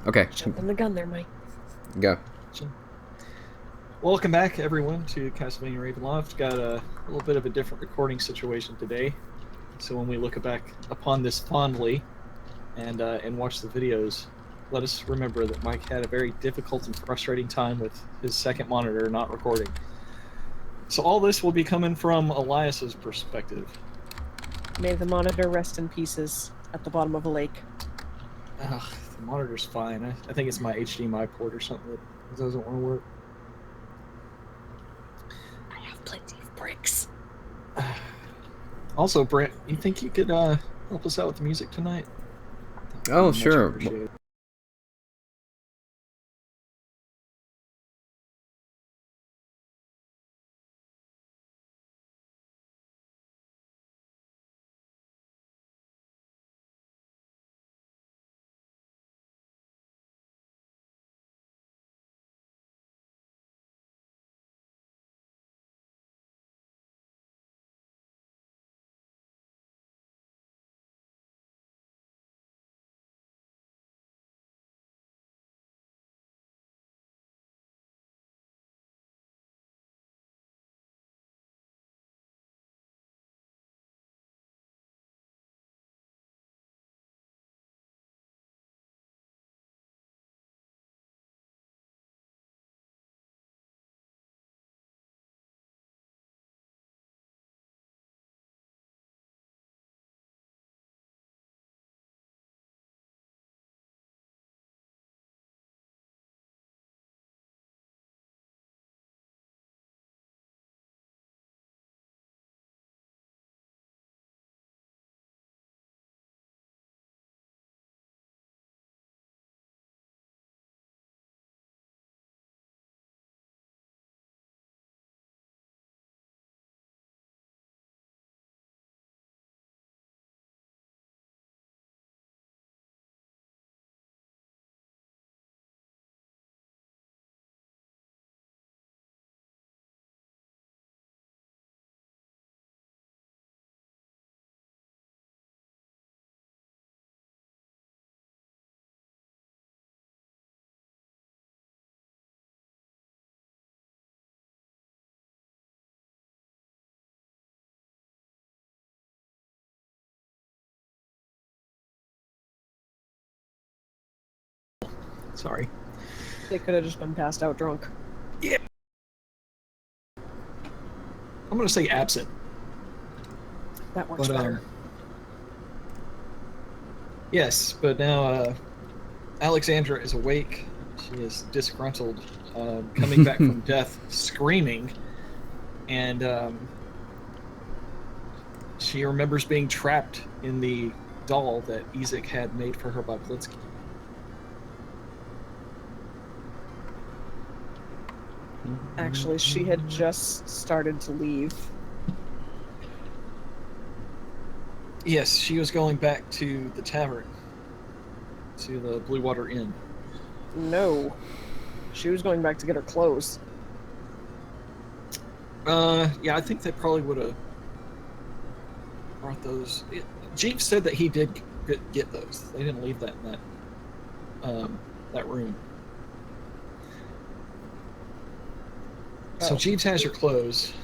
Okay, Jumping the gun there, Mike. go. Welcome back, everyone, to Castlevania Ravenloft. Got a little bit of a different recording situation today, so when we look back upon this fondly and watch the videos, let us remember that Mike had a very difficult and frustrating time with his second monitor not recording. So all this will be coming from Elias's perspective. May the monitor rest in pieces at the bottom of a lake. Ugh, the monitor's fine. I think it's my HDMI port or something that doesn't want to work. I have plenty of bricks. Also, Brent, you think you could help us out with the music tonight? Oh, sure. Sorry. They could have just been passed out drunk. Yeah. I'm going to say absent. That works better. Yes, but now Alexandra is awake. She is disgruntled, coming back from death, screaming, and she remembers being trapped in the doll that Isaac had made for her by Blitzky. Actually, she had just started to leave. Yes, she was going back to the tavern, to the Blue Water Inn. No. She was going back to get her clothes. Yeah, I think they probably would have brought those. Jeeves said that he did get those. They didn't leave that in that room. So Jeeves has your clothes.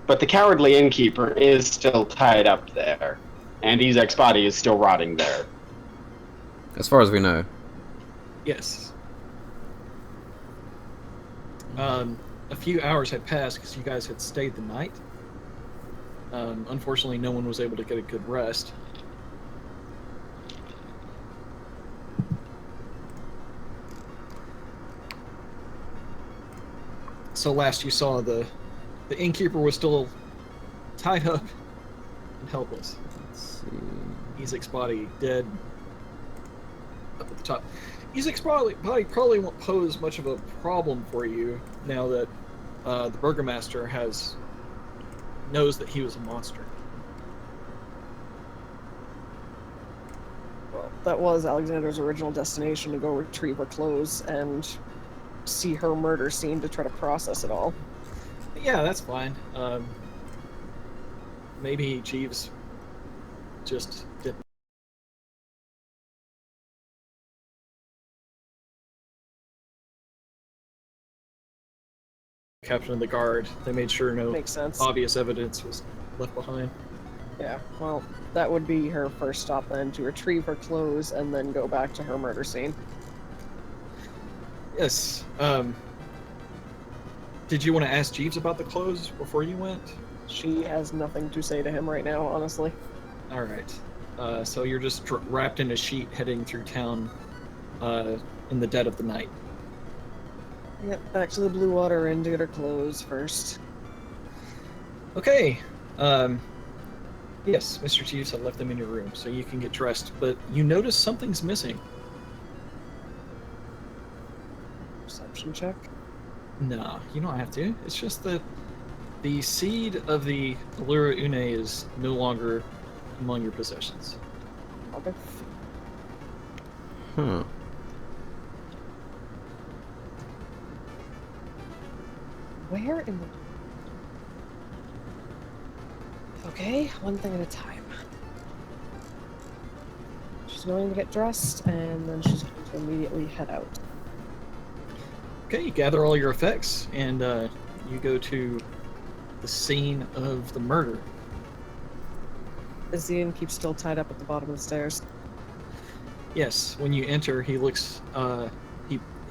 But the cowardly innkeeper is still tied up there, and Isaac's body is still rotting there. As far as we know. Yes. A few hours had passed because you guys had stayed the night. Unfortunately, no one was able to get a good rest. So last you saw, the innkeeper was still tied up and helpless. Let's see. Isaac's body dead up at the top. Isaac's body probably won't pose much of a problem for you now that the burgomaster knows that he was a monster. Well, that was Alexandra's original destination, to go retrieve her clothes and see her murder scene to try to process it all. Yeah, that's fine. Maybe Jeeves just didn't captain of the guard. They made sure no Makes sense. obvious evidence was left behind. Yeah, well, that would be her first stop then, to retrieve her clothes and then go back to her murder scene. Yes. Did you want to ask Jeeves about the clothes before you went? She has nothing to say to him right now, honestly. All right. So you're just wrapped in a sheet heading through town in the dead of the night. Yep, back to the Blue Water Inn to get her clothes first. Okay. Yes, Mr. Jeeves had left them in your room, so you can get dressed. But you notice something's missing. Perception check. No, you don't have to. It's just that the seed of the Allura Une is no longer among your possessions. Okay. Huh. Where in the... Okay, one thing at a time. She's going to get dressed, and then she's going to immediately head out. Okay, you gather all your effects, and you go to the scene of the murder. Is the innkeep still tied up at the bottom of the stairs? Yes, when you enter, he looks,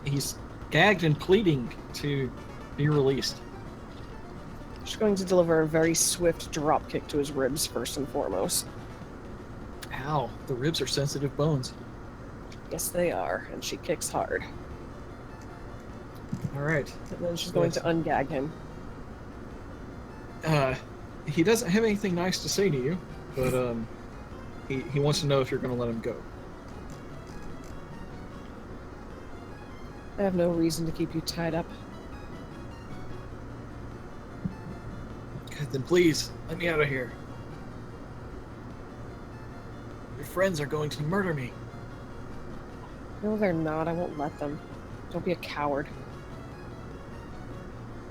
he's gagged and pleading to be released. She's going to deliver a very swift drop kick to his ribs first and foremost. Ow, the ribs are sensitive bones. Yes, they are, and she kicks hard. All right. And then she's going to ungag him. He doesn't have anything nice to say to you, but he wants to know if you're going to let him go. I have no reason to keep you tied up. Okay, then please, let me out of here. Your friends are going to murder me. No, they're not. I won't let them. Don't be a coward.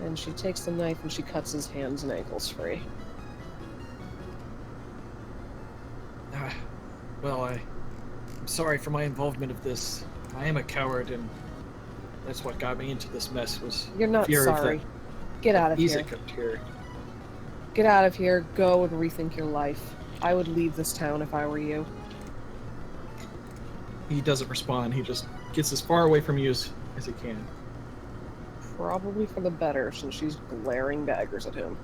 And she takes the knife and she cuts his hands and ankles free. Well, I'm sorry for my involvement of this. I am a coward, and that's what got me into this mess. Was You're not fear of sorry. that Get out of here. Isaac up here. Get out of here. Go and rethink your life. I would leave this town if I were you. He doesn't respond. He just gets as far away from you as he can. Probably for the better, since she's glaring daggers at him.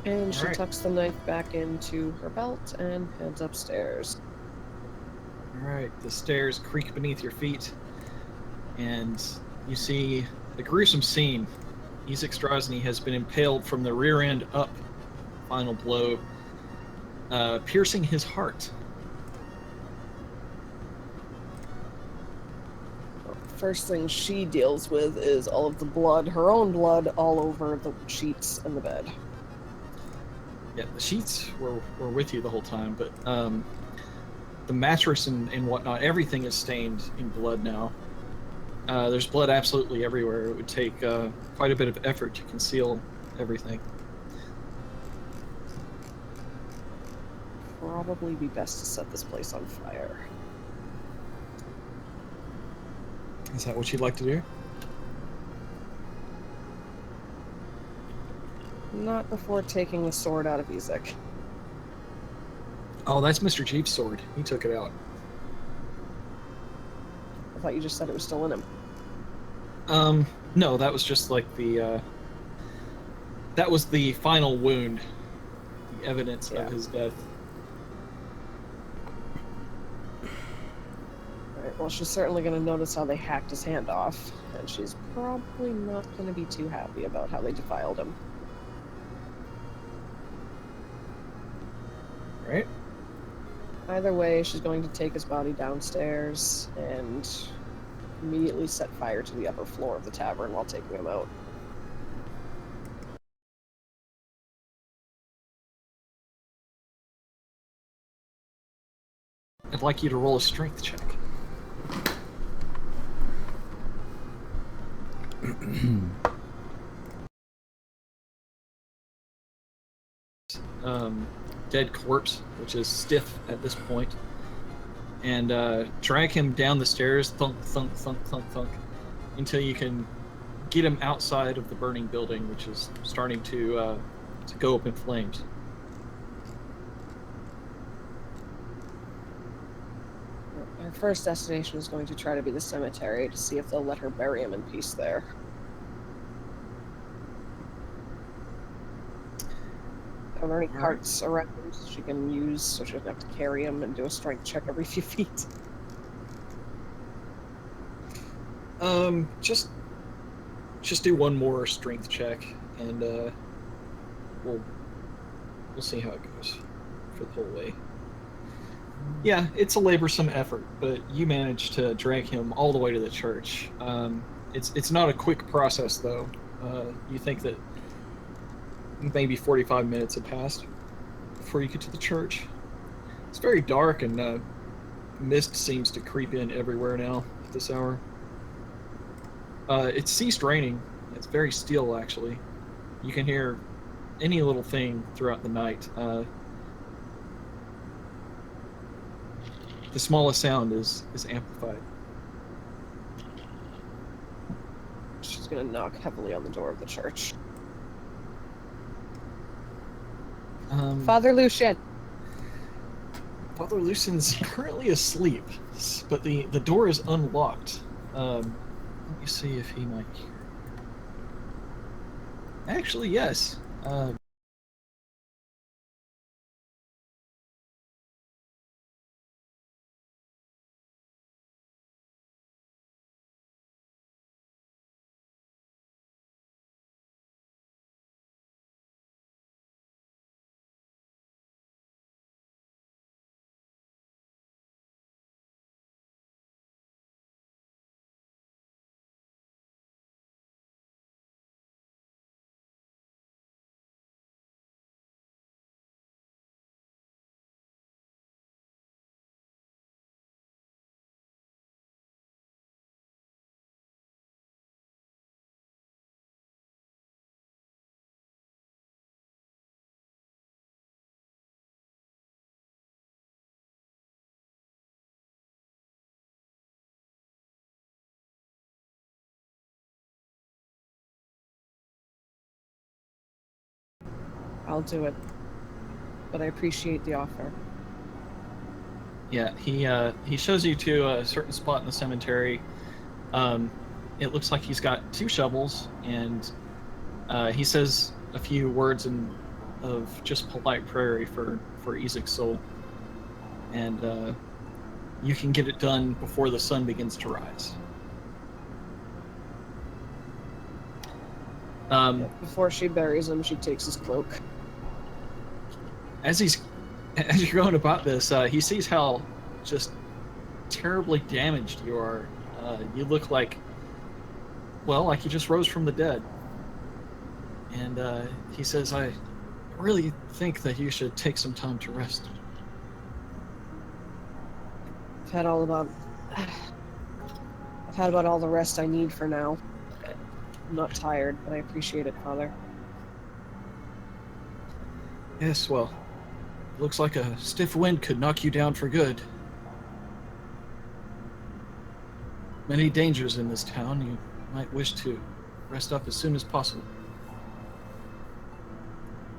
And she Alright. tucks the knife back into her belt and heads upstairs. Alright, the stairs creak beneath your feet, and you see a gruesome scene. Isaac Strasny has been impaled from the rear end up, final blow, piercing his heart. First thing she deals with is all of the blood, her own blood, all over the sheets and the bed. Yeah, the sheets were with you the whole time, but the mattress and whatnot, everything is stained in blood now. There's blood absolutely everywhere. It would take quite a bit of effort to conceal everything. Probably be best to set this place on fire. Is that what you'd like to do? Not before taking the sword out of Isaac. Oh, that's Mr. Jeeves' sword. He took it out. I thought you just said it was still in him. No, that was just like the, that was the final wound. The evidence of his death. Alright, well, she's certainly going to notice how they hacked his hand off, and she's probably not going to be too happy about how they defiled him. Right? Either way, she's going to take his body downstairs and immediately set fire to the upper floor of the tavern while taking him out. I'd like you to roll a strength check. Dead corpse, which is stiff at this point, and drag him down the stairs, thunk, thunk, thunk, thunk, thunk, until you can get him outside of the burning building, which is starting to go up in flames. Her first destination is going to try to be the cemetery to see if they'll let her bury him in peace there. Are there any carts around she can use so she doesn't have to carry him and do a strength check every few feet? Just do one more strength check, and we'll see how it goes for the whole way. Yeah, it's a laborsome effort, but you managed to drag him all the way to the church. It's not a quick process, though. You think that maybe 45 minutes have passed before you get to the church. It's very dark, and mist seems to creep in everywhere now at this hour. It ceased raining. It's very still, actually. You can hear any little thing throughout the night. The smallest sound is amplified. She's going to knock heavily on the door of the church. Father Lucian! Father Lucian's currently asleep, but the door is unlocked. Let me see if he might hear. Actually, yes. I'll do it. But I appreciate the offer. Yeah, he shows you to a certain spot in the cemetery. It looks like he's got 2 shovels, and he says a few words of just polite prayer for Isaac's soul. And you can get it done before the sun begins to rise. Before she buries him, she takes his cloak. As you're going about this, he sees how just terribly damaged you are. You look like you just rose from the dead. And he says, I really think that you should take some time to rest. I've had about all the rest I need for now. I'm not tired, but I appreciate it, Father. Yes, well, looks like a stiff wind could knock you down for good. Many dangers in this town. You might wish to rest up as soon as possible.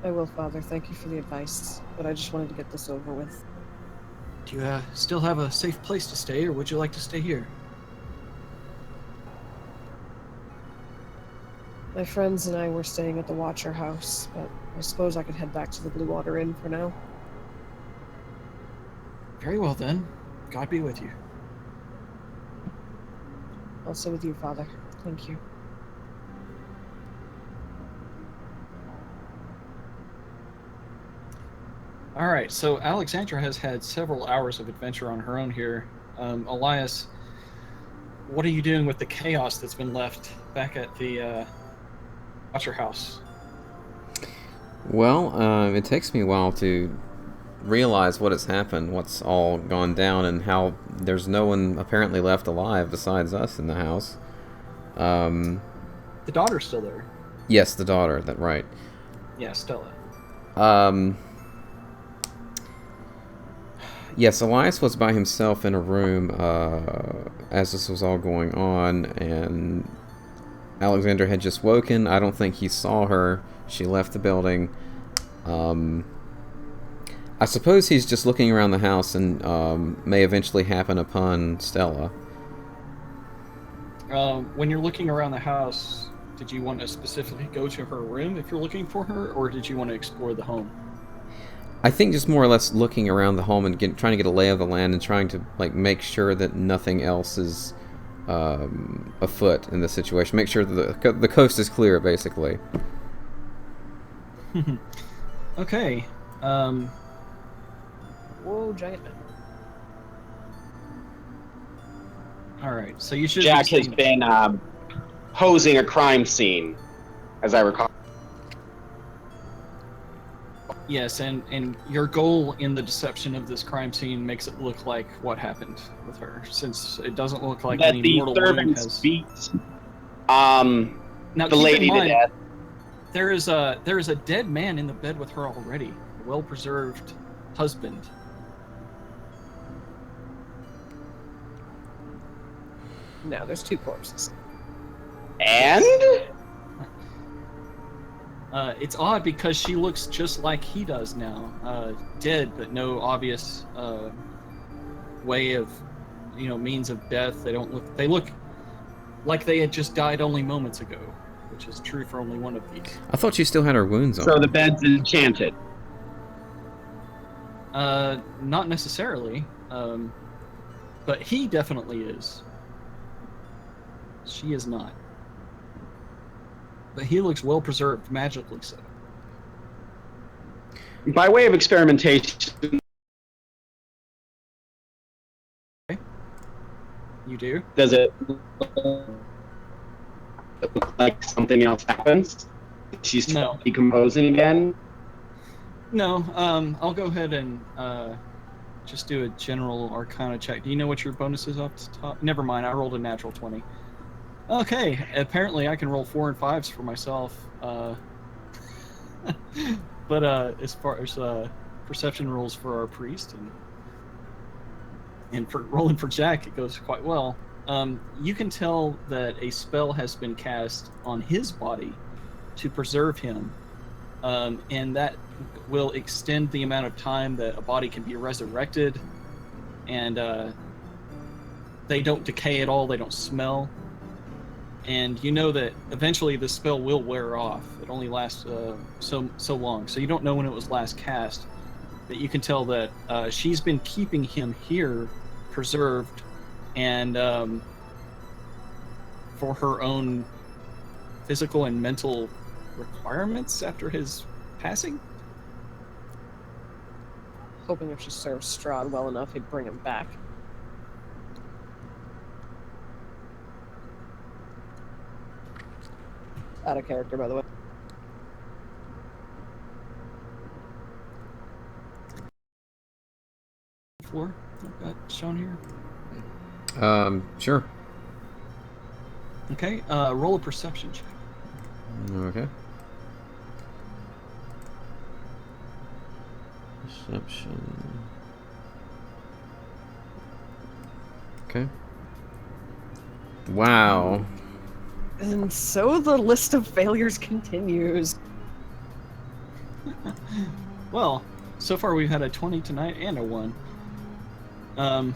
I will, Father. Thank you for the advice, but I just wanted to get this over with. Do you still have a safe place to stay, or would you like to stay here? My friends and I were staying at the Watcher House, but I suppose I could head back to the Blue Water Inn for now. Very well then. God be with you. Also with you, Father. Thank you. Alright, so Alexandra has had several hours of adventure on her own here. Elias, what are you doing with the chaos that's been left back at the Watcher House? Well, it takes me a while to realize what has happened, what's all gone down, and how there's no one apparently left alive besides us in the house. The daughter's still there. Yes, the daughter, that right. Yeah, Stella. Yes, Elias was by himself in a room as this was all going on, and Alexander had just woken. I don't think he saw her. She left the building. I suppose he's just looking around the house and may eventually happen upon Stella. When you're looking around the house, did you want to specifically go to her room if you're looking for her, or did you want to explore the home? I think just more or less looking around the home and trying to get a lay of the land and trying to like make sure that nothing else is afoot in this situation. Make sure that the coast is clear, basically. Okay. Whoa, giant man. All right. So you should. Jack has been posing a crime scene, as I recall. Yes, and your goal in the deception of this crime scene makes it look like what happened with her, since it doesn't look like That any the mortal wound servants has. beat Now, the keep lady in to mind, death. there is a dead man in the bed with her already, a well-preserved husband. No, there's 2 corpses. And? It's odd because she looks just like he does now, dead, but no obvious way of, means of death. They don't look. They look like they had just died only moments ago, which is true for only one of these. I thought she still had her wounds on. So the bed's enchanted. Not necessarily, but he definitely is. She is not. But he looks well preserved, magically so. By way of experimentation, You do? does it look like something else happens? She's No. decomposing again? No, I'll go ahead and just do a general Arcana check. Do you know what your bonus is off the top? Never mind, I rolled a natural 20. Okay, apparently I can roll 4 and 5s for myself. But as far as perception rolls for our priest and for rolling for Jack, it goes quite well. You can tell that a spell has been cast on his body to preserve him, and that will extend the amount of time that a body can be resurrected, and they don't decay at all, they don't smell. And you know that eventually the spell will wear off. It only lasts so long, so you don't know when it was last cast. But you can tell that she's been keeping him here, preserved, and for her own physical and mental requirements after his passing. Hoping if she serves Strahd well enough, he'd bring him back. Out of character, by the way. Floor I've got shown here. Sure. Okay, roll a perception check. Okay. Perception. Okay. Wow. And so the list of failures continues. Well, so far we've had a 20 tonight and a 1.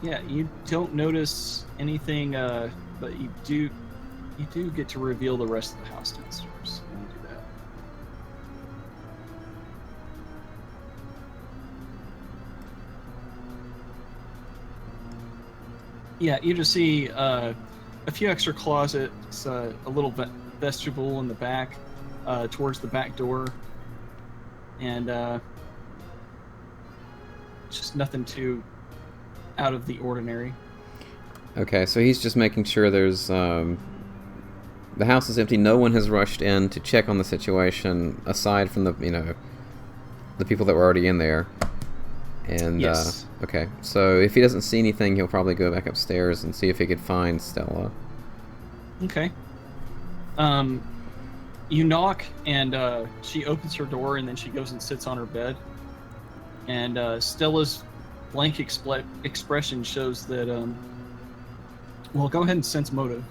Yeah, you don't notice anything, but you do get to reveal the rest of the house downstairs when you do that. Yeah, you just see a few extra closets, a little vestibule in the back, towards the back door, and just nothing too out of the ordinary. Okay, so he's just making sure there's the house is empty. No one has rushed in to check on the situation aside from the the people that were already in there. And Yes. okay, so if he doesn't see anything, he'll probably go back upstairs and see if he could find Stella. Okay. You knock, and she opens her door, and then she goes and sits on her bed. And Stella's blank expression shows that. Well, go ahead and sense motive.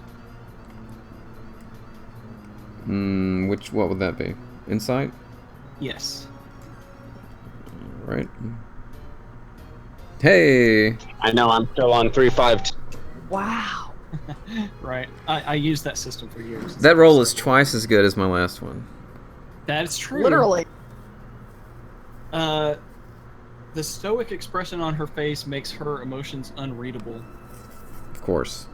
What would that be? Insight? Yes. Right. Hey! I know I'm still on 3-5. Wow. Right. I used that system for years. That roll is twice as good as my last one. That's true. Literally. The stoic expression on her face makes her emotions unreadable. Of course.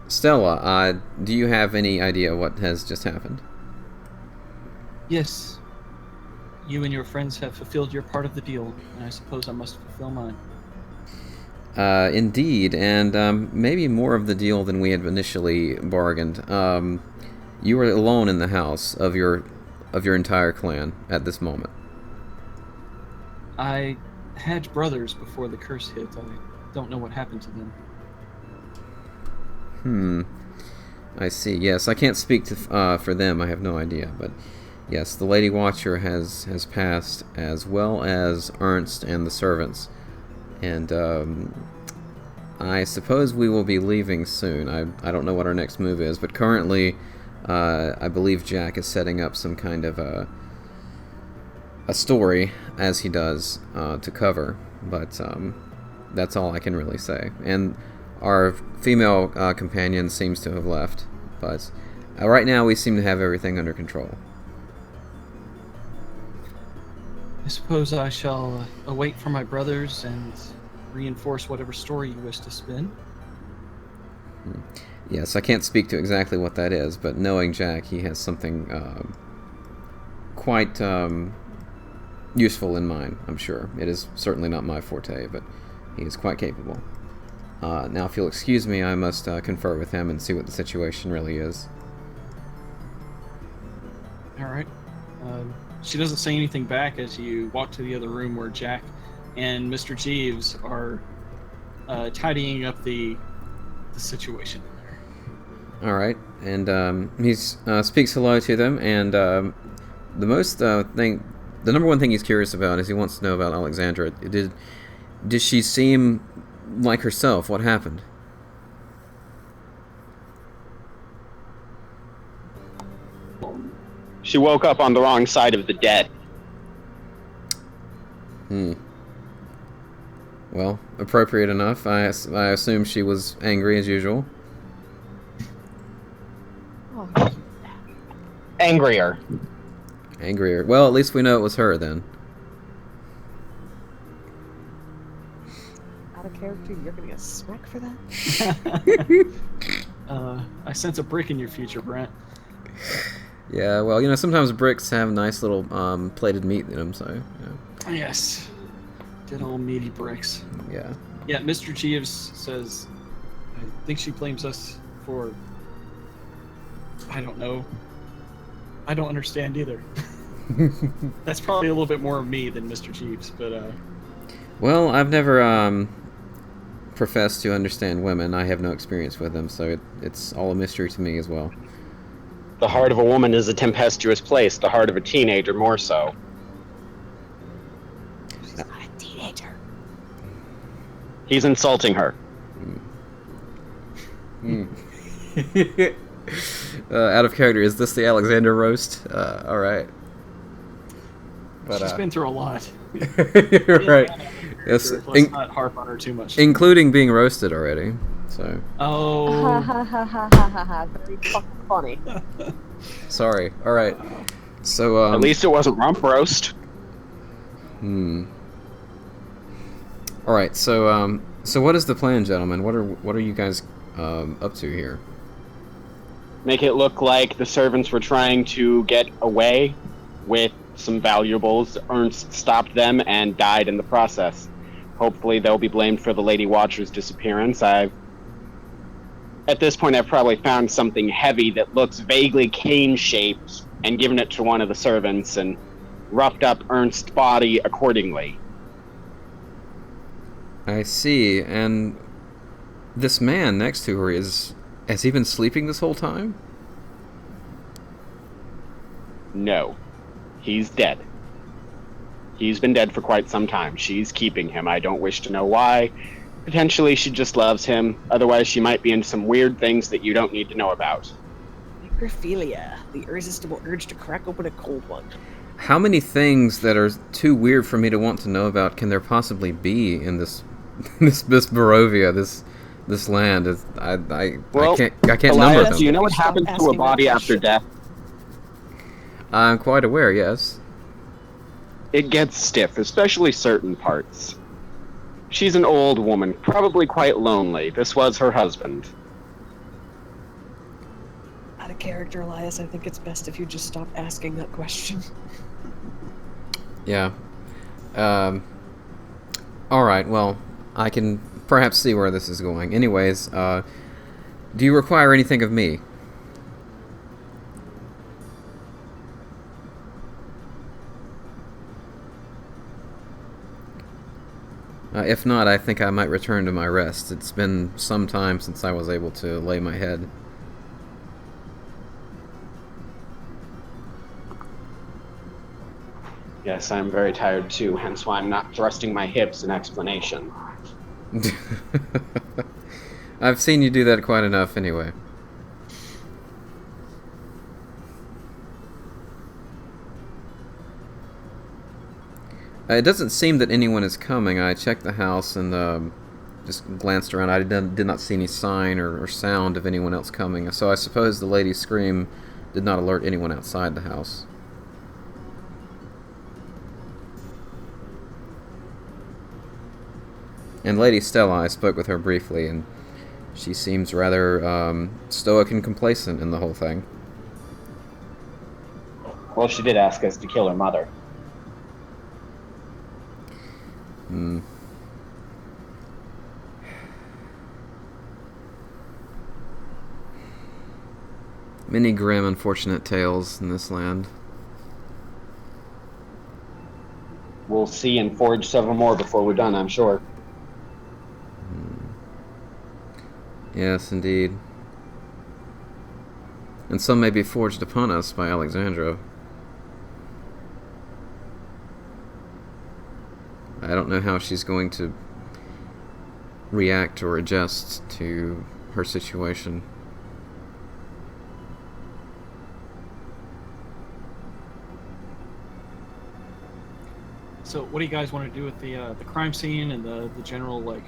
Stella, do you have any idea what has just happened? Yes. You and your friends have fulfilled your part of the deal, and I suppose I must fulfill mine. Indeed, and maybe more of the deal than we had initially bargained. You were alone in the house of your entire clan at this moment. I had brothers before the curse hit. I don't know what happened to them. I see. Yes, I can't speak to for them. I have no idea, but yes, the Lady Watcher has passed, as well as Ernst and the servants, and I suppose we will be leaving soon. I don't know what our next move is, but currently, I believe Jack is setting up some kind of a story, as he does, to cover, but that's all I can really say. And our female companion seems to have left, but right now we seem to have everything under control. I suppose I shall await for my brothers and reinforce whatever story you wish to spin. Yes, I can't speak to exactly what that is, but knowing Jack, he has something quite useful in mind, I'm sure. It is certainly not my forte, but he is quite capable. Now, if you'll excuse me, I must confer with him and see what the situation really is. All right. She doesn't say anything back as you walk to the other room where Jack and Mr. Jeeves are tidying up the situation in there. All right, and he speaks hello to them, and the number one thing he's curious about is he wants to know about Alexandra. Did she seem like herself? What happened? She woke up on the wrong side of the dead. Well, appropriate enough. I assume she was angry as usual. Oh, Angrier. Angrier. Well, at least we know it was her then. out of character, you're gonna get smacked for that? I sense a brick in your future, Brent. Yeah, well, sometimes bricks have nice little plated meat in them, so, Yes. Good old meaty bricks. yeah. Yeah, Mr. Jeeves says, I think she blames us for... I don't know. I don't understand either. That's probably a little bit more of me than Mr. Jeeves, but... Well, I've never professed to understand women. I have no experience with them, so it's all a mystery to me as well. The heart of a woman is a tempestuous place, the heart of a teenager more so. She's not a teenager. He's insulting her. Out of character, is this the Alexander roast? All right. But, she's been through a lot. right. Yes, Let's not harp on her too much. including being roasted already. So. Oh. Very fucking funny. Sorry. All right. So. At least it wasn't rump roast. All right. So. So what is the plan, gentlemen? What are you guys up to here? Make it look like the servants were trying to get away with some valuables. Ernst stopped them and died in the process. Hopefully they'll be blamed for the Lady Watcher's disappearance. At this point, I've probably found something heavy that looks vaguely cane-shaped and given it to one of the servants and roughed up Ernst's body accordingly. I see. And this man next to her has he been sleeping this whole time? No. He's dead. He's been dead for quite some time. She's keeping him. I don't wish to know why. Potentially she just loves him. Otherwise she might be into some weird things that you don't need to know about. Necrophilia, the irresistible urge to crack open a cold one. How many things that are too weird for me to want to know about can there possibly be in this this Barovia, this land? Well, I can't Elias, number them. do you know what Stop happens to a asking body that after question. death? I'm quite aware, yes. It gets stiff, especially certain parts. She's an old woman, probably quite lonely. This was her husband. Out of character, Elias, I think it's best if you just stop asking that question. Yeah. Alright, well, I can perhaps see where this is going. Anyways, do you require anything of me? If not, I think I might return to my rest. It's been some time since I was able to lay my head. Yes, I'm very tired too, hence why I'm not thrusting my hips in explanation. I've seen you do that quite enough anyway. It doesn't seem that anyone is coming. I checked the house and just glanced around. I did not see any sign or sound of anyone else coming. So I suppose the lady's scream did not alert anyone outside the house. And Lady Stella, I spoke with her briefly, and she seems rather stoic and complacent in the whole thing. Well, she did ask us to kill her mother. Hmm. Many grim, unfortunate tales in this land. We'll see and forge several more before we're done, I'm sure. Yes, indeed. And some may be forged upon us by Alexandra. I don't know how she's going to react or adjust to her situation. So, what do you guys want to do with the crime scene and the general, like,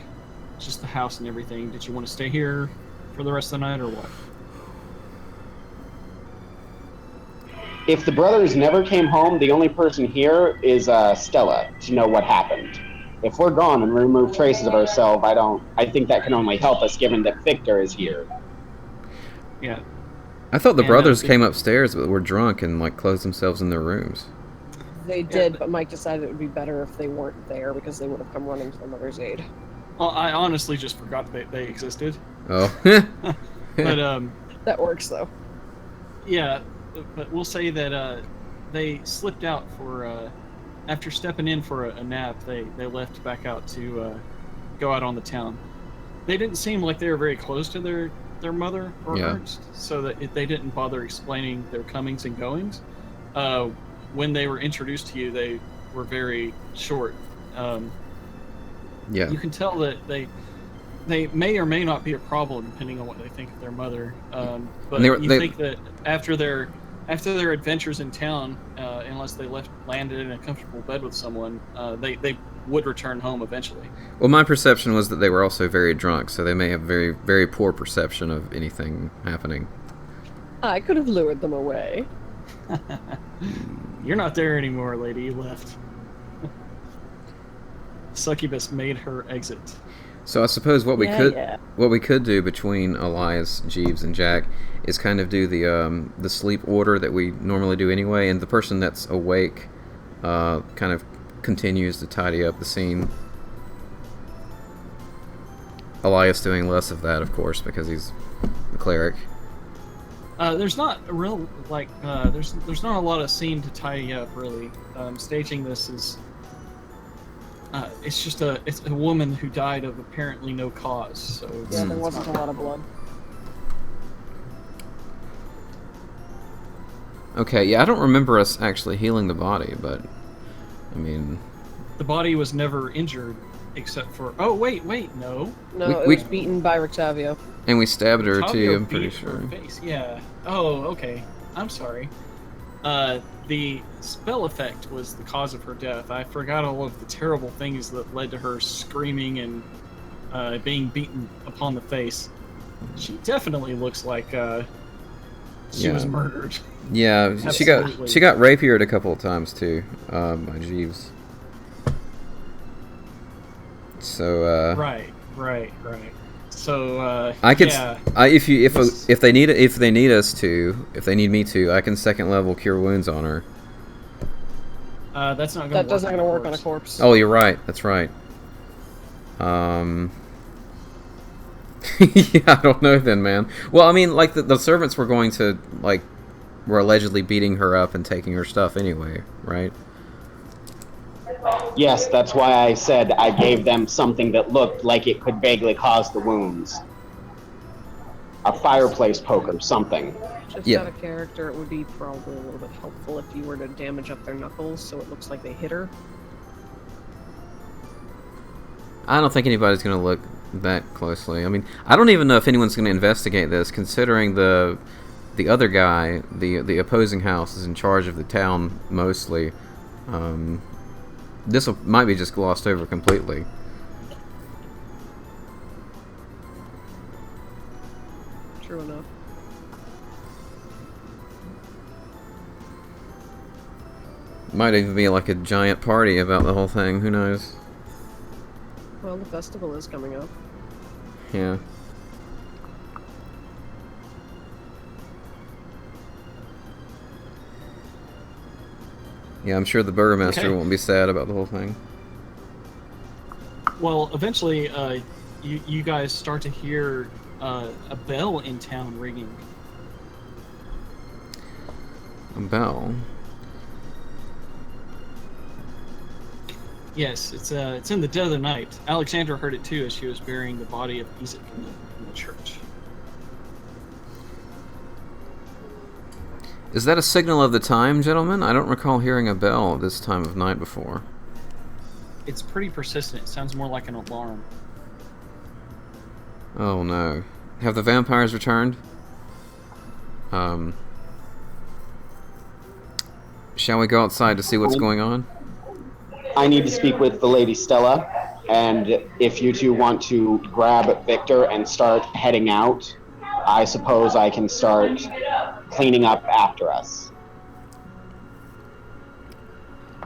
just the house and everything? Did you want to stay here for the rest of the night, or what? If the brothers never came home, the only person here is Stella to know what happened. If we're gone and remove traces of ourselves, I think that can only help us given that Victor is here. Yeah. I thought the And, brothers came upstairs but were drunk and like closed themselves in their rooms. They did, but Mike decided it would be better if they weren't there because they would have come running to their mother's aid. Well, I honestly just forgot they existed. Oh. But That works though. yeah, but we'll say that they slipped out for after stepping in for a nap. They left back out to go out on the town. They didn't seem like they were very close to their mother or Ernst, so that they didn't bother explaining their comings and goings. When they were introduced to you, they were very short. Yeah. You can tell that they may or may not be a problem depending on what they think of their mother. But you think that after their adventures in town, unless they landed in a comfortable bed with someone, they would return home eventually. Well, my perception was that they were also very drunk, so they may have very, very poor perception of anything happening. I could have lured them away. You're not there anymore, lady. You left. Succubus made her exit. So I suppose what we could do between Elias, Jeeves, and Jack is kind of do the sleep order that we normally do anyway, and the person that's awake kind of continues to tidy up the scene. Elias doing less of that, of course, because he's the cleric. There's not a real there's not a lot of scene to tidy up really. Staging this is it's a woman who died of apparently no cause. So yeah, there wasn't a lot of blood. Okay, yeah, I don't remember us actually healing the body, but I mean, the body was never injured. except for... Oh, wait, no. No, We- it was beaten by Rictavio. And we stabbed her too, Octavio I'm pretty beat her sure. face. Yeah. Oh, okay. I'm sorry. The spell effect was the cause of her death. I forgot all of the terrible things that led to her screaming and being beaten upon the face. She definitely looks like she was murdered. Yeah, Absolutely. she got rapiered a couple of times too, by Jeeves. So Right. So I could, yeah. if they need us to, if they need me to, I can second level cure wounds on her. That's not gonna. That doesn't work on a corpse. Oh, you're right. That's right. Yeah, I don't know then, man. Well, I mean, like the servants were going to were allegedly beating her up and taking her stuff anyway, right? Yes, that's why I said I gave them something that looked like it could vaguely cause the wounds. A fireplace poker, something. Just Yeah. out of character, it would be probably a little bit helpful if you were to damage up their knuckles so it looks like they hit her. I don't think anybody's going to look that closely. I mean, I don't even know if anyone's going to investigate this, considering the other guy, the opposing house, is in charge of the town mostly. This might be just glossed over completely. True enough. Might even be like a giant party about the whole thing. Who knows? Well, the festival is coming up. Yeah. Yeah, I'm sure the burgomaster Okay. won't be sad about the whole thing. Well, eventually, you guys start to hear a bell in town ringing. A bell. Yes, it's in the dead of the night. Alexandra heard it too as she was burying the body of Isaac in the church. Is that a signal of the time, gentlemen? I don't recall hearing a bell at this time of night before. It's pretty persistent. It sounds more like an alarm. Oh no. Have the vampires returned? Shall we go outside to see what's going on? I need to speak with the Lady Stella, and if you two want to grab Victor and start heading out, I suppose I can start cleaning up after us.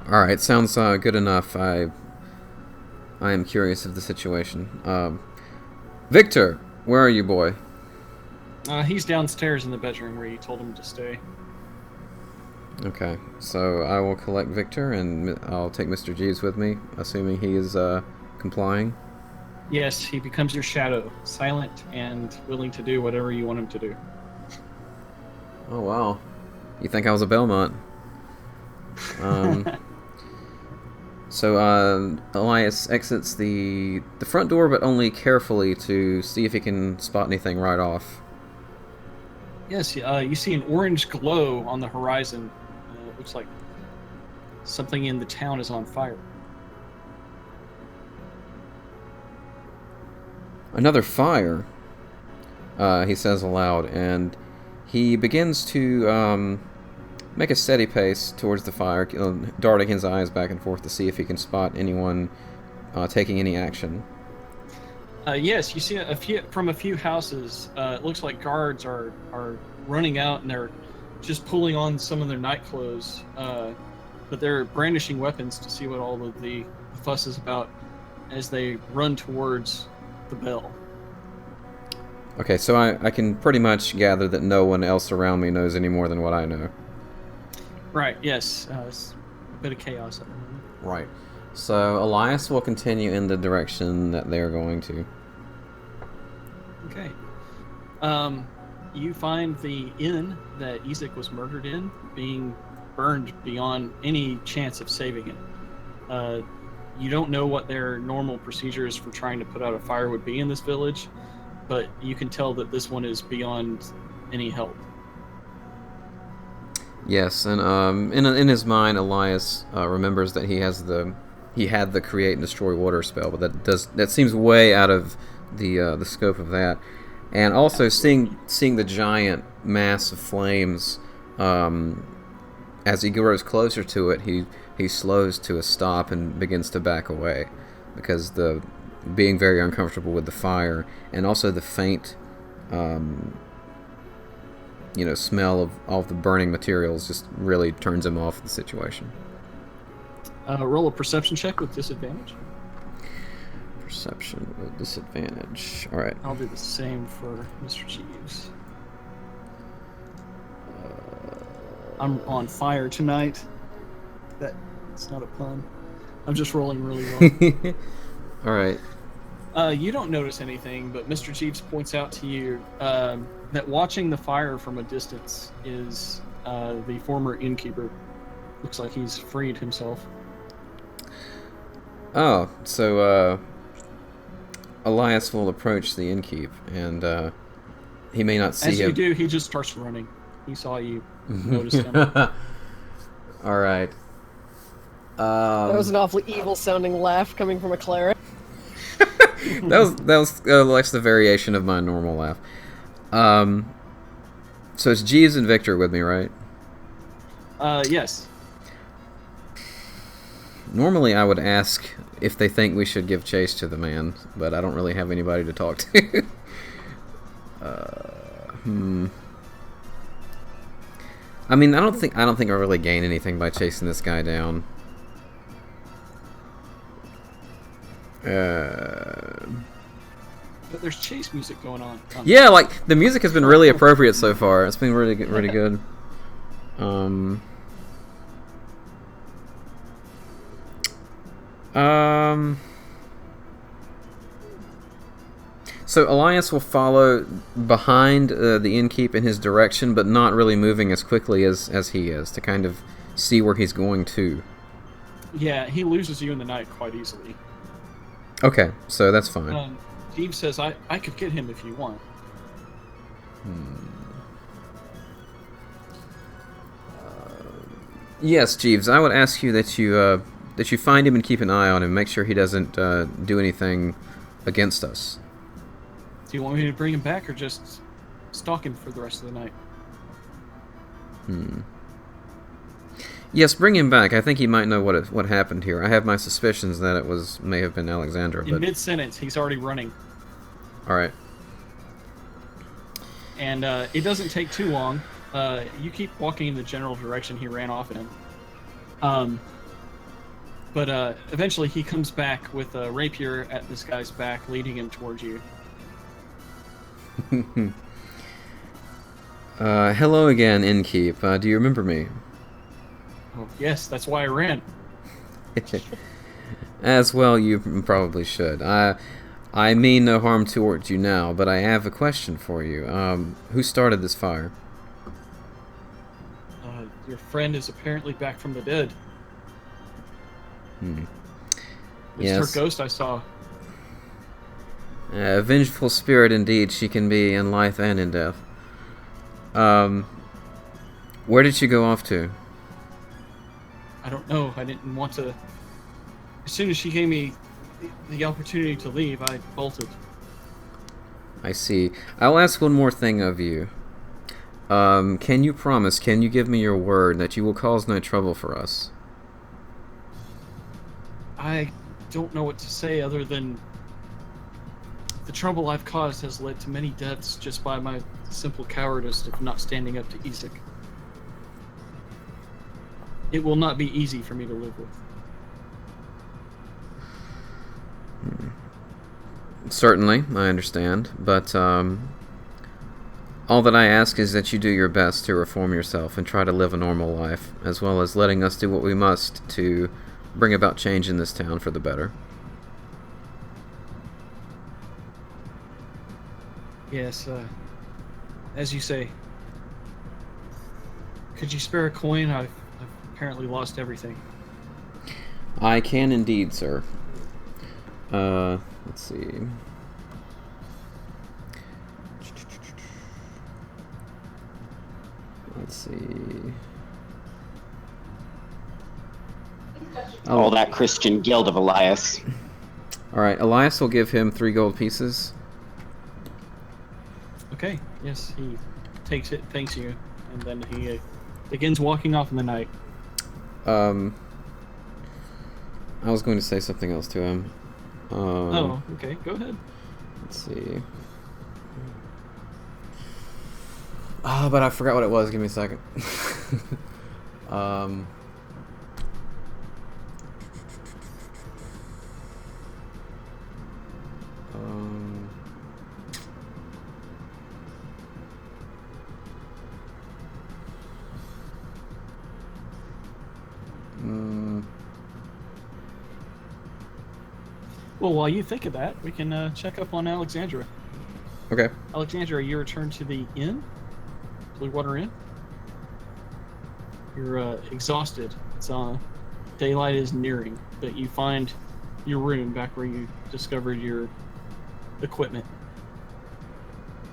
Alright, sounds good enough. I am curious of the situation. Victor, where are you, boy? He's downstairs in the bedroom where you told him to stay. Okay, so I will collect Victor and I'll take Mr. Jeeves with me, assuming he is complying. Yes, he becomes your shadow, silent and willing to do whatever you want him to do. Oh wow. You think I was a Belmont? So Elias exits the front door, but only carefully to see if he can spot anything right off. Yes, you see an orange glow on the horizon. It looks like something in the town is on fire. Another fire, he says aloud, and he begins to make a steady pace towards the fire, darting his eyes back and forth to see if he can spot anyone taking any action. Yes, you see from a few houses. It looks like guards are running out and they're just pulling on some of their night clothes, but they're brandishing weapons to see what all of the fuss is about as they run towards the bell. Okay, so I can pretty much gather that no one else around me knows any more than what I know. Right. Yes. It's a bit of chaos at the moment. Right. So Elias will continue in the direction that they're going to. Okay. You find the inn that Isaac was murdered in being burned beyond any chance of saving it. You don't know what their normal procedures for trying to put out a fire would be in this village, but you can tell that this one is beyond any help. Yes, and in his mind, Elias remembers that he has the he had the create and destroy water spell, but that seems way out of the scope of that. And also seeing the giant mass of flames, as he grows closer to it, he slows to a stop and begins to back away, because being very uncomfortable with the fire and also the faint smell of all of the burning materials just really turns him off the situation. Roll a perception check with disadvantage. Perception with disadvantage. All right. I'll do the same for Mr. Jeeves. I'm on fire tonight. That's not a pun. I'm just rolling really well. All right. You don't notice anything, but Mr. Jeeves points out to you that watching the fire from a distance is the former innkeeper. Looks like he's freed himself. Oh, so Elias will approach the innkeep, and he may not see him. As you do, he just starts running. He saw you. Noticed him. All right. That was an awfully evil-sounding laugh coming from a cleric. that was like the variation of my normal laugh. So it's Jeeves and Victor with me, right? Yes. Normally, I would ask if they think we should give chase to the man, but I don't really have anybody to talk to. I mean, I don't think I really gain anything by chasing this guy down. But there's chase music going on. Yeah, like the music has been really appropriate so far. It's been really good. So Elias will follow behind the innkeep in his direction, but not really moving as quickly as he is, to kind of see where he's going to. Yeah, he loses you in the night quite easily. Okay, so that's fine. Jeeves says, I could get him if you want. Yes, Jeeves, I would ask you that you find him and keep an eye on him. Make sure he doesn't do anything against us. Do you want me to bring him back or just stalk him for the rest of the night? Yes, bring him back. I think he might know what happened here. I have my suspicions that it may have been Alexandra. In mid-sentence, he's already running. All right. And it doesn't take too long. You keep walking in the general direction he ran off in. But eventually he comes back with a rapier at this guy's back, leading him towards you. Hello again, innkeep. Do you remember me? Oh, yes, that's why I ran. As well, you probably should. I mean no harm towards you now, but I have a question for you. Who started this fire? Your friend is apparently back from the dead. It's Yes. her ghost I saw. A vengeful spirit indeed she can be in life and in death. Where did she go off to? I don't know. I didn't want to... As soon as she gave me the opportunity to leave, I bolted. I see. I'll ask one more thing of you. Can you give me your word that you will cause no trouble for us? I don't know what to say other than the trouble I've caused has led to many deaths just by my simple cowardice of not standing up to Isak. It will not be easy for me to live with. Certainly, I understand, but all that I ask is that you do your best to reform yourself and try to live a normal life, as well as letting us do what we must to bring about change in this town for the better. Yes, as you say. Could you spare a coin? I've apparently lost everything. I can indeed, sir. Let's see. Let's see. All that Christian guild of Elias. Alright, Elias will give him 3 gold pieces. Okay, yes, he takes it, thanks you, and then he begins walking off in the night. I was going to say something else to him. Oh, okay, go ahead. Let's see. But I forgot what it was. Give me a second. um... Well, while you think of that, we can check up on Alexandra. Okay. Alexandra, you return to the inn, Blue Water Inn. You're exhausted. It's daylight is nearing, but you find your room back where you discovered your equipment,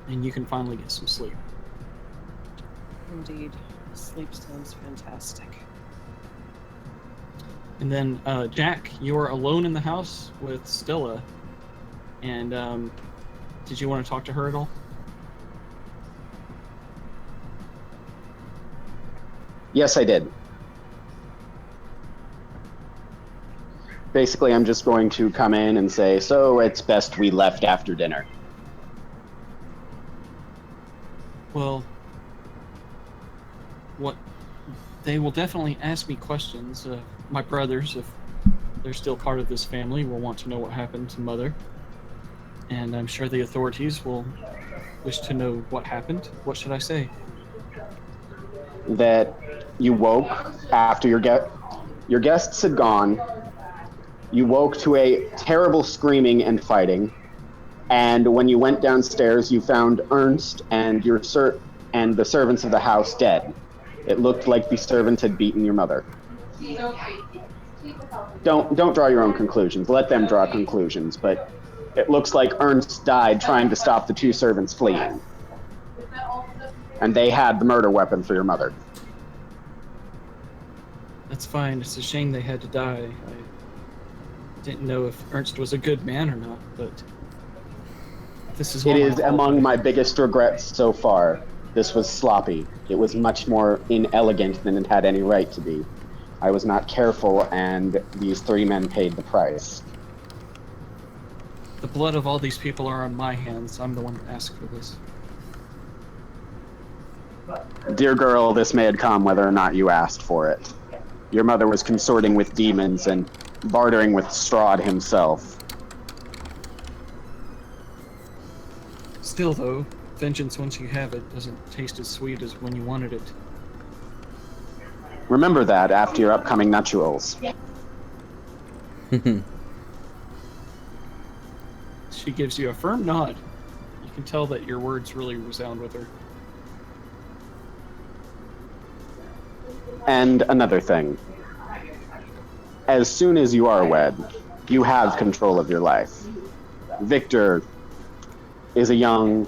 and you can finally get some sleep. Indeed. Sleep sounds fantastic. And then, Jack, you are alone in the house with Stella, and did you want to talk to her at all? Yes, I did. Basically, I'm just going to come in and say, so it's best we left after dinner. Well, what they will definitely ask me questions. My brothers, if they're still part of this family, will want to know what happened to Mother. And I'm sure the authorities will wish to know what happened. What should I say? That you woke after your guests had gone. You woke to a terrible screaming and fighting. And when you went downstairs, you found Ernst and and the servants of the house dead. It looked like the servants had beaten your mother. Don't draw your own conclusions. Let them draw conclusions. But it looks like Ernst died trying to stop the 2 servants fleeing. And they had the murder weapon for your mother. That's fine. It's a shame they had to die. I didn't know if Ernst was a good man or not, but this is It is among my biggest regrets so far. This was sloppy. It was much more inelegant than it had any right to be. I was not careful, and these 3 men paid the price. The blood of all these people are on my hands. I'm the one that asked for this. Dear girl, this may have come whether or not you asked for it. Your mother was consorting with demons and bartering with Strahd himself. Still, though, vengeance once you have it doesn't taste as sweet as when you wanted it. Remember that after your upcoming nuptials. She gives you a firm nod. You can tell that your words really resound with her. And another thing. As soon as you are wed, you have control of your life. Victor is a young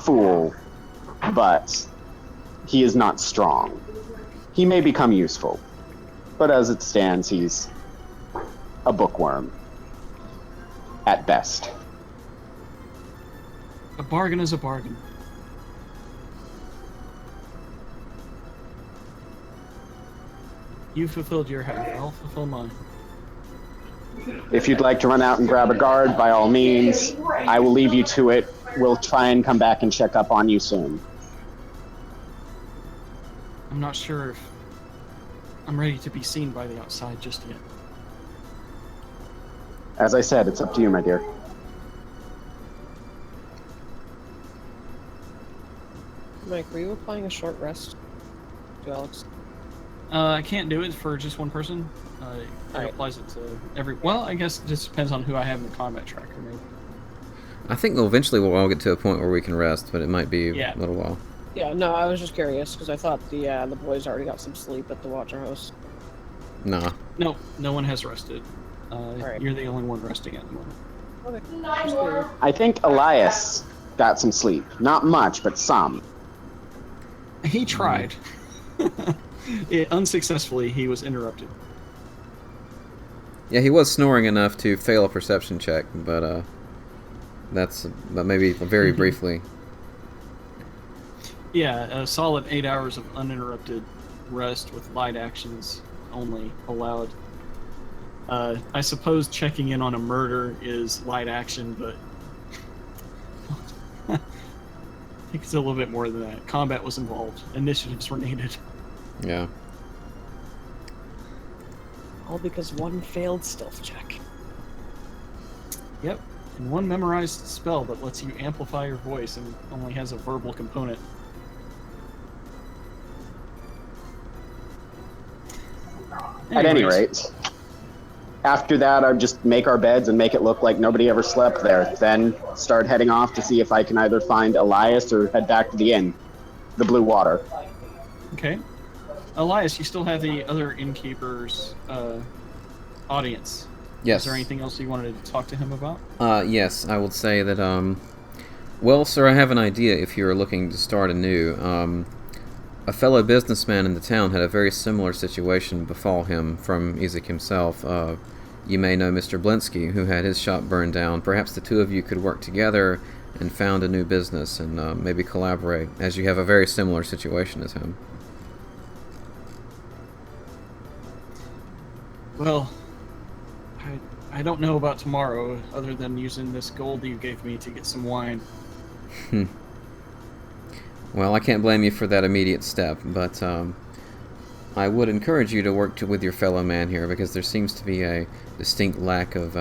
fool, but he is not strong. He may become useful, but as it stands, he's a bookworm. At best. A bargain is a bargain. You fulfilled your half. I'll fulfill mine. If you'd like to run out and grab a guard, by all means, I will leave you to it. We'll try and come back and check up on you soon. I'm not sure if I'm ready to be seen by the outside just yet. As I said, it's up to you, my dear. Mike, were you applying a short rest to Alex? I can't do it for just one person. It Alright. applies it to every... Well, I guess it just depends on who I have in the combat tracker, maybe. I think eventually we'll all get to a point where we can rest, but it might be Yeah. a little while. Yeah, no, I was just curious because I thought the boys already got some sleep at the Watcher House. Nah. No, no one has rested. Alright. You're the only one resting at the moment. Okay. Just curious. I think Elias got some sleep. Not much, but some. He tried. Unsuccessfully, he was interrupted. Yeah, he was snoring enough to fail a perception check, but but maybe very briefly. Yeah, a solid 8 hours of uninterrupted rest with light actions only allowed. I suppose checking in on a murder is light action, but I think it's a little bit more than that. Combat was involved. Initiatives were needed. Yeah. All because one failed stealth check. Yep, and one memorized spell that lets you amplify your voice and only has a verbal component. At any Anyways, rate, after that, I'd just make our beds and make it look like nobody ever slept there. Then start heading off to see if I can either find Elias or head back to the inn, the Blue Water. Okay. Elias, you still have the other innkeeper's audience. Yes. Is there anything else you wanted to talk to him about? Yes, I would say that, well, sir, I have an idea if you're looking to start anew. A fellow businessman in the town had a very similar situation befall him from Ezek himself. You may know Mr. Blinsky, who had his shop burned down. Perhaps the two of you could work together and found a new business and maybe collaborate, as you have a very similar situation as him. Well, I don't know about tomorrow, other than using this gold you gave me to get some wine. Well, I can't blame you for that immediate step, but I would encourage you to work with your fellow man here, because there seems to be a distinct lack of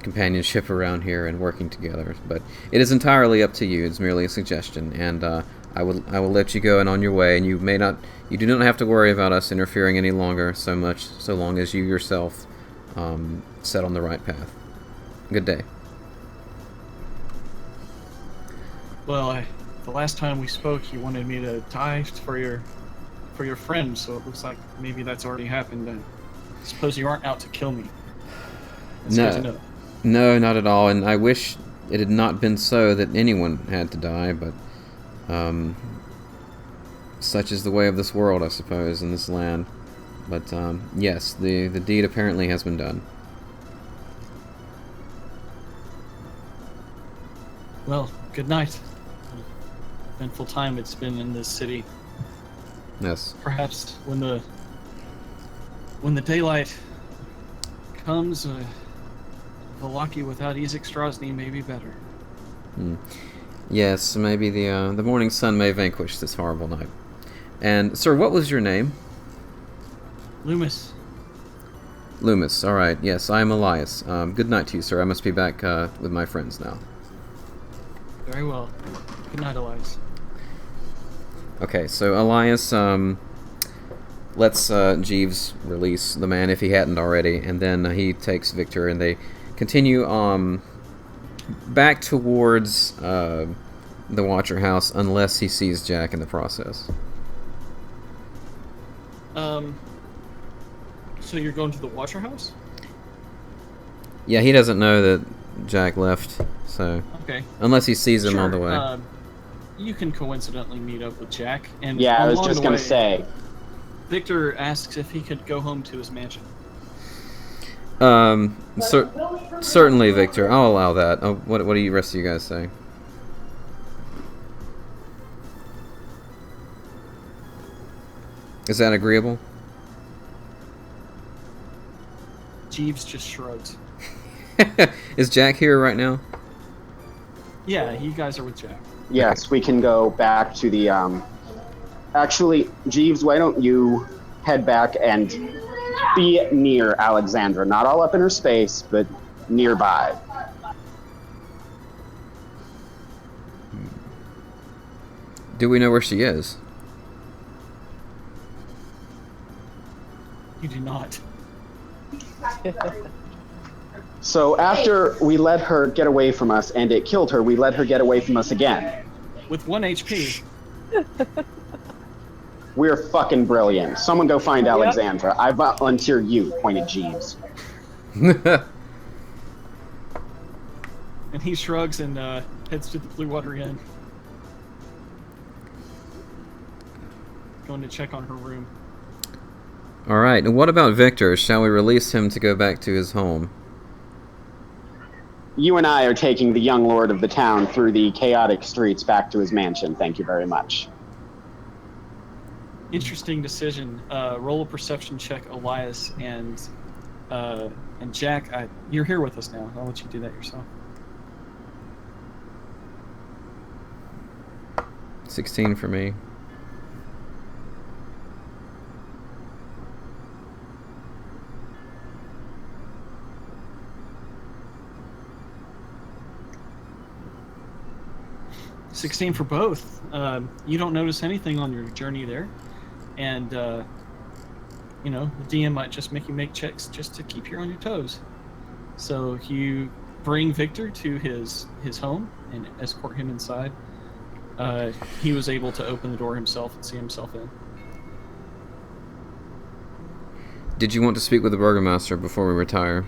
companionship around here and working together. But it is entirely up to you. It's merely a suggestion, and I will let you go and on your way. And you do not have to worry about us interfering any longer, so long as you yourself set on the right path. Good day. Well, the last time we spoke, you wanted me to die for your friend, so it looks like maybe that's already happened. I suppose you aren't out to kill me. That's good to know. No, not at all. And I wish it had not been so that anyone had to die, but such is the way of this world, I suppose, in this land. But yes, the deed apparently has been done. Well, good night. Eventful time it's been in this city. Yes. Perhaps when the daylight comes, Vallaki without Ezek Strozny may be better. Yes, maybe the morning sun may vanquish this horrible night. And sir, what was your name? Loomis. Loomis. All right. Yes, I am Elias. Good night to you, sir. I must be back with my friends now. Very well. Good night, Elias. Okay, so Elias lets Jeeves release the man if he hadn't already, and then he takes Victor, and they continue back towards the Watcher house, unless he sees Jack in the process. So you're going to the Watcher house? Yeah, he doesn't know that Jack left, so Okay. unless he sees him Sure. on the way. You can coincidentally meet up with Jack, and Yeah, I was along just the gonna way, say. Victor asks if he could go home to his mansion. Certainly, Victor. I'll allow that. Oh, what do you rest of you guys say? Is that agreeable? Jeeves just shrugs. Is Jack here right now? Yeah, you guys are with Jack. Yes, we can go back to the. Actually, Jeeves, why don't you head back and be near Alexandra? Not all up in her space, but nearby. Do we know where she is? You do not. So after we let her get away from us and it killed her, we let her get away from us again. With 1 HP. We're fucking brilliant. Someone go find Alexandra. I volunteer you, pointed Jeeves. And he shrugs and heads to the Blue Water Inn. Going to check on her room. Alright, and what about Victor? Shall we release him to go back to his home? You and I are taking the young lord of the town through the chaotic streets back to his mansion. Thank you very much. Interesting decision. Roll a perception check, Elias and Jack. You're here with us now. I'll let you do that yourself. 16 for me. $16 for both. You don't notice anything on your journey there, and the DM might just make you make checks just to keep you on your toes. So you bring Victor to his home and escort him inside. He was able to open the door himself and see himself in. Did you want to speak with the burgomaster before we retire?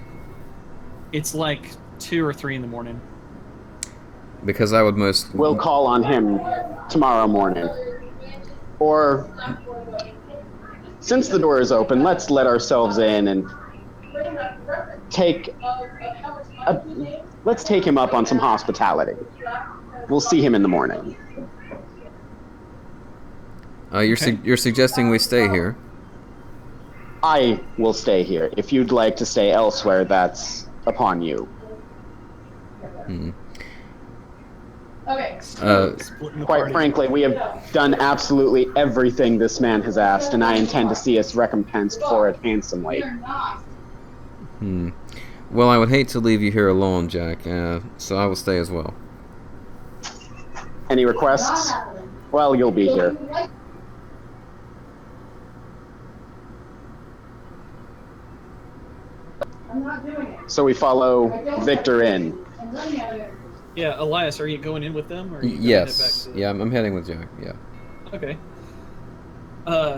It's like 2 or 3 in the morning. Because I would most... We'll call on him tomorrow morning. Or, since the door is open, let's let ourselves in and let's take him up on some hospitality. We'll see him in the morning. You're suggesting we stay here? I will stay here. If you'd like to stay elsewhere, that's upon you. Okay. Quite frankly, we have done absolutely everything this man has asked, and I intend to see us recompensed for it handsomely. Well, I would hate to leave you here alone, Jack, so I will stay as well. Any requests? Well, you'll be here. So we follow Victor in. Yeah, Elias, are you going in with them? Or are you Yes. Yeah, I'm heading with Jack, yeah. Okay.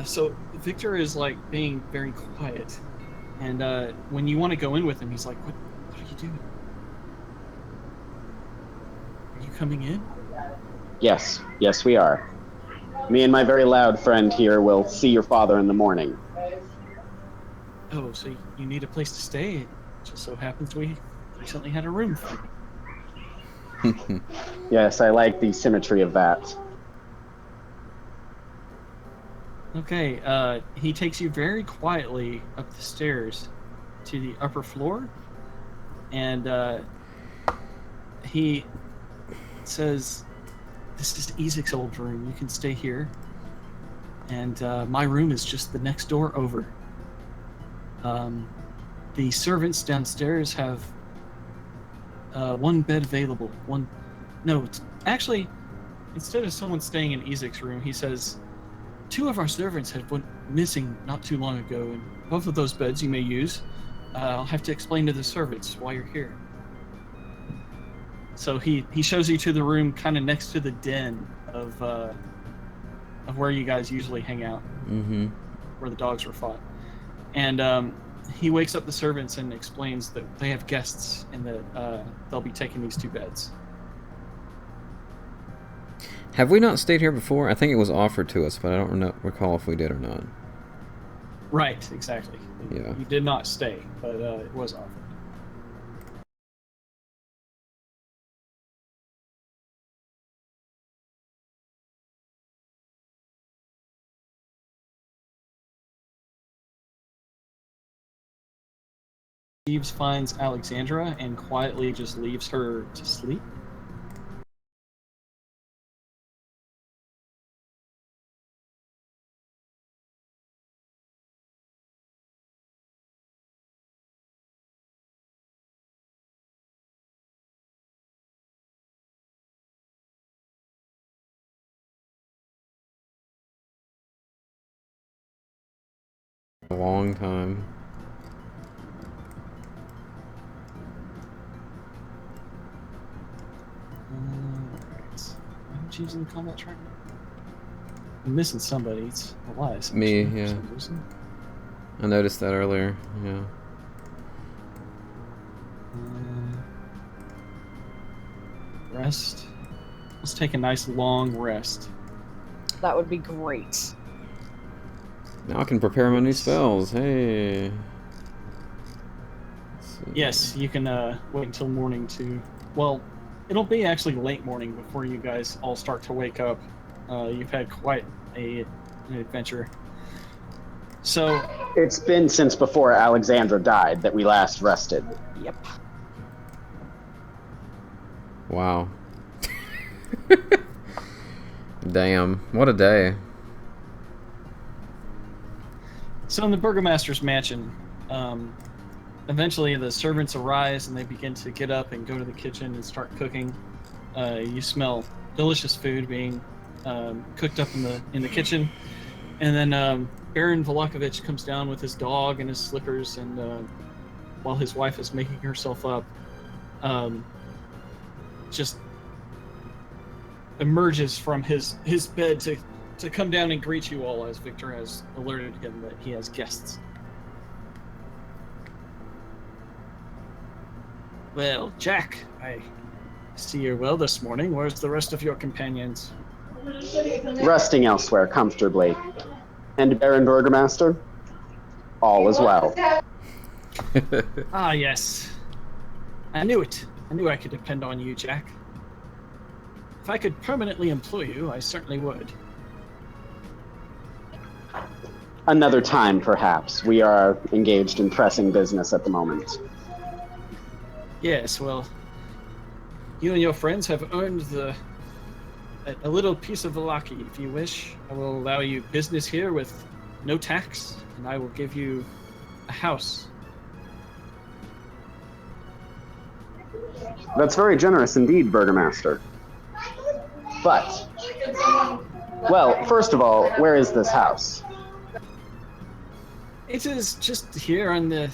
So Victor is like being very quiet. And when you want to go in with him, he's like, what are you doing? Are you coming in? Yes, we are. Me and my very loud friend here will see your father in the morning. Oh, so you need a place to stay. It just so happens we recently had a room for you. Yes, I like the symmetry of that. Okay, he takes you very quietly up the stairs to the upper floor, and he says, "This is Isaac's old room. You can stay here, and my room is just the next door over. The servants downstairs have one bed available. Actually, instead of someone staying in Isaac's room, he says, 2 of our servants have went missing not too long ago, and both of those beds you may use. I'll have to explain to the servants why you're here." So he shows you to the room kind of next to the den of where you guys usually hang out, where the dogs were fought. And he wakes up the servants and explains that they have guests and that they'll be taking these 2 beds. Have we not stayed here before? I think it was offered to us, but I don't recall if we did or not. Right, exactly. Yeah. You did not stay, but it was offered. Steves finds Alexandra and quietly just leaves her to sleep. A long time. Alright. I'm choosing the combat track. I'm missing somebody. It's Elias. Me, actually, yeah. for some reason. I noticed that earlier, yeah. Rest. Let's take a nice long rest. That would be great. Now I can prepare my new spells. Hey. Yes, you can wait until morning to... Well, it'll be actually late morning before you guys all start to wake up. You've had quite an adventure. So... It's been since before Alexandra died that we last rested. Yep. Wow. Damn. What a day. So in the Burgomaster's mansion, eventually the servants arise and they begin to get up and go to the kitchen and start cooking. You smell delicious food being cooked up in the kitchen, and then Baron Vallaki comes down with his dog and his slippers, and while his wife is making herself up, just emerges from his bed to come down and greet you all, as Victor has alerted him that he has guests. Well, Jack, I see you're well this morning. Where's the rest of your companions? Resting elsewhere comfortably. And Baron Burgomaster? All is well. Ah, yes. I knew it. I knew I could depend on you, Jack. If I could permanently employ you, I certainly would. Another time, perhaps. We are engaged in pressing business at the moment. Yes, well, you and your friends have earned a little piece of Vallaki. If you wish, I will allow you business here with no tax, and I will give you a house. That's very generous indeed, Burgomaster. But, well, first of all, where is this house? It is just here in the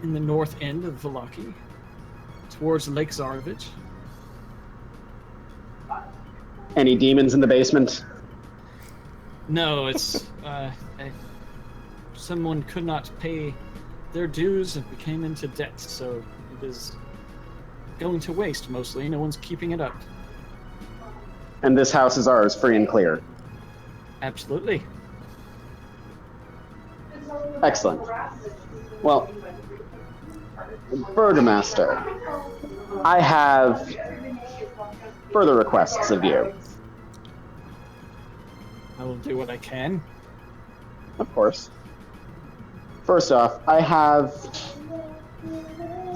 north end of Vallaki, towards Lake Zarovich. Any demons in the basement? No, it's someone could not pay their dues and became into debt, so it is going to waste mostly. No one's keeping it up. And this house is ours, free and clear. Absolutely. Excellent. Well, Burgomaster, I have further requests of you. I will do what I can. Of course. First off, I have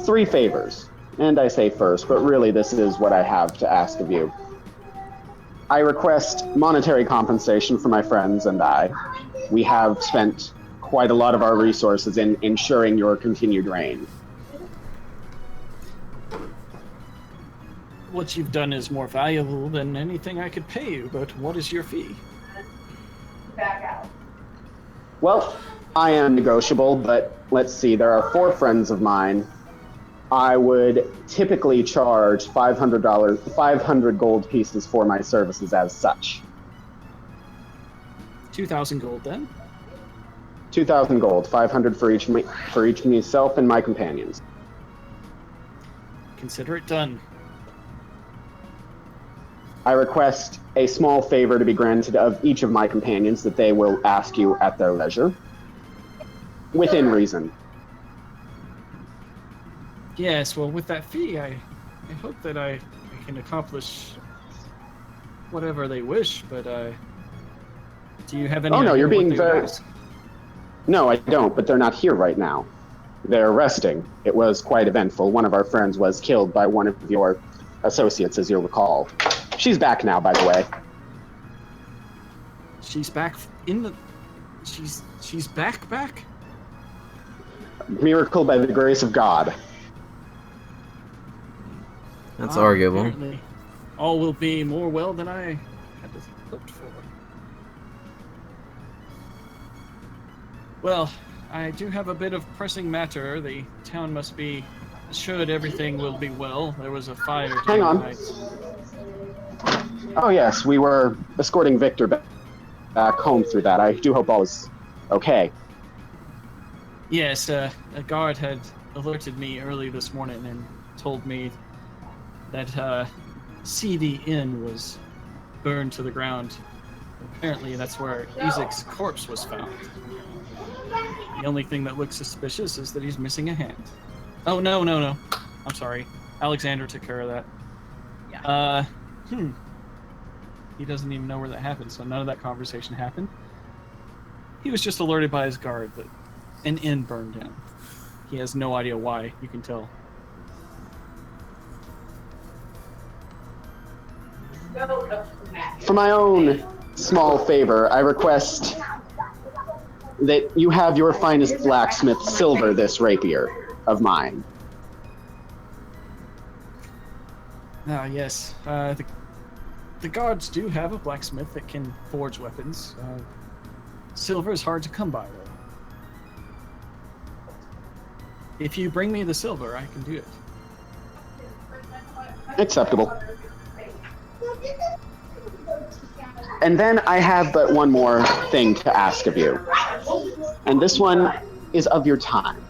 3 favors. And I say first, but really this is what I have to ask of you. I request monetary compensation for my friends and I. We have spent quite a lot of our resources in ensuring your continued reign. What you've done is more valuable than anything I could pay you, but what is your fee? Well, I am negotiable, but let's see, there are 4 friends of mine. I would typically charge $500 gold pieces for my services as such. 2,000 gold then? 2,000 gold, 500 for each myself and my companions. Consider it done. I request a small favor to be granted of each of my companions that they will ask you at their leisure, within reason. Yes, well, with that fee, I hope that I can accomplish whatever they wish, but do you have any Oh no, idea you're what being they would very... ask? No, I don't, but they're not here right now. They're resting. It was quite eventful. One of our friends was killed by one of your associates, as you'll recall. She's back now, by the way. She's back in the... She's back? Miracle by the grace of God. That's arguable. Apparently, all will be more well than I had hoped for. Well, I do have a bit of pressing matter. The town must be assured everything will be well. There was a fire Hang on. tonight. Oh yes, we were escorting Victor back home through that. I do hope all is okay. Yes, a guard had alerted me early this morning and told me that CD Inn was burned to the ground. Apparently, that's where Ezek's corpse was found. The only thing that looks suspicious is that he's missing a hand. Oh, no. I'm sorry. Alexander took care of that. Yeah. He doesn't even know where that happened, so none of that conversation happened. He was just alerted by his guard that an inn burned down. He has no idea why, you can tell. For my own small favor, I request that you have your finest blacksmith silver this rapier of mine. Ah, yes. The guards do have a blacksmith that can forge weapons. Silver is hard to come by, though. If you bring me the silver, I can do it. Acceptable. And then I have but one more thing to ask of you. And this one is of your time.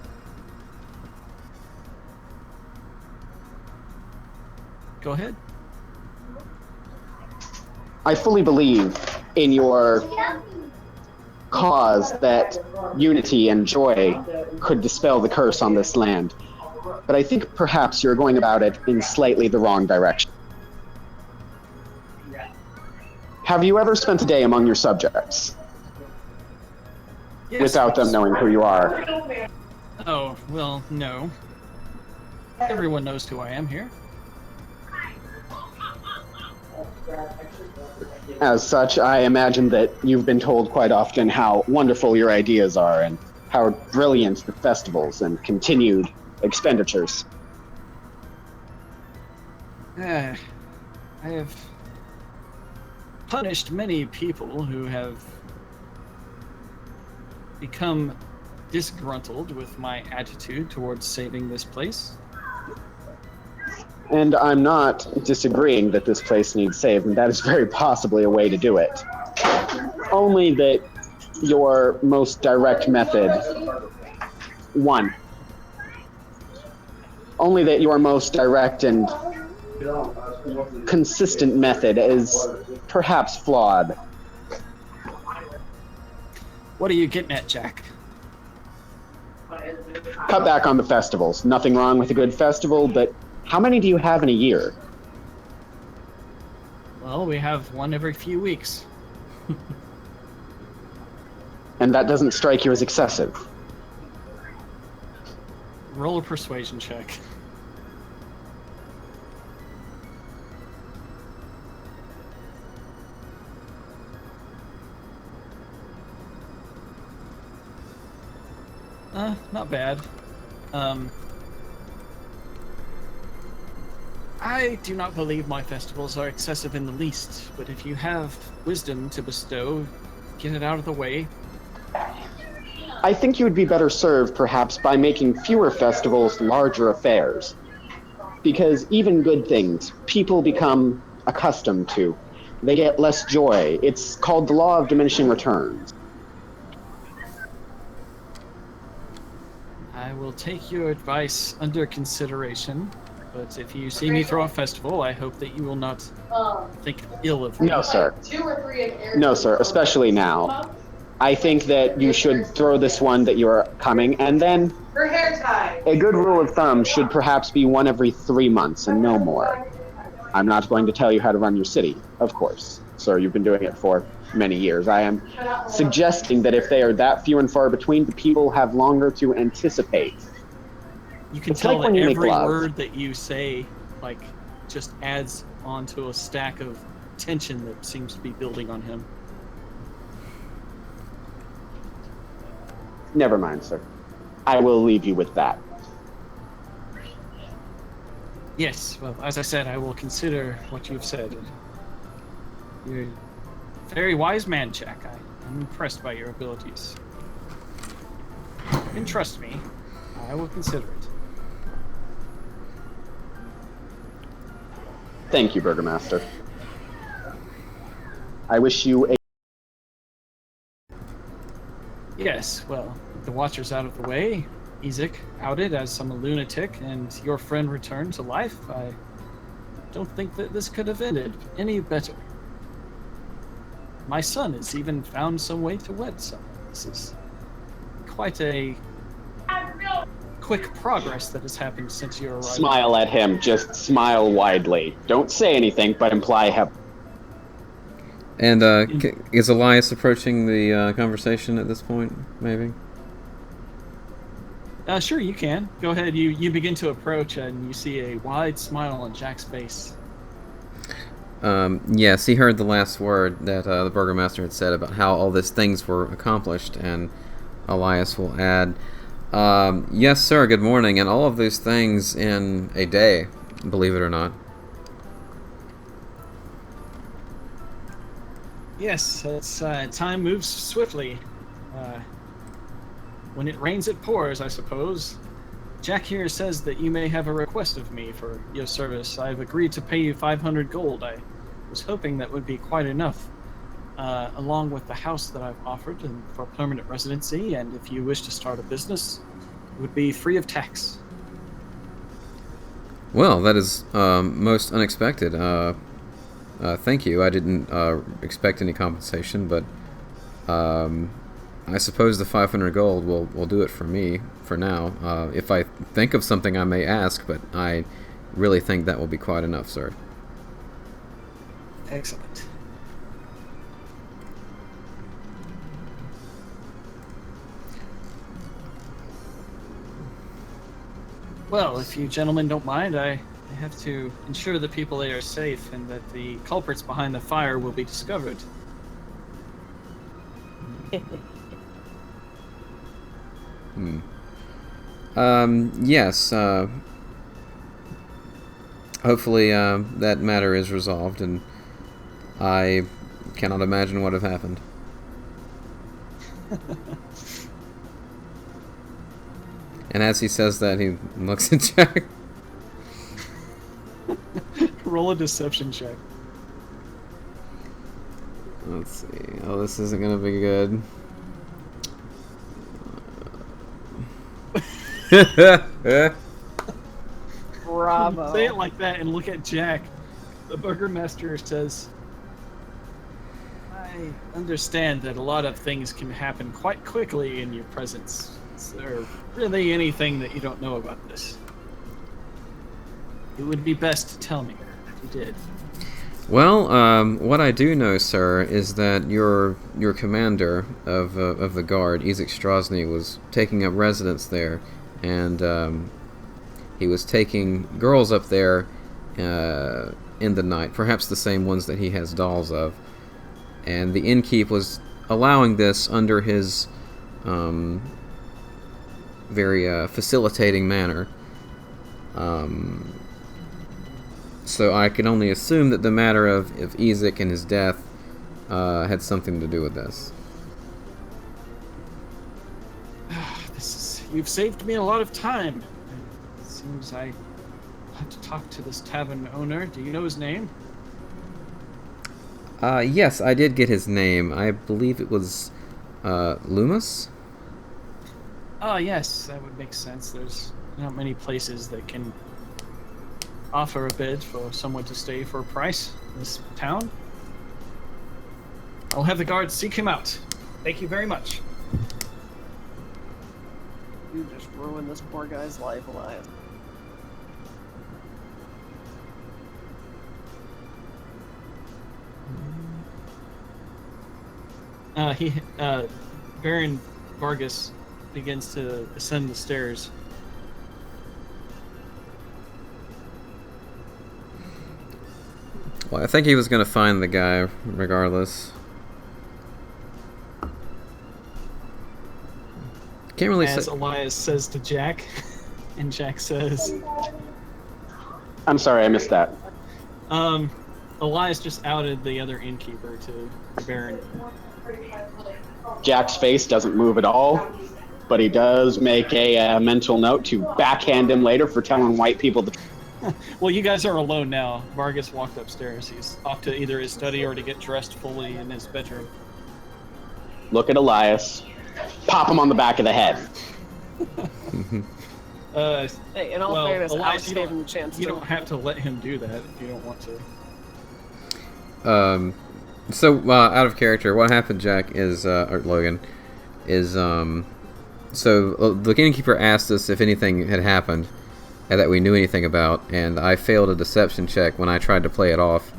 Go ahead. I fully believe in your cause that unity and joy could dispel the curse on this land. But I think perhaps you're going about it in slightly the wrong direction. Have you ever spent a day among your subjects Yes, without them knowing who you are? Oh, well, no. Everyone knows who I am here. As such, I imagine that you've been told quite often how wonderful your ideas are and how brilliant the festivals and continued expenditures. I have punished many people who have become disgruntled with my attitude towards saving this place. And I'm not disagreeing that this place needs saved, and that is very possibly a way to do it. Only that your most direct method, only that your most direct and consistent method is perhaps flawed. What are you getting at, Jack? Cut back on the festivals. Nothing wrong with a good festival, but how many do you have in a year? Well, we have one every few weeks. And that doesn't strike you as excessive? Roll a persuasion check. Not bad. I do not believe my festivals are excessive in the least, but if you have wisdom to bestow, get it out of the way. I think you would be better served, perhaps, by making fewer festivals larger affairs. Because even good things, people become accustomed to. They get less joy. It's called the law of diminishing returns. I will take your advice under consideration, but if you see me throw a festival, I hope that you will not think ill of me. No, sir. No, sir, especially now. I think that you should throw this one that you're coming, and then a good rule of thumb should perhaps be one every 3 months and no more. I'm not going to tell you how to run your city, of course. Sir, you've been doing it for many years. I am suggesting that if they are that few and far between, the people have longer to anticipate. You can It's tell like when that you make every love. word that you say, like, just adds onto a stack of tension that seems to be building on him. Never mind, sir. I will leave you with that. Yes, well, as I said, I will consider what you've said. You're a very wise man, Jack. I'm impressed by your abilities. You can trust me. I will consider it. Thank you, Burgermaster. I wish you a... Yes, well, the Watcher's out of the way. Ezek outed as some lunatic, and your friend returned to life. I don't think that this could have ended any better. my son has even found some way to wed someone. This is quite a quick progress that has happened since your arrival. Smile at him. Just smile widely. Don't say anything, but imply have. And is Elias approaching the conversation at this point, maybe? Sure, you can. Go ahead. You begin to approach, and you see a wide smile on Jack's face. Yes, he heard the last word that the burgomaster had said about how all these things were accomplished, and Elias will add, yes, sir, good morning, and all of these things in a day, believe it or not. Yes, it's, time moves swiftly. When it rains, it pours, I suppose. Jack here says that you may have a request of me for your service. I've agreed to pay you 500 gold. I was hoping that would be quite enough, along with the house that I've offered and for permanent residency, and if you wish to start a business, it would be free of tax. Well, that is most unexpected. Thank you. I didn't expect any compensation, but I suppose the 500 gold will do it for me for now. If I think of something, I may ask, but I really think that will be quite enough, sir. Excellent. Well, if you gentlemen don't mind, I have to ensure that people there are safe and that the culprits behind the fire will be discovered. Yes, hopefully that matter is resolved, and I cannot imagine what have happened. And as he says that, he looks at Jack. Roll a deception check. Let's see. Oh, this isn't gonna be good. Bravo. Say it like that and look at Jack. The burgomaster says, I understand that a lot of things can happen quite quickly in your presence. Is there really anything that you don't know about this? It would be best to tell me if you did. Well, what I do know, sir, is that your commander of the guard, Izek Strozny, was taking up residence there, and he was taking girls up there in the night, perhaps the same ones that he has dolls of, and the innkeep was allowing this under his very facilitating manner. So I can only assume that the matter of Izek and his death had something to do with this. You've saved me a lot of time. It seems I have to talk to this tavern owner. Do you know his name? Yes, I did get his name. I believe it was Loomis? Oh, yes, that would make sense. There's not many places that can offer a bid for someone to stay for a price in this town. I'll have the guards seek him out. Thank you very much. You just ruined this poor guy's life, Elias. Baron Vargas begins to ascend the stairs. Well, I think he was going to find the guy regardless. Can't really As say. Elias says to Jack, and Jack says, I'm sorry, I missed that. Elias just outed the other innkeeper to the Baron. Jack's face doesn't move at all, but he does make a mental note to backhand him later for telling white people the truth. Well, you guys are alone now. Vargas walked upstairs. He's off to either his study or to get dressed fully in his bedroom. Look at Elias. Pop him on the back of the head. Hey, in all fairness, Alex gave him a chance You to... don't have to let him do that if you don't want to. So, out of character, what happened, Jack, is, or Logan, is, so the innkeeper asked us if anything had happened that we knew anything about, and I failed a deception check when I tried to play it off.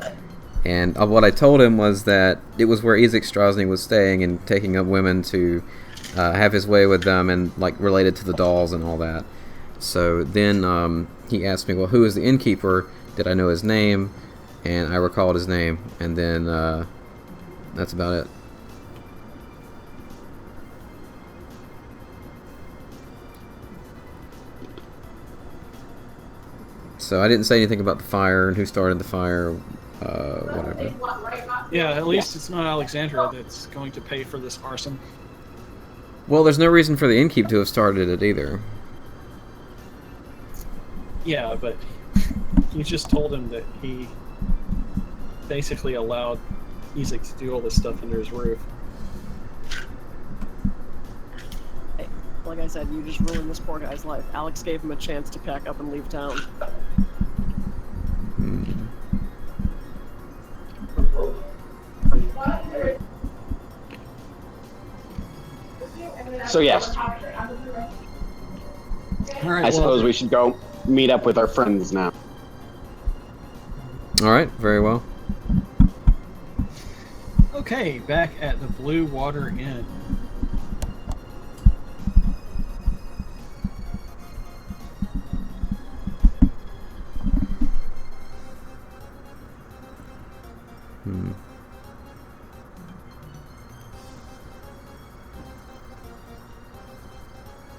And what I told him was that it was where Isaac Strasny was staying and taking up women to have his way with them, and like related to the dolls and all that. So then he asked me, well, who is the innkeeper? Did I know his name? And I recalled his name, and then that's about it. So I didn't say anything about the fire and who started the fire, whatever. Yeah, at least it's not Alexandra that's going to pay for this arson. Well, there's no reason for the innkeep to have started it either. Yeah, but you just told him that he basically allowed Isaac to do all this stuff under his roof. Hey, like I said, you just ruined this poor guy's life. Alex gave him a chance to pack up and leave town. So yes, All right, I suppose we should go meet up with our friends now. Alright, very well. Okay, back at the Blue Water Inn.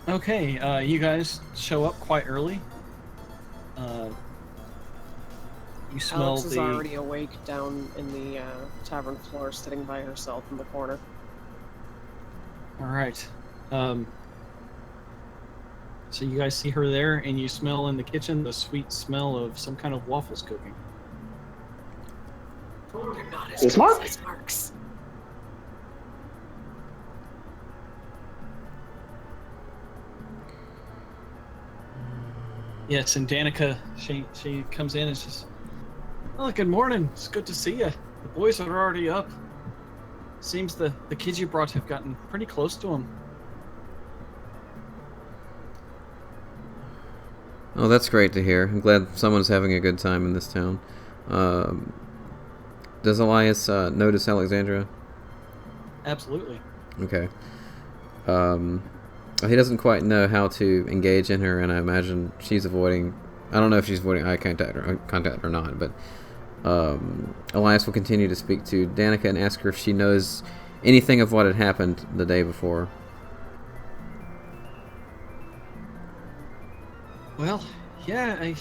Okay, you guys show up quite early. You smell Alex is the... already awake down in the tavern floor, sitting by herself in the corner. Alright. So you guys see her there, and you smell in the kitchen the sweet smell of some kind of waffles cooking. They're not as Is good Mark? as Mark's. Yes, and Danica, she comes in and says, "Oh, good morning. It's good to see you. The boys are already up. Seems the kids you brought have gotten pretty close to them." Oh, that's great to hear. I'm glad someone's having a good time in this town. Does Elias notice Alexandra? Absolutely. Okay. He doesn't quite know how to engage in her, and I imagine she's avoiding... I don't know if she's avoiding eye contact or not, but Elias will continue to speak to Danica and ask her if she knows anything of what had happened the day before. Well, yeah,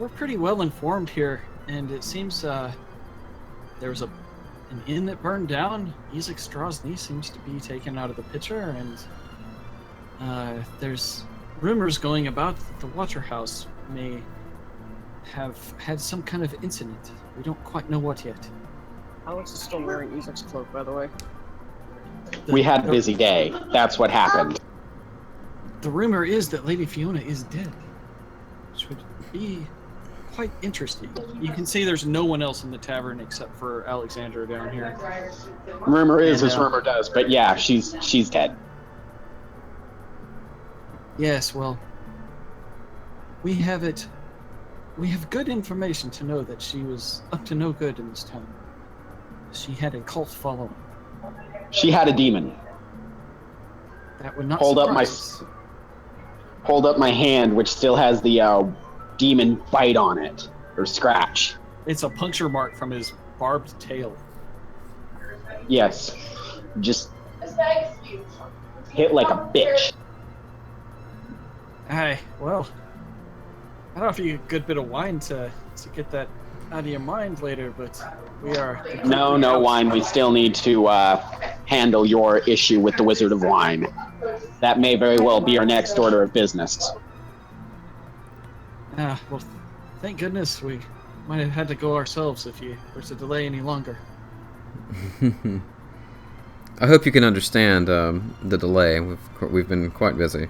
we're pretty well informed here, and it seems there was an inn that burned down. Isaac Strasny seems to be taken out of the picture, and there's rumors going about that the Watcher House may have had some kind of incident. We don't quite know what yet. Alex is still wearing Isaac's cloak, by the way. We had a busy day. That's what happened. The rumor is that Lady Fiona is dead, which would be quite interesting. You can see there's no one else in the tavern except for Alexandra down here. Rumor is And, as rumor does, but yeah, she's dead. Yes, well, we have it. We have good information to know that she was up to no good in this town. She had a cult following. She had a demon. That would not Hold up my surprise us. Hold up my hand, which still has the demon bite on it, or scratch. It's a puncture mark from his barbed tail. Yes, just hit like a bitch. Hey, well, I don't know if you get a good bit of wine to get that out of your mind later, but we are... No wine. We still need to handle your issue with the Wizard of Wine. That may very well be our next order of business. Well, thank goodness we might have had to go ourselves if you were to delay any longer. I hope you can understand the delay. We've been quite busy.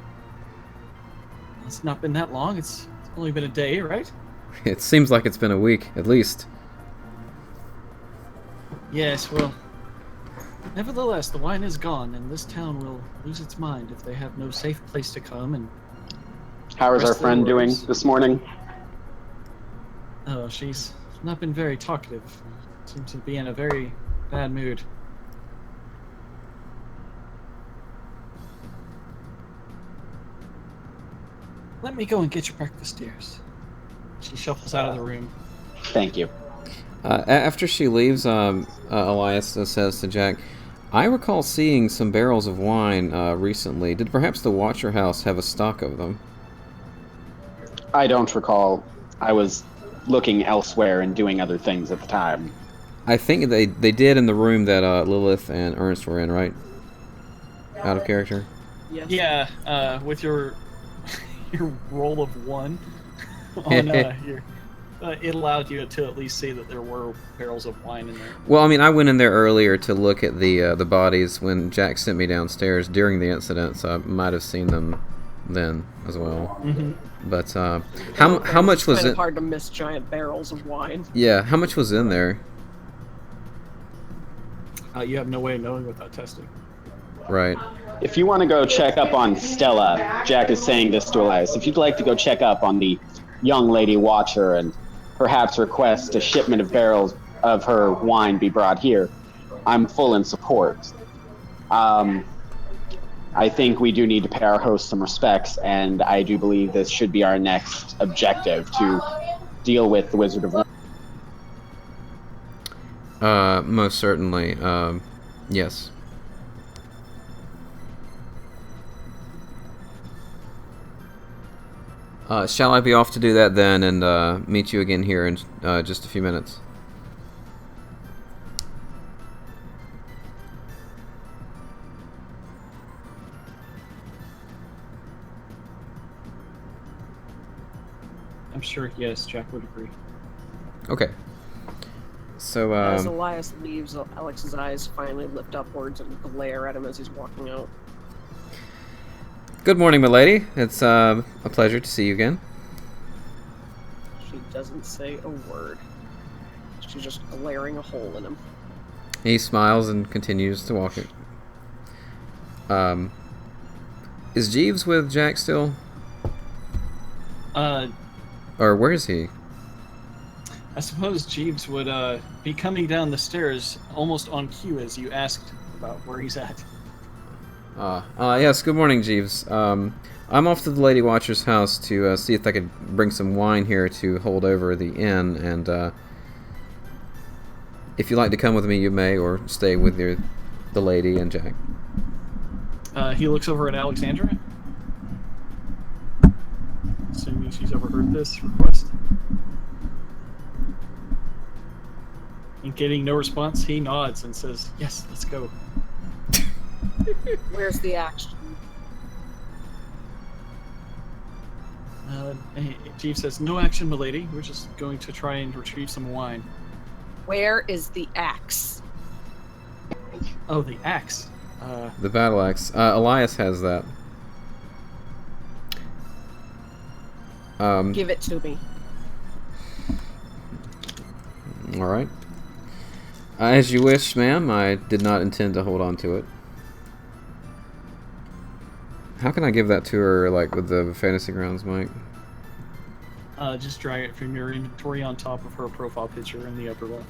It's not been that long. It's only been a day, right? It seems like it's been a week, at least. Yes, well, Nevertheless, the wine is gone, and this town will lose its mind if they have no safe place to come and How is our rest their friend doing oars. this morning? Oh, she's not been very talkative. Seems to be in a very bad mood. Let me go and get your breakfast, dears. She shuffles out of the room. Thank you. After she leaves, Elias says to Jack, I recall seeing some barrels of wine recently. Did perhaps the Watcher House have a stock of them? I don't recall. I was looking elsewhere and doing other things at the time. I think they did in the room that Lilith and Ernest were in, right? Out of character? Yes. Yeah, with your your roll of 1 on it allowed you to at least see that there were barrels of wine in there. Well, I mean, I went in there earlier to look at the bodies when Jack sent me downstairs during the incident, so I might have seen them then as well. Mm-hmm. But how much was Kind it? of hard to miss giant barrels of wine. Yeah, how much was in there? You have no way of knowing without testing. Right. If you want to go check up on Stella, Jack is saying this to Elias. If you'd like to go check up on the young lady Watcher and perhaps request a shipment of barrels of her wine be brought here, I'm full in support. I think we do need to pay our host some respects, and I do believe this should be our next objective, to deal with the Wizard of Wine. Most certainly. Yes. Shall I be off to do that then, and meet you again here in just a few minutes? I'm sure, yes, Jack would agree. Okay. So, As Elias leaves, Alex's eyes finally lift upwards and glare at him as he's walking out. good morning, milady. It's a pleasure to see you again. She doesn't say a word. She's just glaring a hole in him. He smiles and continues to walk it. Is Jeeves with Jack still? Or where is he? I suppose Jeeves would be coming down the stairs almost on cue as you asked about where he's at. Yes, good morning, Jeeves. I'm off to the Lady Watcher's house to see if I could bring some wine here to hold over the inn, and if you'd like to come with me, you may, or stay with the lady and Jack. He looks over at Alexandra, assuming she's overheard this request. And getting no response, he nods and says, yes, let's go. Where's the action? Jeeves says, no action, milady. We're just going to try and retrieve some wine. Where is the axe? Oh, the axe. The battle axe. Elias has that. Give it to me. Alright. As you wish, ma'am. I did not intend to hold on to it. How can I give that to her, like, with the Fantasy Grounds, Mike? Just drag it from your inventory on top of her profile picture in the upper left.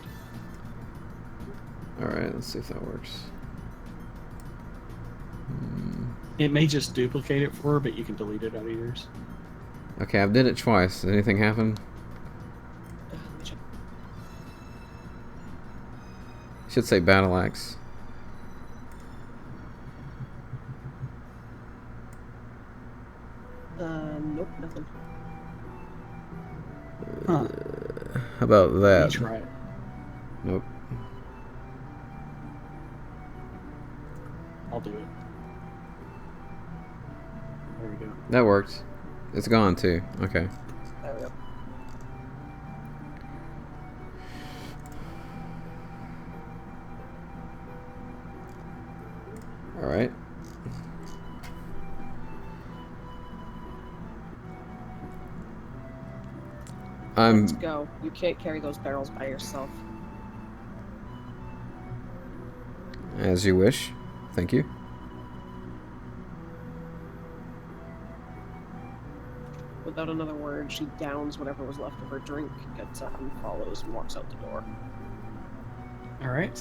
Alright, let's see if that works. It may just duplicate it for her, but you can delete it out of yours. Okay, I've did it twice. Did anything happen? Should say battle axe. Nope, nothing. Huh. How about You that? try it. Nope. I'll do it. There we go. That worked. It's gone too. Okay. There we go. Alright. Let's go. You can't carry those barrels by yourself. As you wish. Thank you. Without another word, she downs whatever was left of her drink, gets up and follows and walks out the door. All right.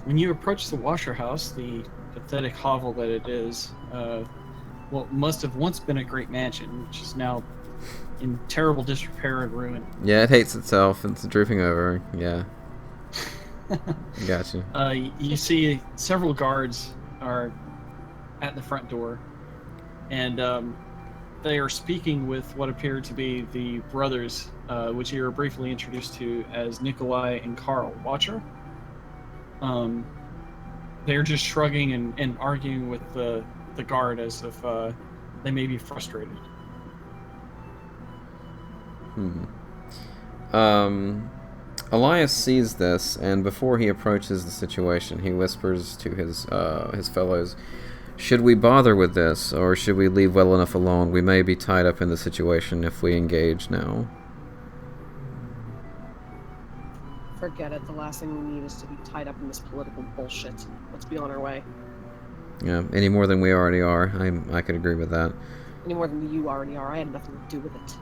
When you approach the Washer House, the pathetic hovel that it is, what must have once been a great mansion, which is now in terrible disrepair and ruin. Yeah, it hates itself. It's drooping over. Yeah. Gotcha. You see several guards are at the front door, and they are speaking with what appear to be the brothers, which you were briefly introduced to as Nikolai and Carl Watcher. They're just shrugging and arguing with the guard as if they may be frustrated. Elias sees this, and before he approaches the situation, he whispers to his fellows, "Should we bother with this, or should we leave well enough alone? We may be tied up in the situation if we engage now." Forget it. The last thing we need is to be tied up in this political bullshit. Let's be on our way. Yeah, any more than we already are. I could agree with that. Any more than you already are. I had nothing to do with it.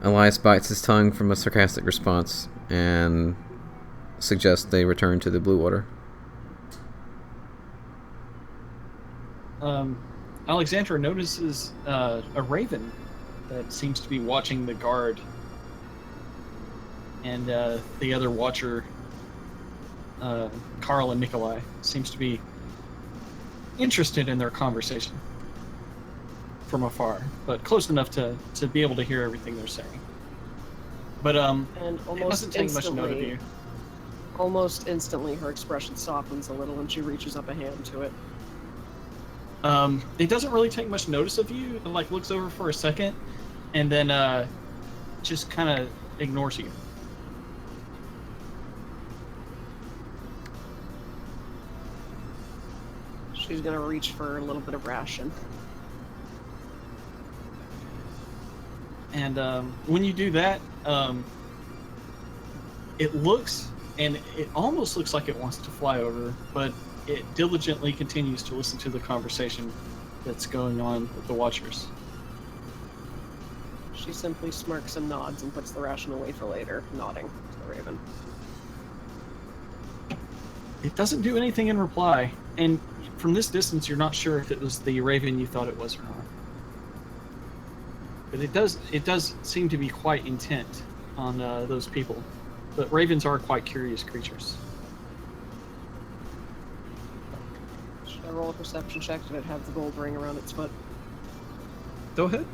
Elias bites his tongue from a sarcastic response and suggests they return to the Blue Water. Alexandra notices a raven that seems to be watching the guard, and the other watcher, Carl and Nikolai, seems to be interested in their conversation from afar, but close enough to be able to hear everything they're saying. But And it almost doesn't take much note of you. Almost instantly, her expression softens a little, and she reaches up a hand to it. It doesn't really take much notice of you. It like looks over for a second, and then just kind of ignores you. She's gonna reach for a little bit of ration. And when you do that, it looks, and it almost looks like it wants to fly over, but it diligently continues to listen to the conversation that's going on with the Watchers. She simply smirks and nods and puts the ration away for later, nodding to the raven. It doesn't do anything in reply, and from this distance, you're not sure if it was the raven you thought it was or not. But it does seem to be quite intent on those people. But ravens are quite curious creatures. Should I roll a perception check? Did it have the gold ring around its foot? Go ahead.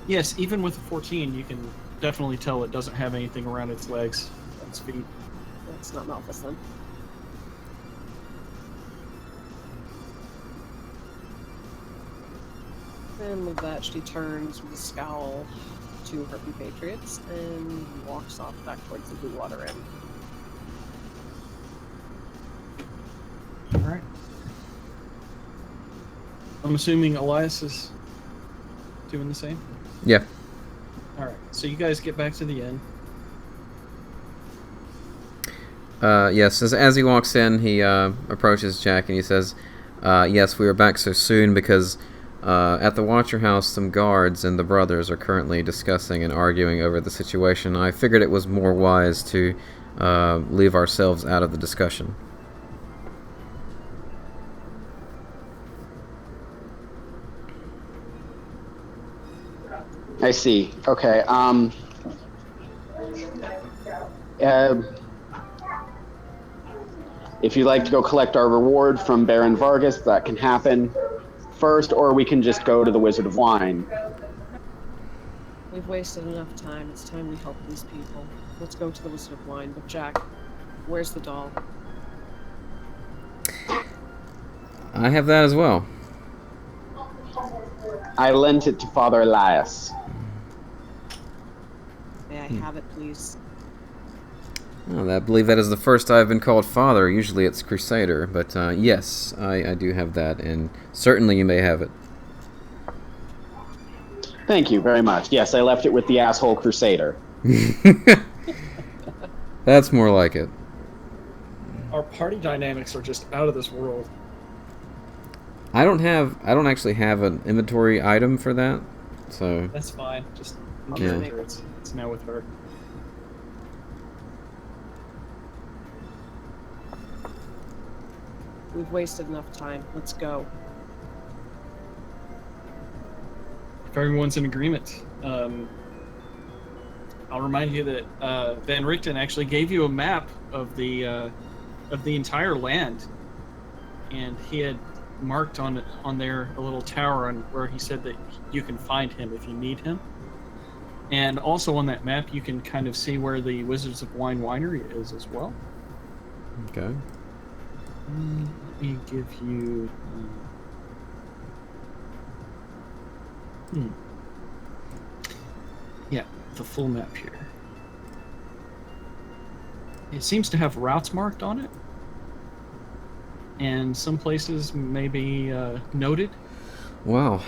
Yes, even with a 14, you can definitely tell it doesn't have anything around its legs, its feet. That's not Malthus then. And with that, she turns with a scowl to her compatriots and walks off back towards the Blue Water Inn. Alright. I'm assuming Elias is doing the same? Yeah. Alright, so you guys get back to the inn. Yes, as he walks in, he approaches Jack and he says, "Yes, we are back so soon because at the Watcher House, some guards and the brothers are currently discussing and arguing over the situation. I figured it was more wise to leave ourselves out of the discussion." I see. Okay. If you'd like to go collect our reward from Baron Vargas, that can happen first, or we can just go to the Wizard of Wine. We've wasted enough time. It's time we help these people. Let's go to the Wizard of Wine. But Jack, where's the doll? I have that as well. I lent it to Father Elias. May I have it, please? Oh, I believe that is the first I've been called father. Usually it's Crusader, but yes, I do have that, and certainly you may have it. Thank you very much. Yes, I left it with the asshole Crusader. That's more like it. Our party dynamics are just out of this world. I don't actually have an inventory item for that, so That's fine. Just Yeah. it's now with her. We've wasted enough time. Let's go. If everyone's in agreement, I'll remind you that Van Richten actually gave you a map of the entire land, and he had marked on there a little tower on where he said that you can find him if you need him. And also on that map, you can kind of see where the Wizards of Wine winery is as well. okay. Let me give you. Yeah, the full map here. It seems to have routes marked on it, and some places may be noted. Wow.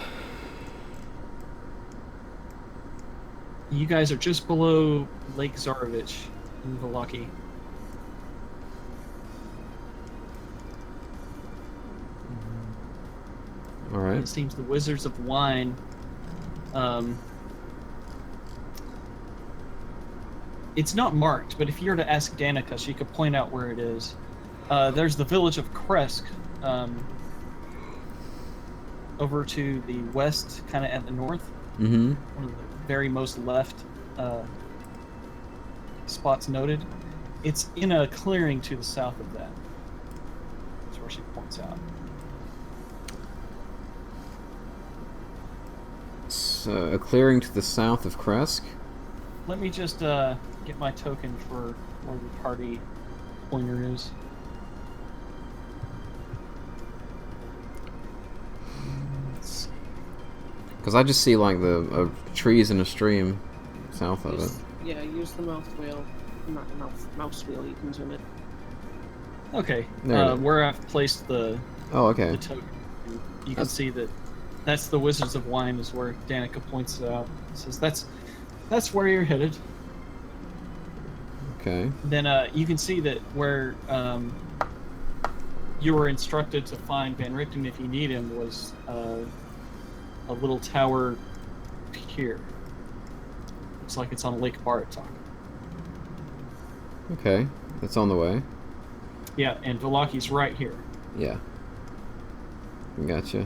You guys are just below Lake Zarovich in Vallaki. All right. It seems the Wizards of Wine. It's not marked, but if you were to ask Danica, she could point out where it is. There's the village of Kresk, over to the west, kind of at the north. Mm-hmm. One of the very most left spots noted. It's in a clearing to the south of that. That's where she points out. So, a clearing to the south of Kresk? Let me just get my token for where the party pointer is. Let's see. Because I just see, like, the trees in a stream south of it. Yeah, use the mouse wheel. Not mouse wheel, you can zoom it. Okay, There it is. where I've placed the Oh, okay. token, you can see that that's the Wizards of Wine is where Danica points it out. Says that's where you're headed. Okay. Then you can see that where you were instructed to find Van Richten if you need him was a little tower here. Looks like it's on Lake Baratok. Okay. That's on the way. Yeah, and Vallaki's right here. Yeah. Gotcha.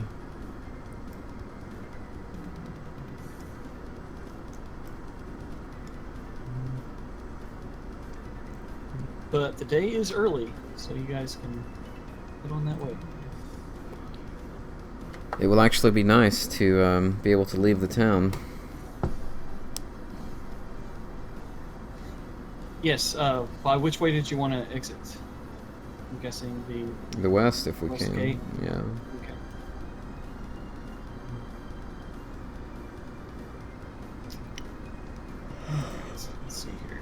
But the day is early, so you guys can get on that way. It will actually be nice to be able to leave the town. Yes, by which way did you want to exit? I'm guessing The west, if we West can. gate? Yeah. Okay. Let's see here.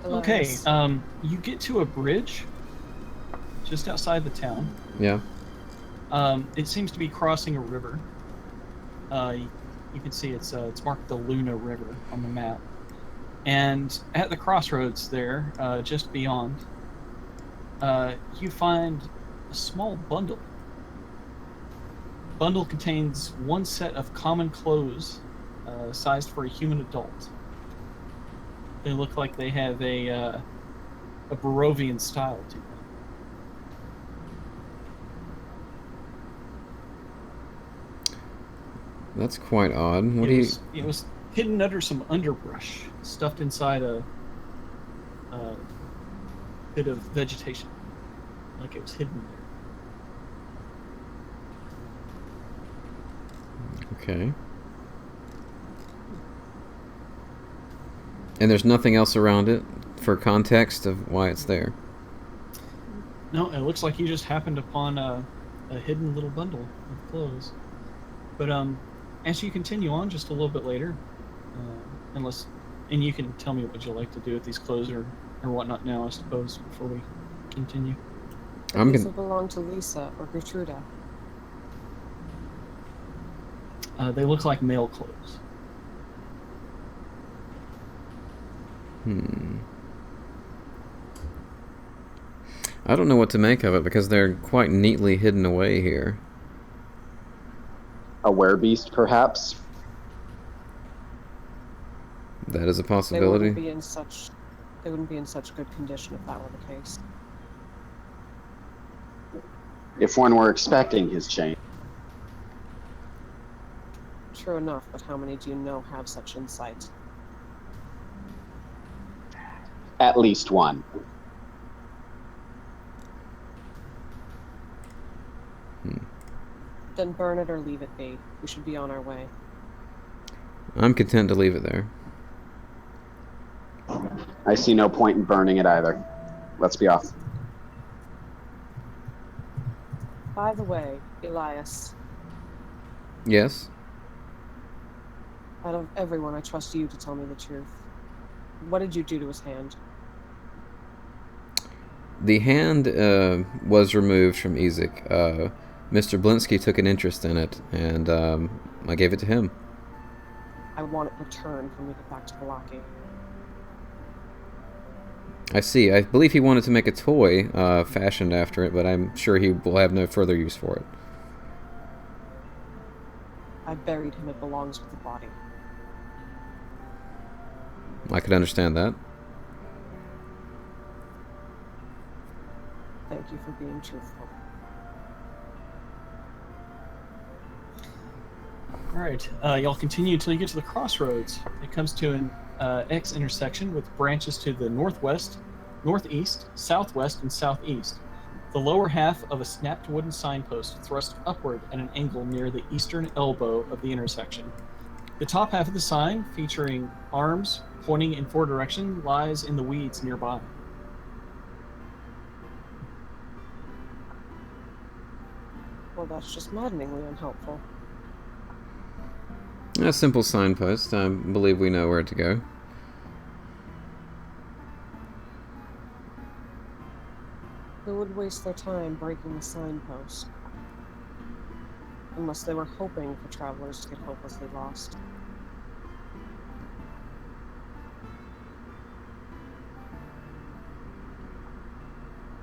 Okay, Alas. you get to a bridge just outside the town. Yeah. It seems to be crossing a river. You can see it's marked the Luna River on the map. And at the crossroads there, just beyond, you find a small bundle. Bundle contains one set of common clothes, sized for a human adult. They look like they have a Barovian style to them. That's quite odd. What do you... It was hidden under some underbrush, stuffed inside a bit of vegetation, like it was hidden Okay. And there's nothing else around it for context of why it's there. No, it looks like you just happened upon a hidden little bundle of clothes. But as you continue on just a little bit later, and you can tell me what you'd like to do with these clothes or whatnot now, I suppose, before we continue. These will belong to Lisa or Gertruda. They look like male clothes. I don't know what to make of it because they're quite neatly hidden away here. A werebeast, perhaps? That is a They possibility. wouldn't be in such good condition if that were the case. If one were expecting his change. True enough, but how many do you know have such insight? At least one. Then burn it or leave it be. We should be on our way. I'm content to leave it there. I see no point in burning it either. Let's be off. By the way, Elias, Yes? out of everyone, I trust you to tell me the truth. What did you do to his hand? The hand was removed from Ezek. Mr. Blinsky took an interest in it, and I gave it to him. I want it returned when we get back to Vallaki. I see. I believe he wanted to make a toy fashioned after it, but I'm sure he will have no further use for it. I buried him. It belongs with the body. I could understand that. Thank you for being truthful. Alright, y'all continue until you get to the crossroads. It comes to an X intersection with branches to the northwest, northeast, southwest, and southeast. The lower half of a snapped wooden signpost thrust upward at an angle near the eastern elbow of the intersection. The top half of the sign, featuring arms pointing in four directions, lies in the weeds nearby. Well, that's just maddeningly unhelpful. A simple signpost. I believe we know where to go. Who would waste their time breaking the signpost? Unless they were hoping for travelers to get hopelessly lost.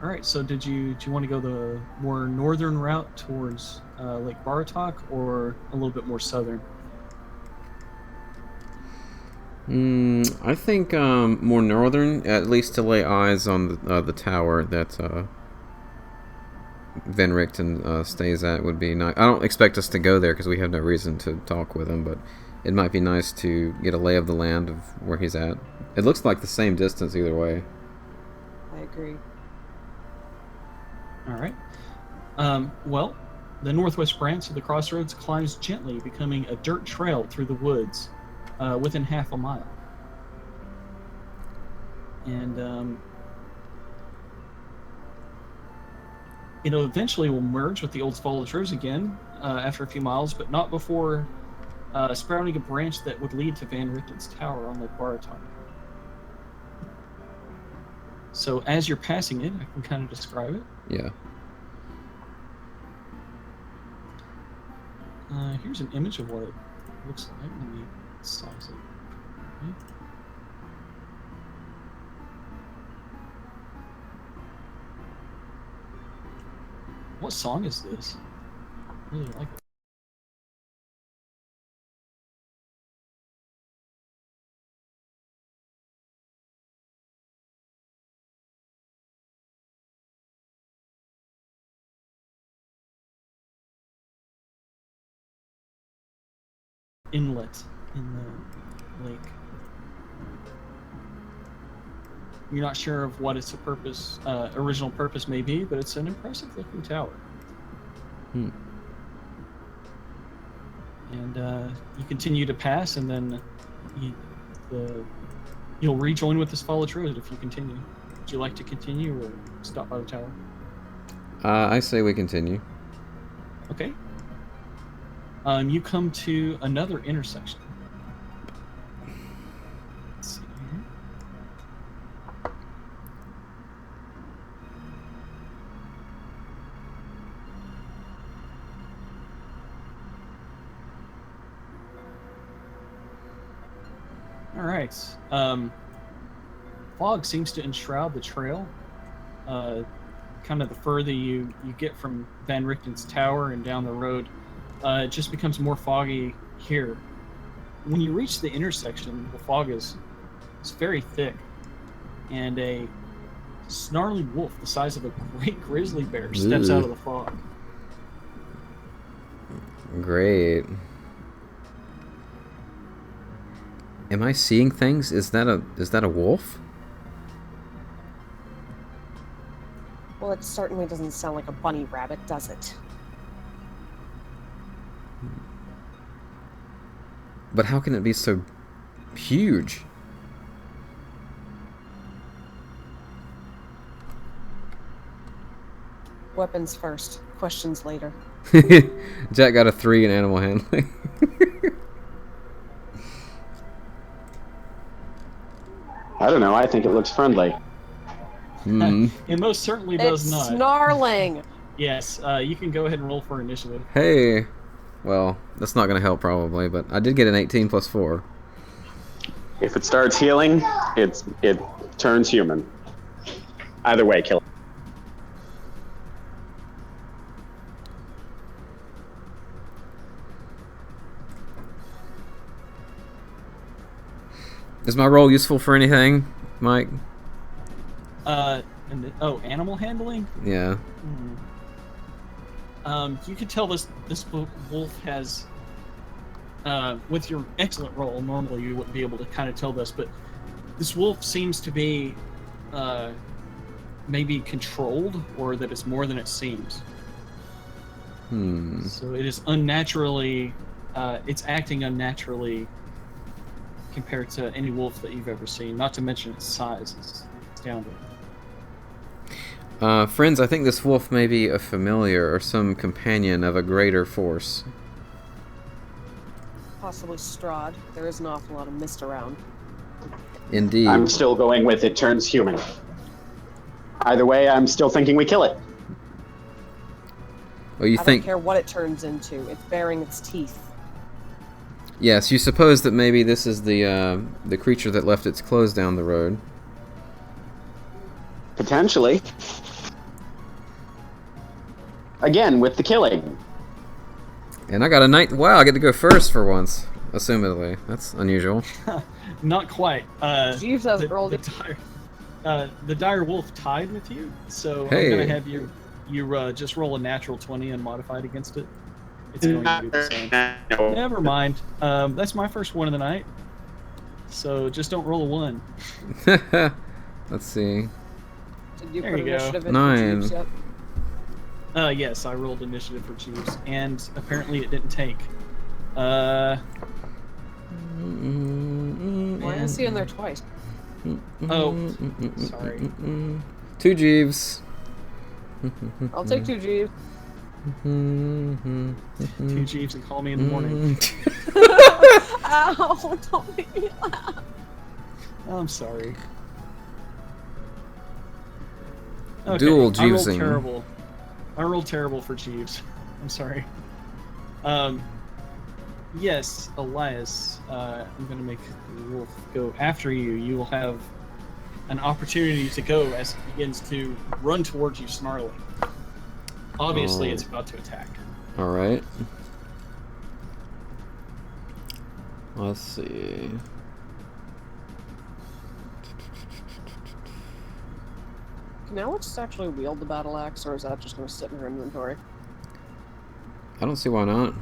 All right, so do you want to go the more northern route towards Lake Baratok, or a little bit more southern? I think more northern, at least to lay eyes on the tower that Van Richten stays at would be nice. I don't expect us to go there because we have no reason to talk with him, but it might be nice to get a lay of the land of where he's at. It looks like the same distance either way. I agree. All right. Well, the northwest branch of the crossroads climbs gently, becoming a dirt trail through the woods within half a mile. And eventually will merge with the old Svalage Rose again after a few miles, but not before sprouting a branch that would lead to Van Richten's tower on Lake Baratok. So as you're passing it, I can kind of describe it. Yeah. Here's an image of what it looks like. Let me size it. Okay. What song is this? I really like it. Inlet in the lake. You're not sure of what its original purpose may be, but it's an impressive looking tower. and you continue to pass, and then you'll rejoin with this followed road if you continue. Would you like to continue or stop by the tower? I say we continue. Okay. You come to another intersection. Let's see here. All right. Fog seems to enshroud the trail. Kind of the further you get from Van Richten's tower and down the road, it just becomes more foggy here. When you reach the intersection, the fog is very thick, and a snarly wolf the size of a great grizzly bear steps out of the fog. Great. Am I seeing things? Is that a wolf? Well, it certainly doesn't sound like a bunny rabbit, does it? But how can it be so huge? Weapons first, questions later. Jack got a 3 in animal handling. I don't know. I think it looks friendly. It most certainly does It's not. snarling! Yes, you can go ahead and roll for initiative. Hey. Well, that's not going to help probably, but I did get an 18 plus 4. If it starts healing, it turns human. Either way, kill it. Is my roll useful for anything, Mike? Animal handling? Yeah. You can tell this wolf has, with your excellent roll, normally you wouldn't be able to kind of tell this, but this wolf seems to be maybe controlled, or that it's more than it seems. So it is unnaturally, it's acting unnaturally compared to any wolf that you've ever seen, not to mention its size. It's astounding. Friends, I think this wolf may be a familiar or some companion of a greater force. Possibly Strahd. There is an awful lot of mist around. Indeed. I'm still going with it turns human. Either way, I'm still thinking we kill it. Well, you I think? don't care what it turns into. It's baring its teeth. Yes, you suppose that maybe this is the creature that left its clothes down the road. Potentially. Again, with the killing. And I got a 9. Wow, I get to go first for once. Assumedly, that's unusual. Not quite. Jeeves has rolled it. The dire wolf tied with you, so Hey. I'm gonna have you just roll a natural 20 unmodified against it. It's going to do the same. Never mind. That's my first one of the night. So just don't roll a 1. Let's see. Did you There put you go. initiative in 9. for Jeeves yet? Yes, I rolled initiative for Jeeves, and apparently it didn't take. Why Why is he in there twice? Oh, sorry. 2 Jeeves. I'll take 2 Jeeves. 2 Jeeves and call me in the morning. Ow, don't make me laugh. I'm sorry. Okay, Dual I rolled Jeevesing. terrible. I rolled terrible for Jeeves. I'm sorry. Yes, Elias, I'm gonna make the wolf go after you. You will have an opportunity to go as it begins to run towards you, snarling. Obviously, it's about to attack. All right. Let's see. Can Alex actually wield the battle axe, or is that just going to sit in her inventory? I don't see why not.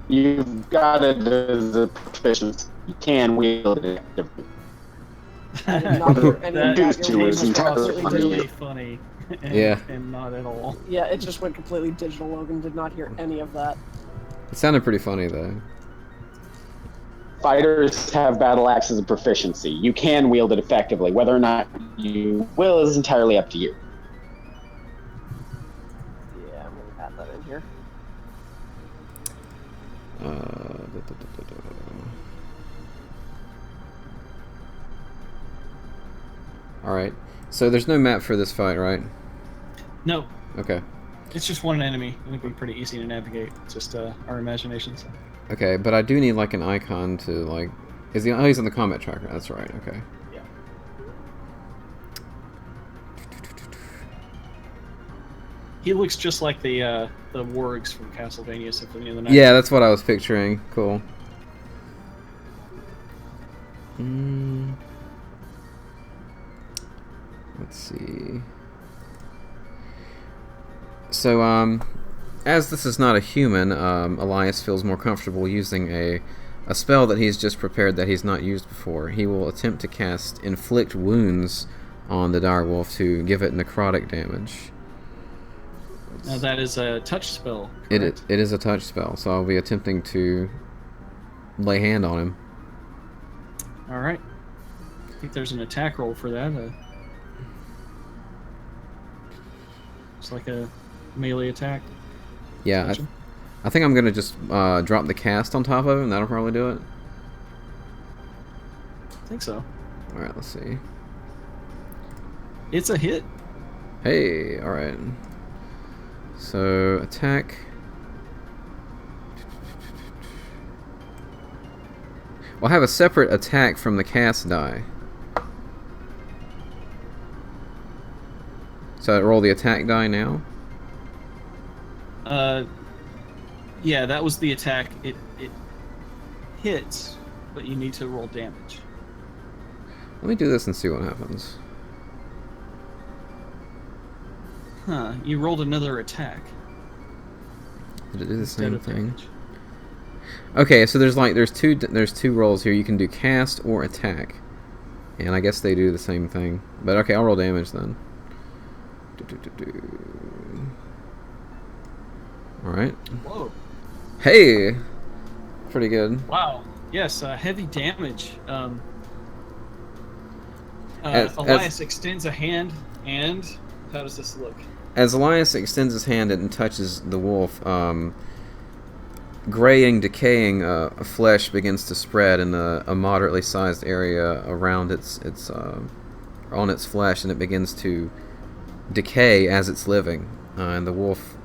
You've got it as a proficiency. You can wield it. I did not hear any of That that. Your Jeeves voice is was entirely absolutely really brilliant. funny. and not at all. Yeah, it just went completely digital. Logan did not hear any of that. It sounded pretty funny though. Fighters have battle axe as a proficiency. You can wield it effectively. Whether or not you will is entirely up to you. Yeah, I'm gonna add that in here. All right. So there's no map for this fight, right? No, Okay. it's just one enemy. It'd be pretty easy to navigate. It's just our imaginations. Okay, but I do need like an icon to like. Is he? Oh, he's on the combat tracker. That's right. Okay. Yeah. He looks just like the wargs from Castlevania Symphony of the Night. Yeah, that's what I was picturing. Cool. Hmm. Let's see. So, as this is not a human, Elias feels more comfortable using a spell that he's just prepared that he's not used before. He will attempt to cast Inflict Wounds on the direwolf to give it necrotic damage. Now that is a touch spell. It Correct? is a touch spell, so I'll be attempting to lay hand on him. All right. I think there's an attack roll for that. It's like a melee attack. Yeah, Gotcha. I think I'm gonna just drop the cast on top of him. That'll probably do it. I think so. All right, let's see. It's a hit. Hey, all right. So attack. Well, I have a separate attack from the cast die. So I roll the attack die now. Yeah, that was the attack. It hits, but you need to roll damage. Let me do this and see what happens. Huh? You rolled another attack. Did it do the instead same of thing? damage. Okay, so there's two rolls here. You can do cast or attack, and I guess they do the same thing. But okay, I'll roll damage then. All right. Whoa! Hey, pretty good. Wow. Yes, heavy damage. As- Elias extends a hand, and how does this look? As Elias extends his hand and touches the wolf, graying, decaying flesh begins to spread in a moderately sized area around on its flesh, and it begins to decay as it's living, and the wolf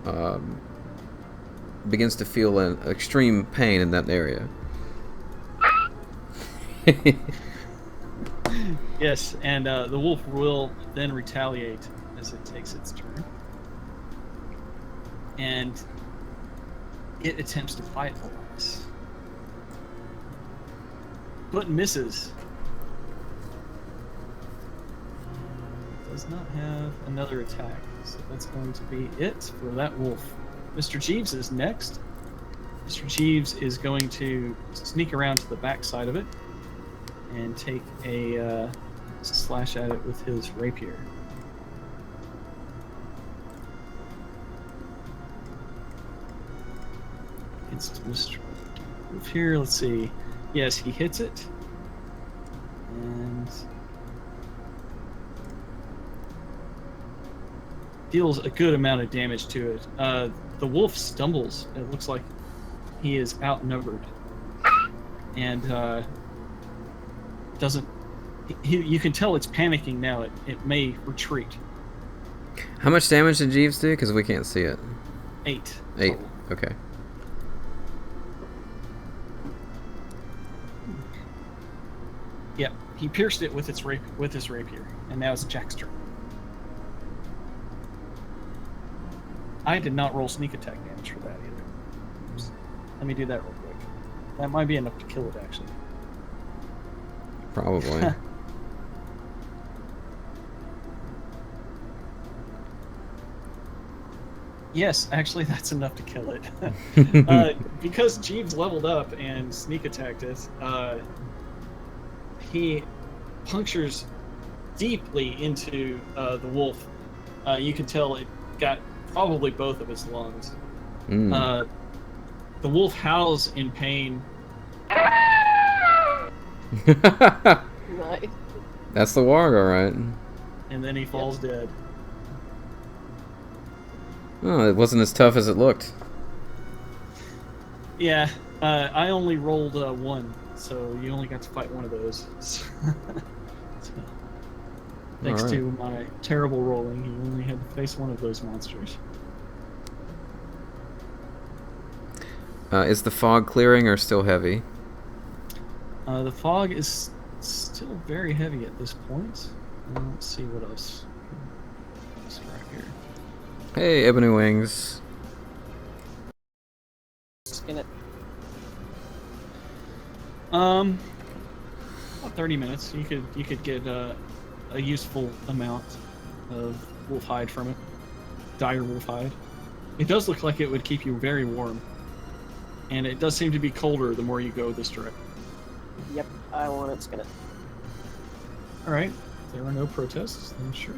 begins to feel an extreme pain in that area. Yes, and the wolf will then retaliate as it takes its turn. And it attempts to fight Elias. But misses. Does not have another attack. So that's going to be it for that wolf. Mr. Jeeves is next. Mr. Jeeves is going to sneak around to the back side of it and take a slash at it with his rapier. It's Mr. Wolf here. Let's see. Yes, he hits it. And deals a good amount of damage to it. The wolf stumbles. It looks like he is outnumbered. And doesn't... you can tell it's panicking now. It may retreat. How much damage did Jeeves do? Because we can't see it. 8. 8. total. Okay. Yeah, he pierced it with his rapier, and now it's Jack's turn. I did not roll sneak attack damage for that either. Oops. Let me do that real quick. That might be enough to kill it, actually. Probably. Yes, actually, that's enough to kill it. Because Jeeves leveled up and sneak attacked it, he punctures deeply into the wolf, You can tell it got probably both of its lungs. Mm. The wolf howls in pain. Nice. That's the warg, alright. And then he falls dead. Oh, it wasn't as tough as it looked. Yeah, I only rolled 1, so you only got to fight one of those. So, thanks Alright. to my terrible rolling, you only had to face one of those monsters. Is the fog clearing or still heavy? The fog is still very heavy at this point. Let's see what else. Let's right here. Hey, Ebony Wings. Skin it. About 30 minutes. You could get a useful amount of wolf hide from it. Dire wolf hide. It does look like it would keep you very warm. And it does seem to be colder the more you go this direction. Yep, I want it. Skin it. Alright. If there are no protests, then sure.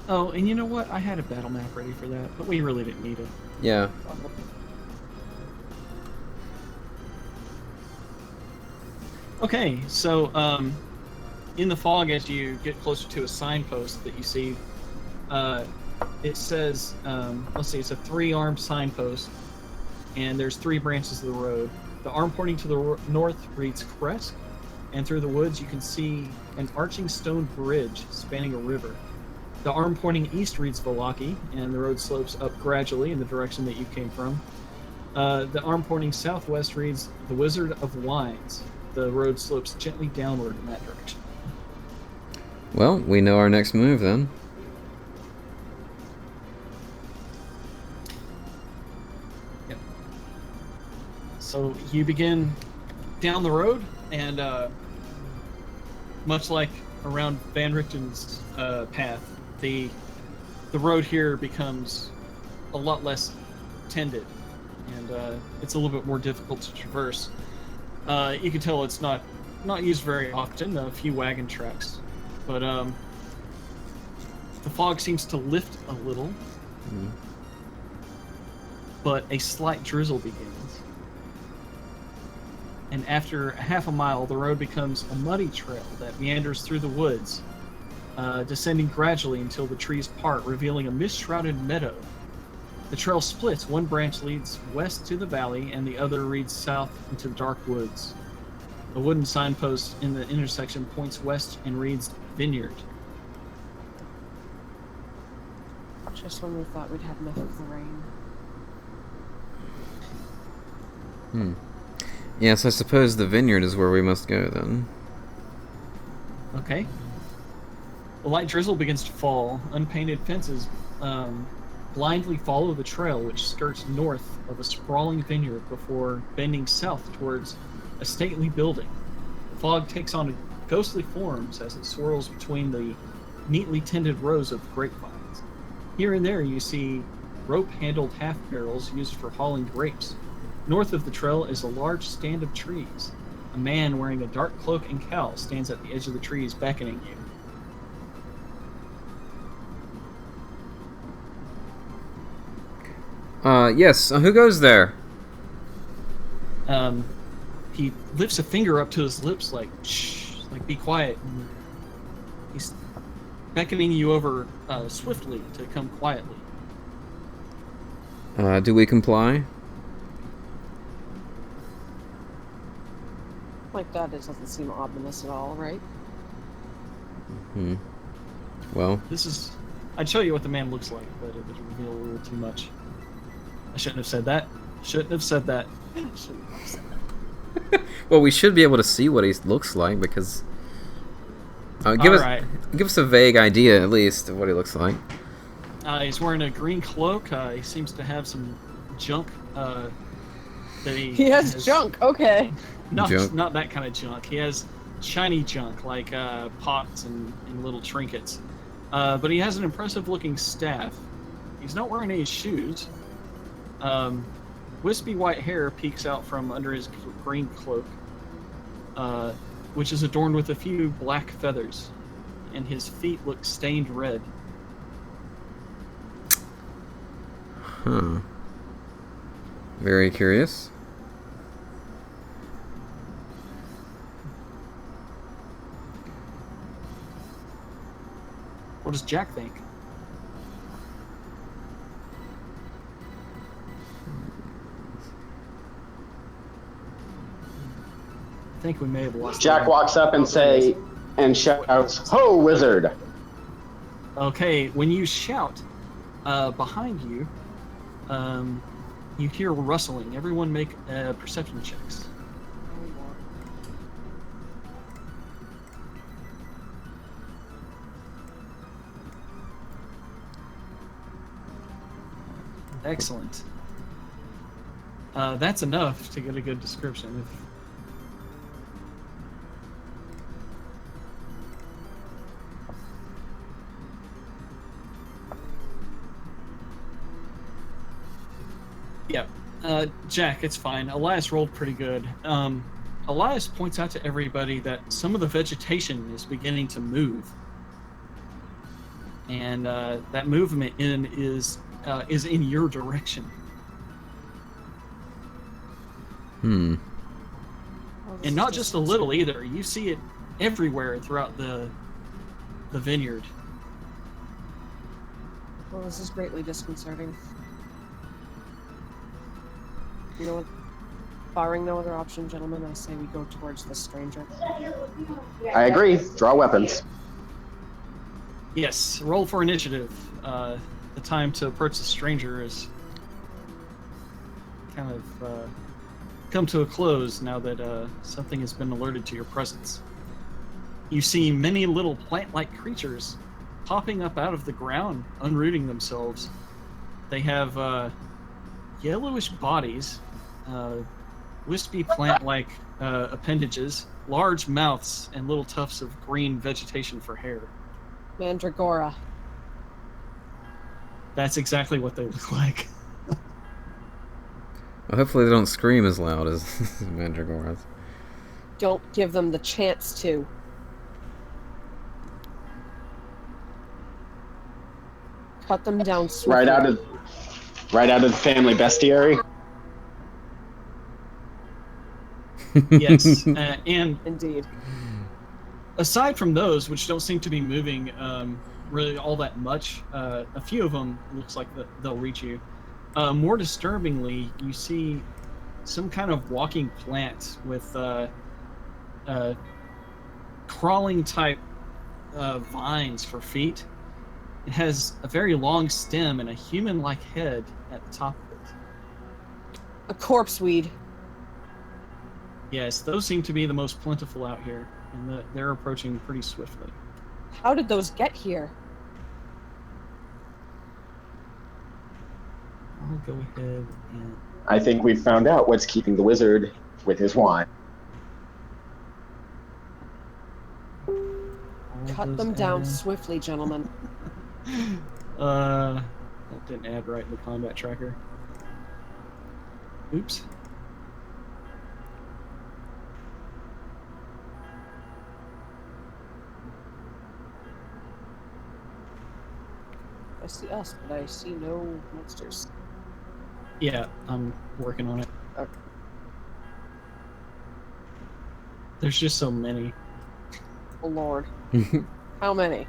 Oh, and you know what? I had a battle map ready for that, but we really didn't need it. Yeah. Okay, so in the fog, as you get closer to a signpost that you see, it says, let's see, it's a 3-armed signpost, and there's 3 branches of the road. The arm pointing to the north reads Crest, and through the woods you can see an arching stone bridge spanning a river. The arm pointing east reads Vallaki, and the road slopes up gradually in the direction that you came from. The arm pointing southwest reads The Wizard of Wines. The road slopes gently downward in that direction. Well, we know our next move then. Yep. So you begin down the road, and much like around Van Richten's path, the road here becomes a lot less tended, and it's a little bit more difficult to traverse. You can tell it's not used very often. A few wagon tracks, but the fog seems to lift a little, but a slight drizzle begins. And after half a mile, the road becomes a muddy trail that meanders through the woods, descending gradually until the trees part, revealing a mist-shrouded meadow. The trail splits. One branch leads west to the valley, and the other leads south into dark woods. A wooden signpost in the intersection points west and reads Vineyard. Just when we thought we'd had enough of the rain. Yes, I suppose the vineyard is where we must go then. Okay. The light drizzle begins to fall. Unpainted fences blindly follow the trail, which skirts north of a sprawling vineyard before bending south towards a stately building. The fog takes on ghostly forms as it swirls between the neatly tended rows of grapevines. Here and there you see rope-handled half-barrels used for hauling grapes. North of the trail is a large stand of trees. A man wearing a dark cloak and cowl stands at the edge of the trees, beckoning you. Yes, who goes there? He lifts a finger up to his lips like, shh, like be quiet. And he's beckoning you over swiftly to come quietly. Do we comply? Like that doesn't seem ominous at all, right? Well, I'd show you what the man looks like, but it would reveal a little too much. I shouldn't have said that. Shouldn't have said that. well, we should be able to see what he looks like because. Give us a vague idea, at least, of what he looks like. He's wearing a green cloak. He seems to have some junk. That he has junk. Okay. Not that kind of junk. He has shiny junk like pots and little trinkets. But he has an impressive-looking staff. He's not wearing any shoes. Wispy white hair peeks out from under his green cloak, which is adorned with a few black feathers. and his feet look stained red. Huh. Very curious. What does Jack think? I think we may have lost. Jack walks up and shouts, "Ho, wizard!" Okay, when you shout, behind you, you hear rustling. Everyone make perception checks. Excellent. That's enough to get a good description. Yeah, Jack, it's fine. Elias rolled pretty good. Elias points out to everybody that some of the vegetation is beginning to move, and that movement is in your direction. Hmm. And not just a little either. You see it everywhere throughout the vineyard. Well, this is greatly disconcerting. You know what? Barring no other option, gentlemen, I say we go towards the stranger. I agree. Draw weapons. Yes, roll for initiative. The time to approach the stranger is kind of come to a close now that something has been alerted to your presence. You see many little plant-like creatures popping up out of the ground, unrooting themselves. They have yellowish bodies, wispy plant-like appendages, large mouths, and little tufts of green vegetation for hair. Mandragora. That's exactly what they look like. Well, hopefully they don't scream as loud as Mandragoras. Don't give them the chance to. Cut them down swiftly. Right out of the family bestiary. Yes, and Indeed. aside from those, which don't seem to be moving really all that much, a few of them looks like they'll reach you. More disturbingly, you see some kind of walking plant with crawling type vines for feet. It has a very long stem and a human-like head at the top of it. A corpse weed. Yes, those seem to be the most plentiful out here, and they're approaching pretty swiftly. How did those get here? I'll go ahead and... I think we've found out what's keeping the wizard with his wine. Cut them down swiftly, gentlemen. That didn't add right in the combat tracker. Oops. I see us, but I see no monsters. Yeah, I'm working on it. Okay. There's just so many. Oh Lord. How many?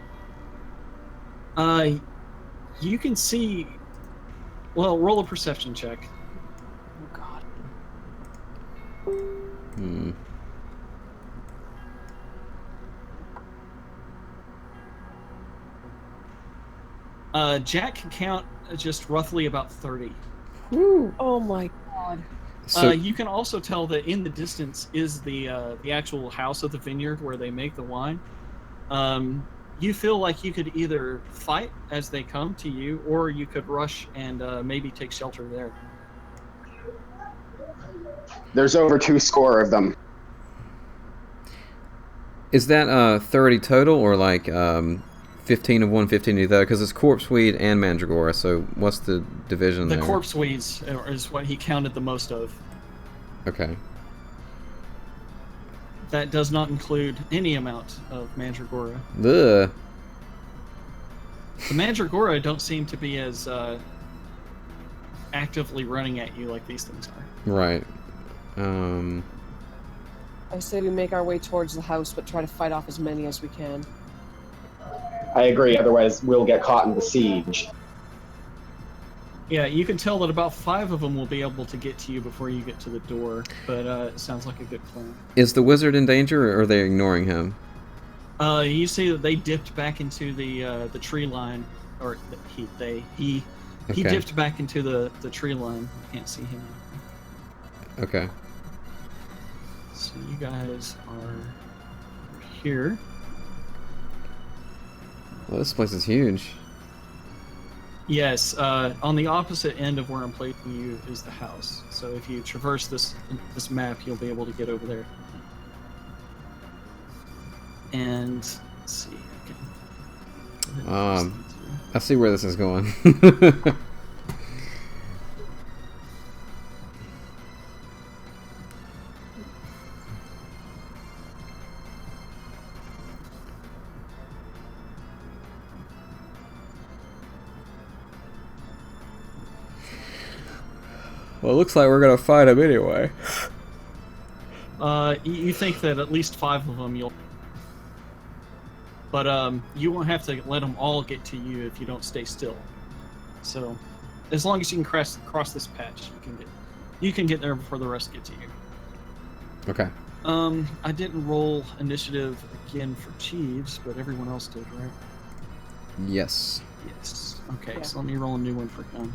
You can see... Well, roll a perception check. Oh God. Hmm. Jack can count just roughly about 30. Woo. Oh my God. So, You can also tell that in the distance is the actual house of the vineyard where they make the wine. You feel like you could either fight as they come to you, or you could rush and maybe take shelter there. There's over 200 of them. is that 30 total, or like 15 of one, 15 of the other? Because it's corpse weed and mandragora. So what's the division The there? corpse weeds is what he counted the most of. Okay. That does not include any amount of Mandragora. Ugh. The Mandragora don't seem to be as actively running at you like these things are. Right. I say we make our way towards the house, but try to fight off as many as we can. I agree. Otherwise, we'll get caught in the siege. Yeah, you can tell that about 5 of them will be able to get to you before you get to the door, but it sounds like a good plan. Is the wizard in danger, or are they ignoring him? You see that they dipped back into the tree line, or he Okay. dipped back into the tree line. You can't see him now. Okay. So you guys are here. Well, this place is huge. Yes, on the opposite end of where I'm placing you is the house. So if you traverse this map, you'll be able to get over there. And let's see. I see where this is going. Well, it looks like we're gonna fight him anyway. You think that at least 5 of them you'll... But you won't have to let them all get to you if you don't stay still. So, as long as you can cross this patch, you can get there before the rest get to you. Okay. I didn't roll initiative again for Jeeves, but everyone else did, right? Yes. Yes. Okay, Yeah. so let me roll a new one for him.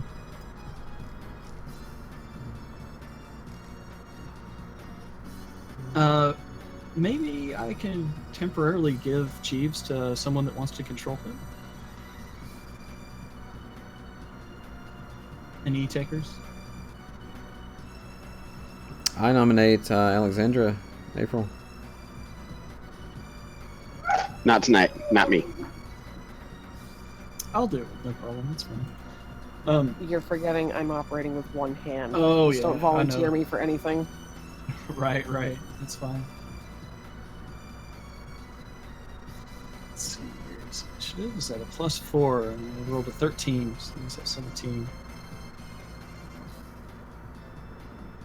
Maybe I can temporarily give Jeeves to someone that wants to control him. Any takers? I nominate Alexandra. April. Not tonight. Not me. I'll do it. No problem. That's fine. You're forgetting I'm operating with one hand. Oh, Just yeah, don't volunteer I know. me for anything. Right. That's fine. Let's see. Here's initiative. Is that a +4? And I rolled a 13, so he's at 17.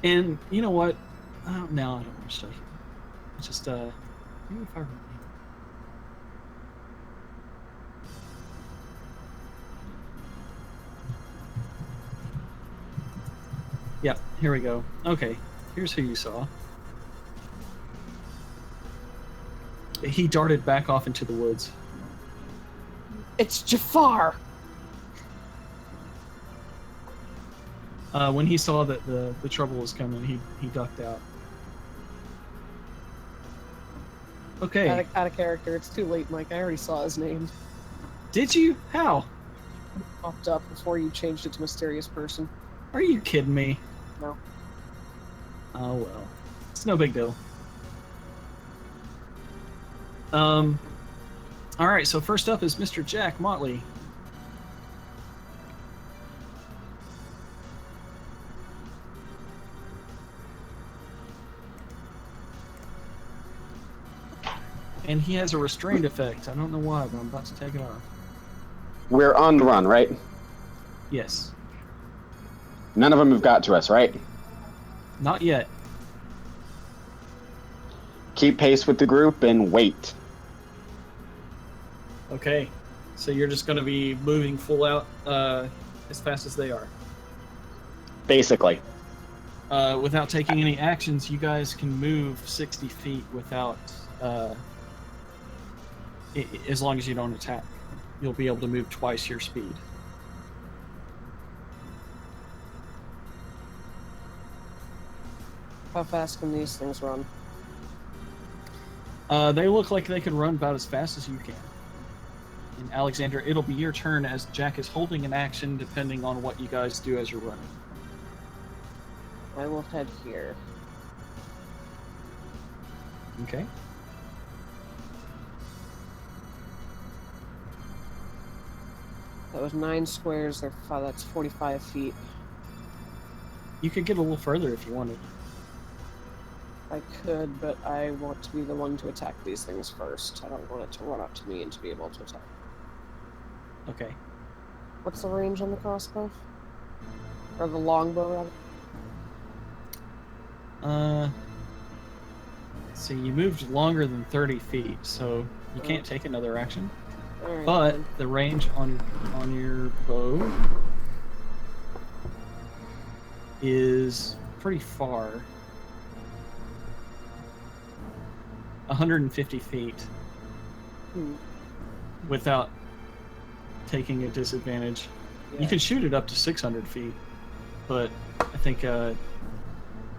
And you know what? No, I don't want to show you. It's just maybe if I remember. Yeah, here we go. Okay, here's who you saw. He darted back off into the woods. It's Jafar! When he saw that the trouble was coming, he ducked out. Okay. Out of character. It's too late, Mike. I already saw his name. Did you? How? It popped up before you changed it to Mysterious Person. Are you kidding me? No. Oh well. It's no big deal. Alright, so first up is Mr. Jack Motley. And he has a restrained effect. I don't know why, but I'm about to take it off. We're on the run, right? Yes. None of them have got to us, right? Not yet. Keep pace with the group and wait. Okay. So you're just going to be moving full out as fast as they are. Basically. Without taking any actions, you guys can move 60 feet without... as long as you don't attack. You'll be able to move twice your speed. How fast can these things run? They look like they can run about as fast as you can. And Alexander, it'll be your turn as Jack is holding an action depending on what you guys do as you're running. I will head here. Okay? That was 9 squares. That's 45 feet. You could get a little further if you wanted. I could, but I want to be the one to attack these things first. I don't want it to run up to me and to be able to attack. Okay. What's the range on the crossbow? Or the longbow, rather? So you moved longer than 30 feet, so you can't take another action. Alright, But then. the range on your bow is pretty far. 150 feet without taking a disadvantage. Yeah. You can shoot it up to 600 feet, but I think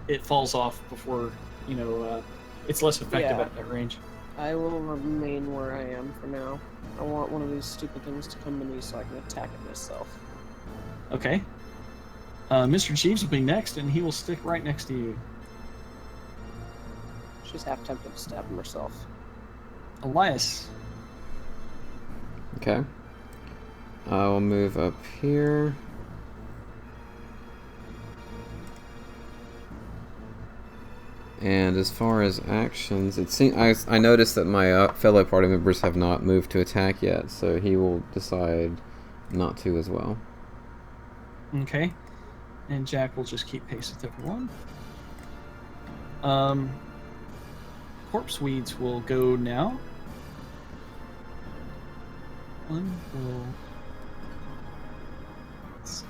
it falls off before, it's less effective Yeah. at that range. I will remain where I am for now. I want one of these stupid things to come to me so I can attack it myself. Okay. Mr. Jeeves will be next, and he will stick right next to you. She's half tempted to stab him herself. Elias. Okay. I'll move up here. And as far as actions, it seems I noticed that my fellow party members have not moved to attack yet, so he will decide not to as well. Okay. And Jack will just keep pace with everyone. Corpse weeds will go now. One will. Let's see.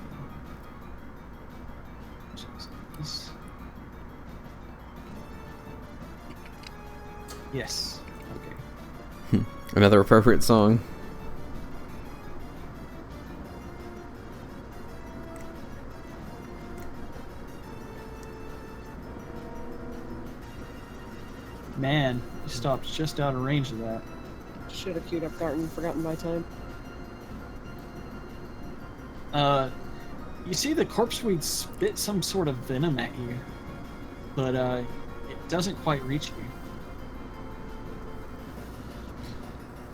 Choose this. Yes. Okay. Another appropriate song. Man, you stopped just out of range of that. Should have queued up Garten, forgotten my time. You see the corpse weed spit some sort of venom at you, but it doesn't quite reach you.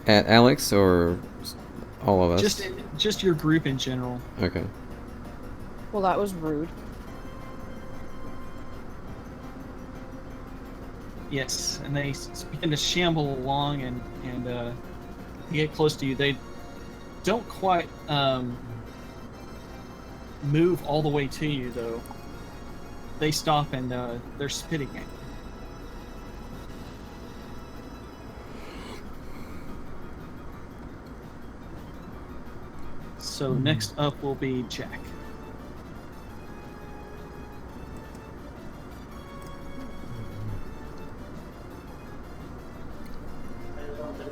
At Alex or all of us? Just your group in general. Okay. Well, that was rude. Yes, and they begin to shamble along and get close to you. They don't quite move all the way to you, though. They stop and they're spitting at you. So next up will be Jack.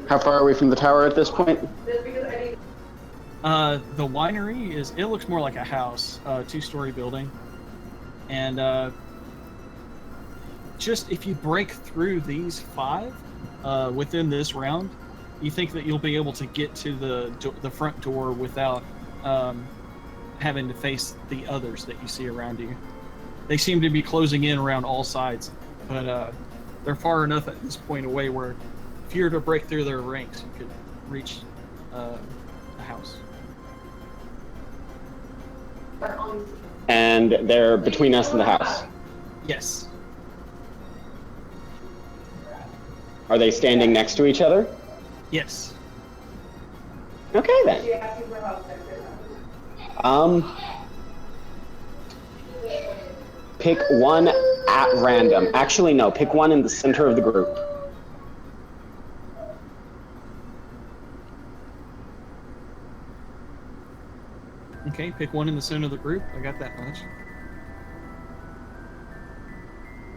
How far are we from the tower at this point? The winery it looks more like a house, two-story building. And just if you break through these 5 within this round, you think that you'll be able to get to the front door without having to face the others that you see around you. They seem to be closing in around all sides, but they're far enough at this point away where if you were to break through their ranks, you could reach the house. And they're between us and the house. Yes. Are they standing next to each other? Yes. Okay then. Pick one at random. Actually, no. Pick one in the center of the group. Okay, pick one in the center of the group. I got that much.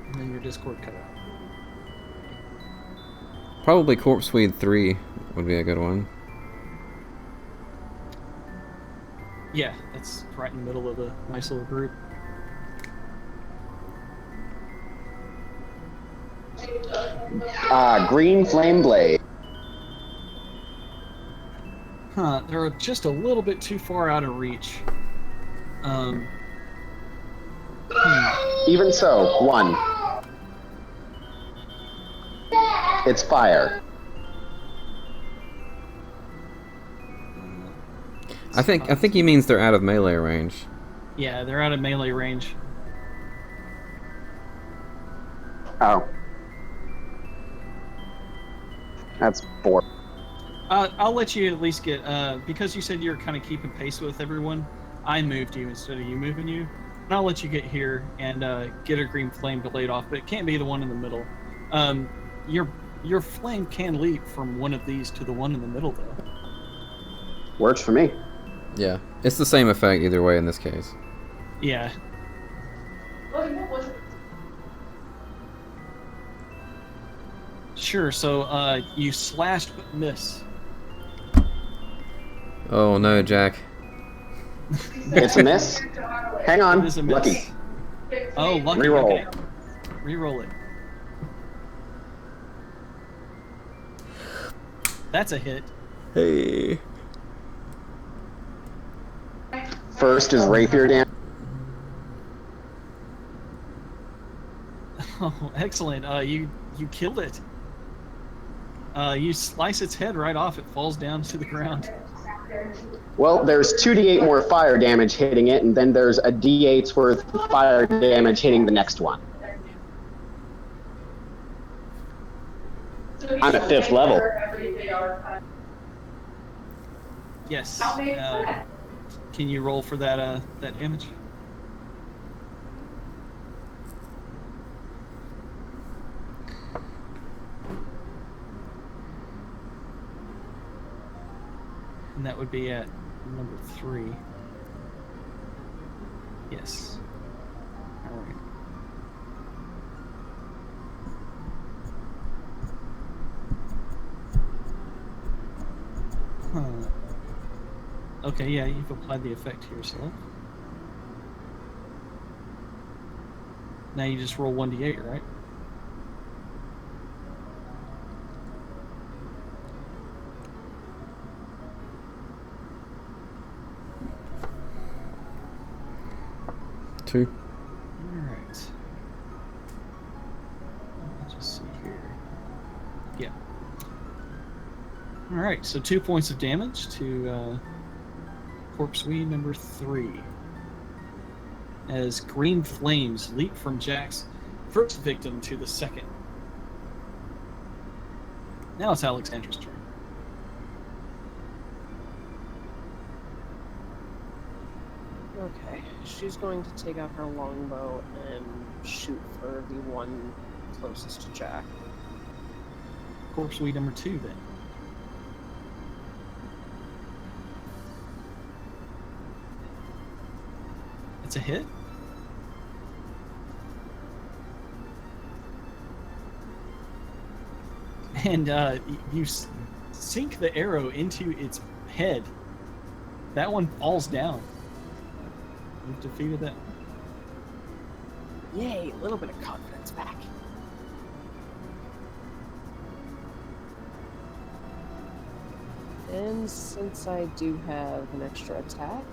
And then your Discord cut out. Probably Corpseweed 3 would be a good one. Yeah, that's right in the middle of a nice little group. Green Flame Blade. Huh, they're just a little bit too far out of reach. Even so, 1. It's fire. I think he means they're out of melee range. Yeah, they're out of melee range. Oh. That's 4. I'll let you at least get because you said you're kind of keeping pace with everyone. I moved you instead of you moving you, and I'll let you get here and get a green flame delayed off, but it can't be the one in the middle. Your flame can leap from one of these to the one in the middle, though. Works for me. Yeah, it's the same effect either way in this case. Yeah. Sure. So you slashed but miss. Oh no, Jack. It's a miss. Hang on. It is a miss. Lucky. Oh, lucky. Reroll. Okay. Reroll it. That's a hit. Hey. First is rapier damage. Oh, excellent. You killed it. You slice its head right off. It falls down to the ground. Well, there's 2d8 more fire damage hitting it, and then there's a d8's worth of fire damage hitting the next one. I'm at 5th level. Yes. Can you roll for that that damage? And that would be at number 3. Yes. All right. Huh. Okay, yeah, you've applied the effect to yourself. Now you just roll 1d8, right? Two. Alright. Let's just see here. Yeah. Alright, so 2 points of damage to Corpse Weed number 3. As green flames leap from Jack's first victim to the second. Now it's Alexandra's turn. Okay, she's going to take out her longbow and shoot for the one closest to Jack. Corpse Weed number 2 then. It's a hit. And you sink the arrow into its head. That one falls down. You've defeated that. Yay, a little bit of confidence back. And since I do have an extra attack,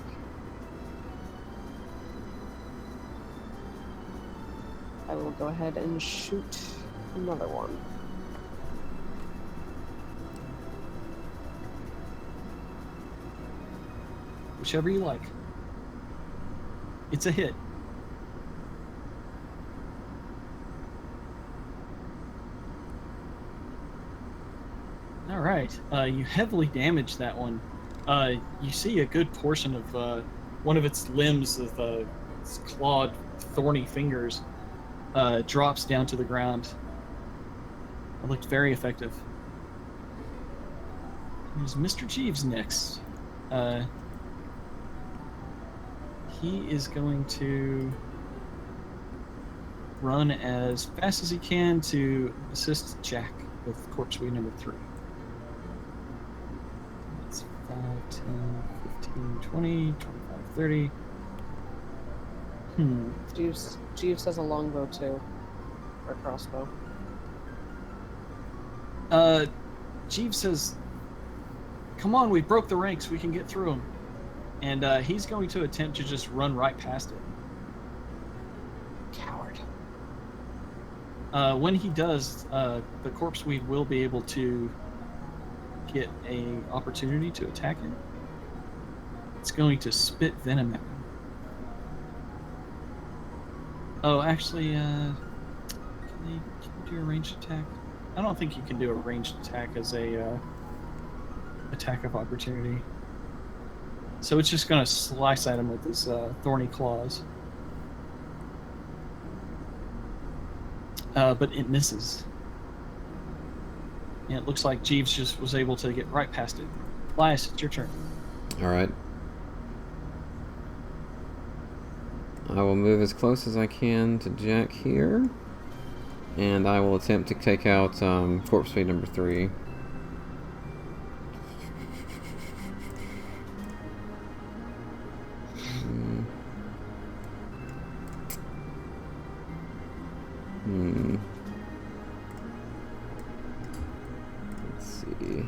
I will go ahead and shoot another one. Whichever you like. It's a hit. All right. You heavily damage that one. You see a good portion of one of its limbs with its clawed, thorny fingers drops down to the ground. It looked very effective. There's Mr. Jeeves next. He is going to run as fast as he can to assist Jack with Corpse Weed number 3. That's 5, 10, 15, 20, 25, 30. Jeeves has a longbow too. Or crossbow. Jeeves says, "Come on, we broke the ranks, we can get through them." And he's going to attempt to just run right past it. Coward. When he does, the Corpse Weed will be able to get a opportunity to attack him. It's going to spit venom at him. Oh, actually, Can you do a ranged attack? I don't think you can do a ranged attack as a attack of opportunity. So it's just going to slice at him with his thorny claws. But it misses. And it looks like Jeeves just was able to get right past it. Elias, it's your turn. Alright. I will move as close as I can to Jack here. And I will attempt to take out corpse feed number 3. Let's see.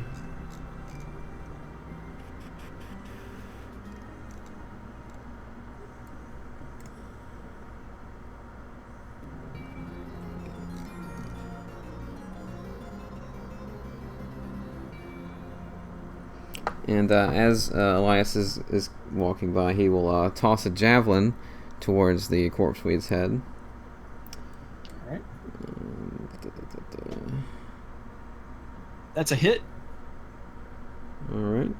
And as Elias is walking by, he will toss a javelin towards the corpse weed's head. Alright. That's a hit. Alright.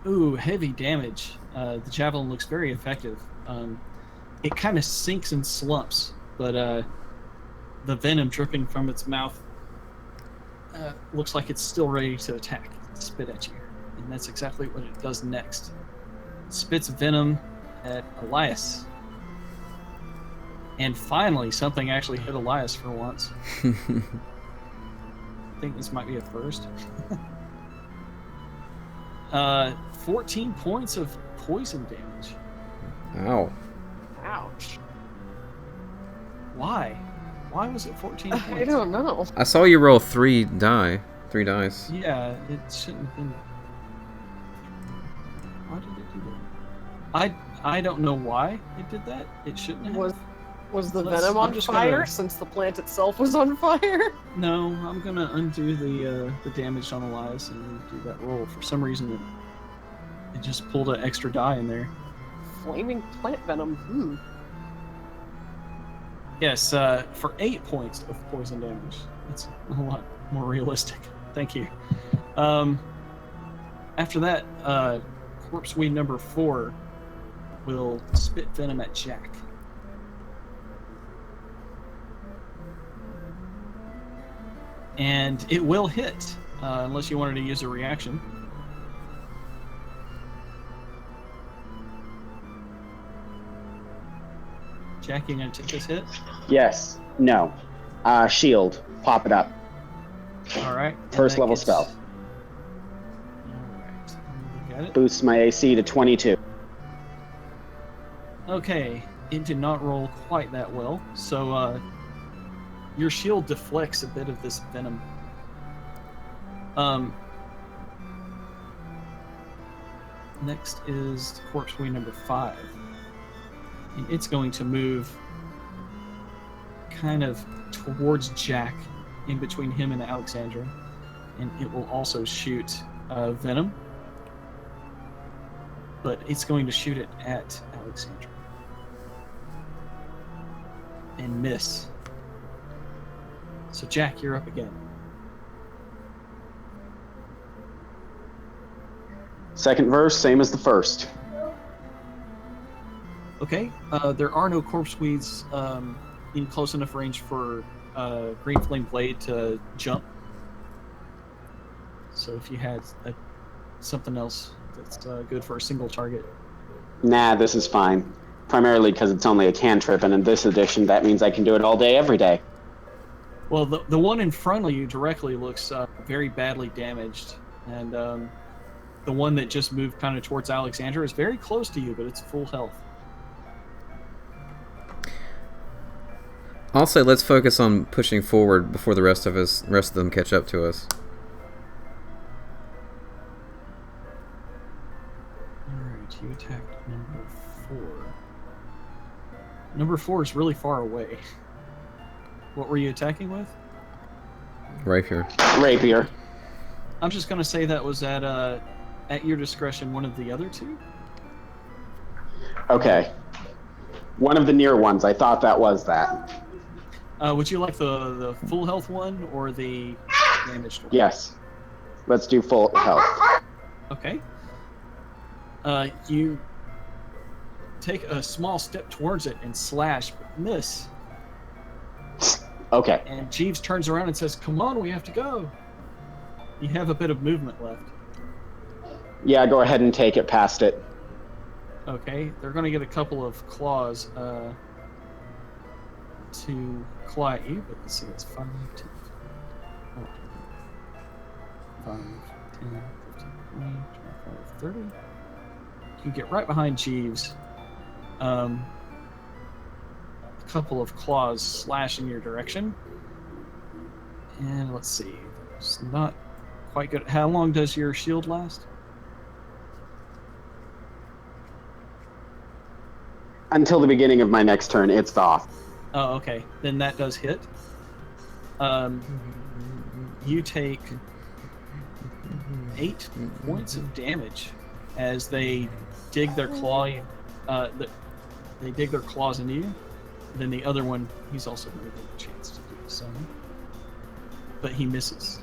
Ooh, heavy damage. The javelin looks very effective. It kind of sinks and slumps, but the venom dripping from its mouth looks like it's still ready to attack, spit at you. And that's exactly what it does next. It spits venom at Elias. And finally, something actually hit Elias for once. I think this might be a first. 14 points of poison damage. Ow. Ouch. Why? Why was it 14 points? I don't know. I saw you roll 3 dice. Yeah, it shouldn't have been. Why did it do that? I don't know why it did that. It shouldn't have. Was the Let's- venom I'm on just fire gonna- since the plant itself was on fire? No, I'm gonna undo the damage on Elias and do that roll. For some reason, it just pulled an extra die in there. Flaming plant venom. Yes, for 8 points of poison damage. It's a lot more realistic. Thank you. After that, corpse weed number 4 will spit venom at Jack. And it will hit, unless you wanted to use a reaction. Jack, you gonna take this hit? Yes. No. Shield. Pop it up. All right. and First that level gets- spell. All right. Let me look at it. Boosts my AC to 22. Okay, it did not roll quite that well, so your shield deflects a bit of this venom. Next is corpse weed number 5. And it's going to move kind of towards Jack, in between him and Alexandra, and it will also shoot venom, but it's going to shoot it at Alexandra and miss. So Jack, you're up again. Second verse, same as the first. Okay, there are no corpse weeds in close enough range for Green Flame Blade to jump. So if you had something else that's good for a single target. Nah, this is fine. Primarily because it's only a cantrip, and in this edition, that means I can do it all day, every day. Well, the one in front of you directly looks very badly damaged, and the one that just moved kind of towards Alexandra is very close to you, but it's full health. I'll say let's focus on pushing forward before the rest of them catch up to us. Alright, you attacked number 4. Number 4 is really far away. What were you attacking with? Rapier. Rapier. I'm just gonna say that was at your discretion one of the other two. Okay. One of the near ones. I thought that was that. Would you like the full health one or the damaged one? Yes. Let's do full health. Okay. You take a small step towards it and slash, but miss. Okay. And Jeeves turns around and says, "Come on, we have to go." You have a bit of movement left. Yeah, go ahead and take it past it. Okay, they're going to get a couple of claws to claw at you, but let's see, it's 5, 10, 5, 10, 15, 20, 25, 30. You can get right behind Jeeves. A couple of claws slash in your direction. And let's see, it's not quite good. How long does your shield last? Until the beginning of my next turn, it's off. Oh, okay. Then that does hit. You take 8 points of damage as they dig their claw. They dig their claws into you. Then the other one, he's also going to get a chance to do some, but he misses.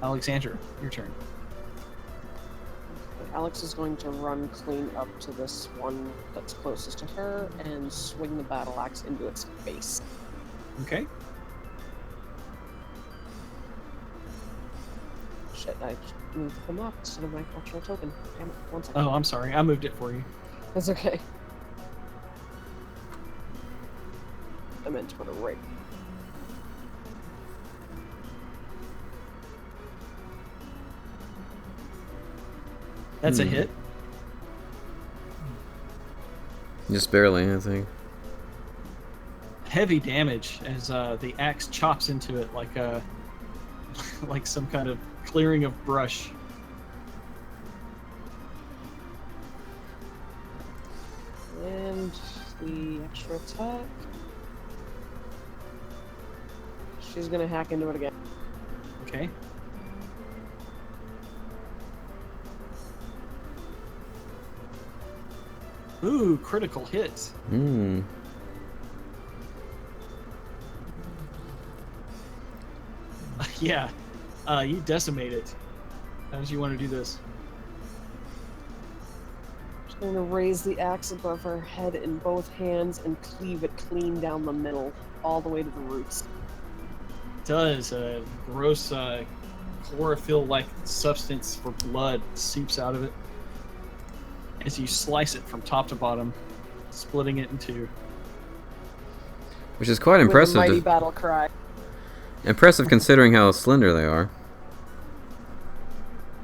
Alexandra, your turn. Alex is going to run clean up to this one that's closest to her and swing the battle axe into its face. Okay. Shit, I moved them up instead of my actual token. Damn it, 1 second. Oh, I'm sorry. I moved it for you. That's okay. I meant to put it right. That's a hit. Just barely, I think. Heavy damage as the axe chops into it like a like some kind of clearing of brush. And the extra attack. She's gonna hack into it again. Okay. Ooh, critical hit. Hmm. Yeah. You decimate it. How did you want to do this? She's going to raise the axe above her head in both hands and cleave it clean down the middle, all the way to the roots. Does a gross chlorophyll-like substance for blood seeps out of it as you slice it from top to bottom, splitting it in two. Which is quite With a impressive. mighty battle cry. Impressive considering how slender they are.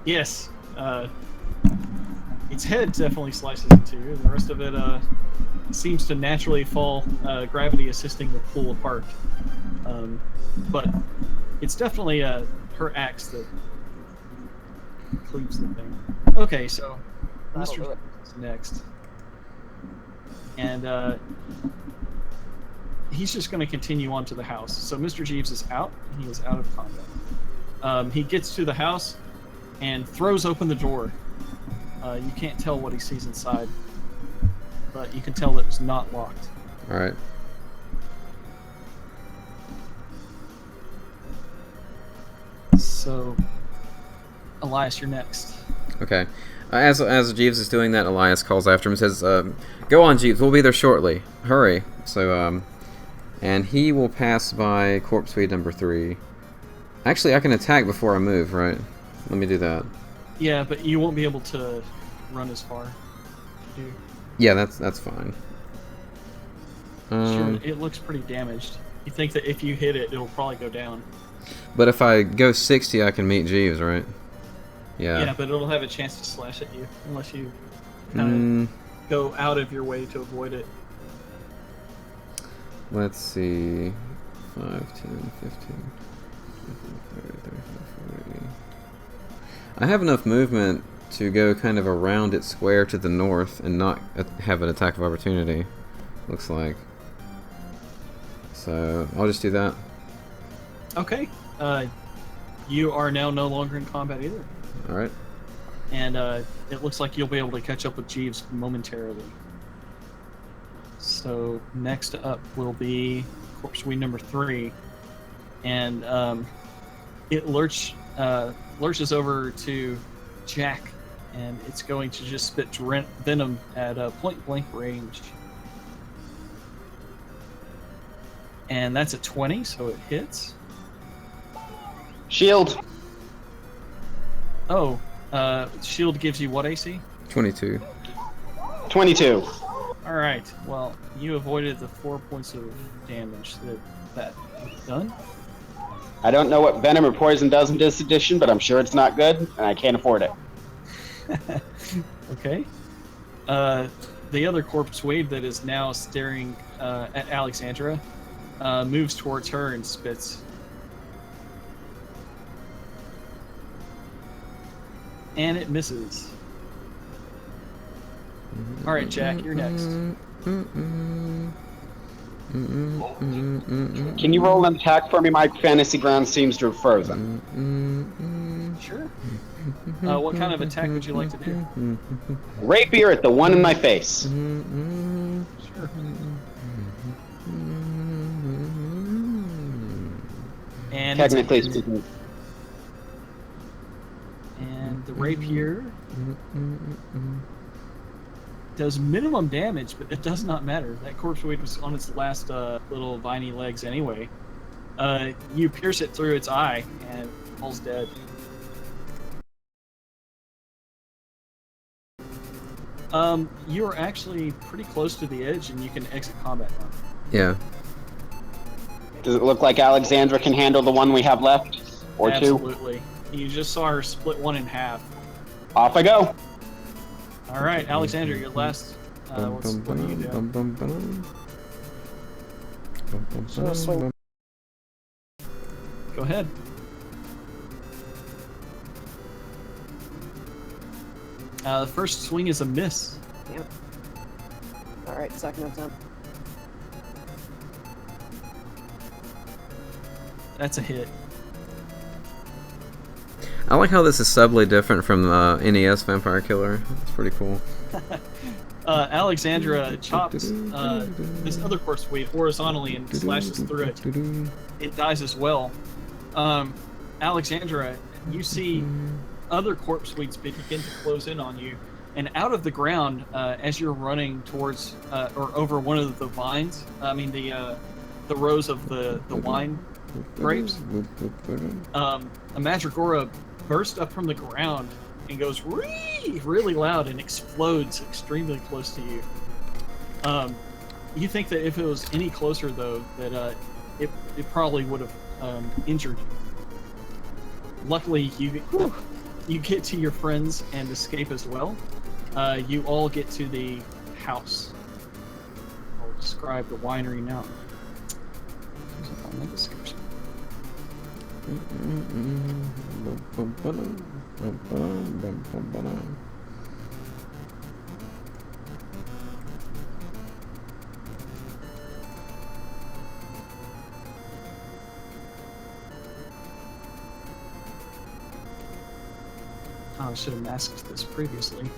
Yes, its head definitely slices in two, and the rest of it seems to naturally fall, gravity assisting the pull apart. But it's definitely her axe that cleaves the thing. Okay, so That'll do Mr. it. is next. And he's just going to continue on to the house. So Mr. Jeeves is out. He is out of combat. He gets to the house and throws open the door. You can't tell what he sees inside, but you can tell that it's not locked. Alright. So, Elias, you're next. Okay. As Jeeves is doing that, Elias calls after him and says, "Go on, Jeeves. We'll be there shortly. Hurry." So, and he will pass by corpse weed number 3. Actually, I can attack before I move, right? Let me do that. Yeah, but you won't be able to run as far. Do Yeah, that's fine. sure, it looks pretty damaged. You think that if you hit it, it'll probably go down. But if I go 60, I can meet Jeeves, right? Yeah. Yeah, but it'll have a chance to slash at you unless you kind of go out of your way to avoid it. Let's see. 5, 10, 15, 20, 30, 35, 40. I have enough movement to go kind of around its square to the north and not have an attack of opportunity, looks like. So, I'll just do that. Okay. You are now no longer in combat either. Alright. and it looks like you'll be able to catch up with Jeeves momentarily. So next up will be corpse weed number 3, and it lurches over to Jack, and it's going to just spit venom at point blank range. And that's a 20, so it hits. Shield. Oh, shield gives you what AC? 22. 22. All right. Well, you avoided the 4 points of damage that done. I don't know what venom or poison does in this edition, but I'm sure it's not good, and I can't afford it. Okay. The other corpse wave that is now staring at Alexandra moves towards her and spits. And it misses. All right, Jack, you're next. Can you roll an attack for me? My fantasy ground seems to have frozen. Sure. What kind of attack would you like to do? Rapier at the one in my face. Sure. And Technically speaking. And the rapier does minimum damage, but it does not matter. That corpse weight was on its last little viney legs anyway. You pierce it through its eye, and it falls dead. You are actually pretty close to the edge, and you can exit combat now. Yeah. Does it look like Alexandra can handle the one we have left? Or two? Absolutely. You just saw her split one in half. Off I go. All right, Alexander, your last. What do you do? So swing. Go ahead. The first swing is a miss. Yep. All right, second attempt. That's a hit. I like how this is subtly different from NES Vampire Killer. It's pretty cool. Alexandra chops this other corpse weed horizontally and slashes through it. It dies as well. Alexandra, you see other corpse weeds begin to close in on you, and out of the ground, as you're running towards or over one of the vines, the rows of the wine grapes, a Mandragora bursts up from the ground and goes really loud and explodes extremely close to you. You think that if it was any closer, though, that it probably would have injured you. Luckily, you get to your friends and escape as well. You all get to the house. I'll describe the winery now. On the description. Oh, I should have masked this previously.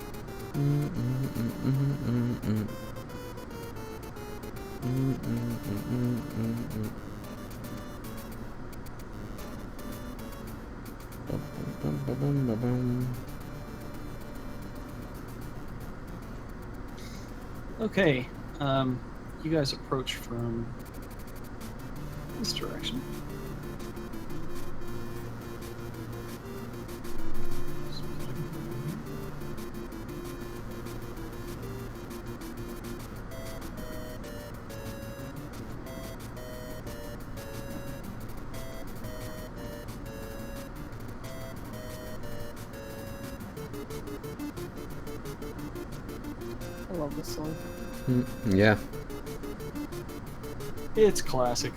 Okay, you guys approach from this direction. I love this song. Yeah. It's classic.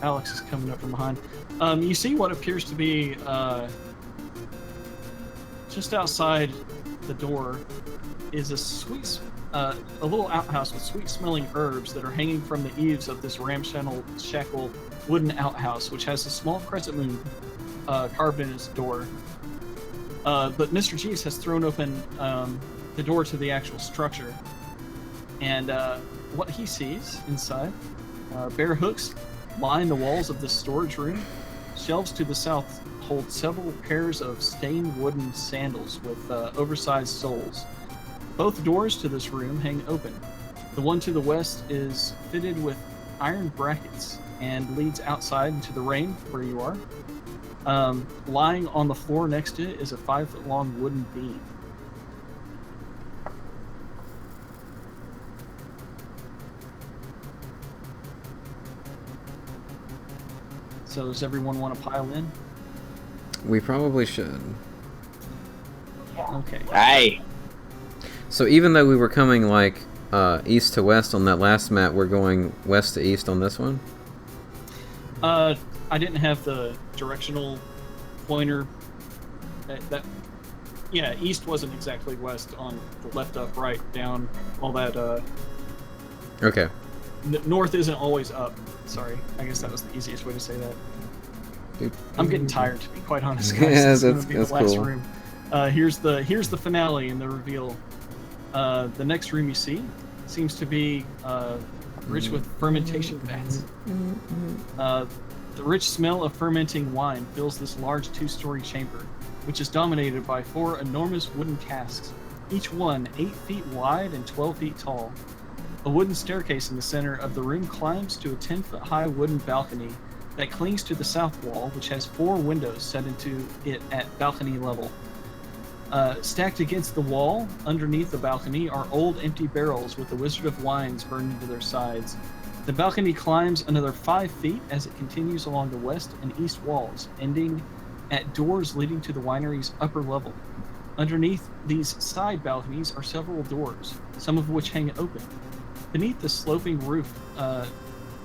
Alex is coming up from behind. You see what appears to be just outside the door is a little outhouse with sweet-smelling herbs that are hanging from the eaves of this ramshackle wooden outhouse, which has a small crescent moon carved in its door. But Mr. Jeeves has thrown open the door to the actual structure, and what he sees inside, bare hooks line the walls of the storage room. Shelves to the south hold several pairs of stained wooden sandals with oversized soles. Both doors to this room hang open. The one to the west is fitted with iron brackets and leads outside into the rain where you are. Lying on the floor next to it is a 5-foot-long wooden beam. So does everyone want to pile in? We probably should. Okay. Hey. So even though we were coming like east to west on that last map, we're going west to east on this one? I didn't have the directional pointer. Yeah, east wasn't exactly west on the left, up, right, down, all that. Okay. North isn't always up. Sorry, I guess that was the easiest way to say that. I'm getting tired, to be quite honest, guys. Yeah, This is that's gonna be the last cool. room. Here's the finale and the reveal. The next room you see seems to be rich with fermentation vats. The rich smell of fermenting wine fills this large 2-story chamber, which is dominated by 4 enormous wooden casks, each one 8 feet wide and 12 feet tall. A wooden staircase in the center of the room climbs to a 10-foot-high wooden balcony that clings to the south wall, which has 4 windows set into it at balcony level. Stacked against the wall, underneath the balcony, are old empty barrels with the Wizard of Wines burned into their sides. The balcony climbs another 5 feet as it continues along the west and east walls, ending at doors leading to the winery's upper level. Underneath these side balconies are several doors, some of which hang open. Beneath the sloping roof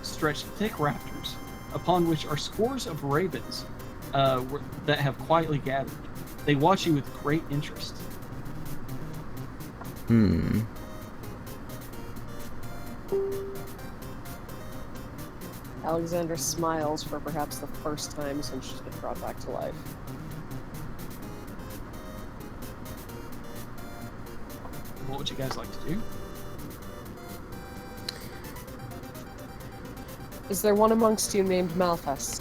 stretch thick rafters, upon which are scores of ravens that have quietly gathered. They watch you with great interest. Alexandra smiles for perhaps the first time since she's been brought back to life. What would you guys like to do? Is there one amongst you named Malphas?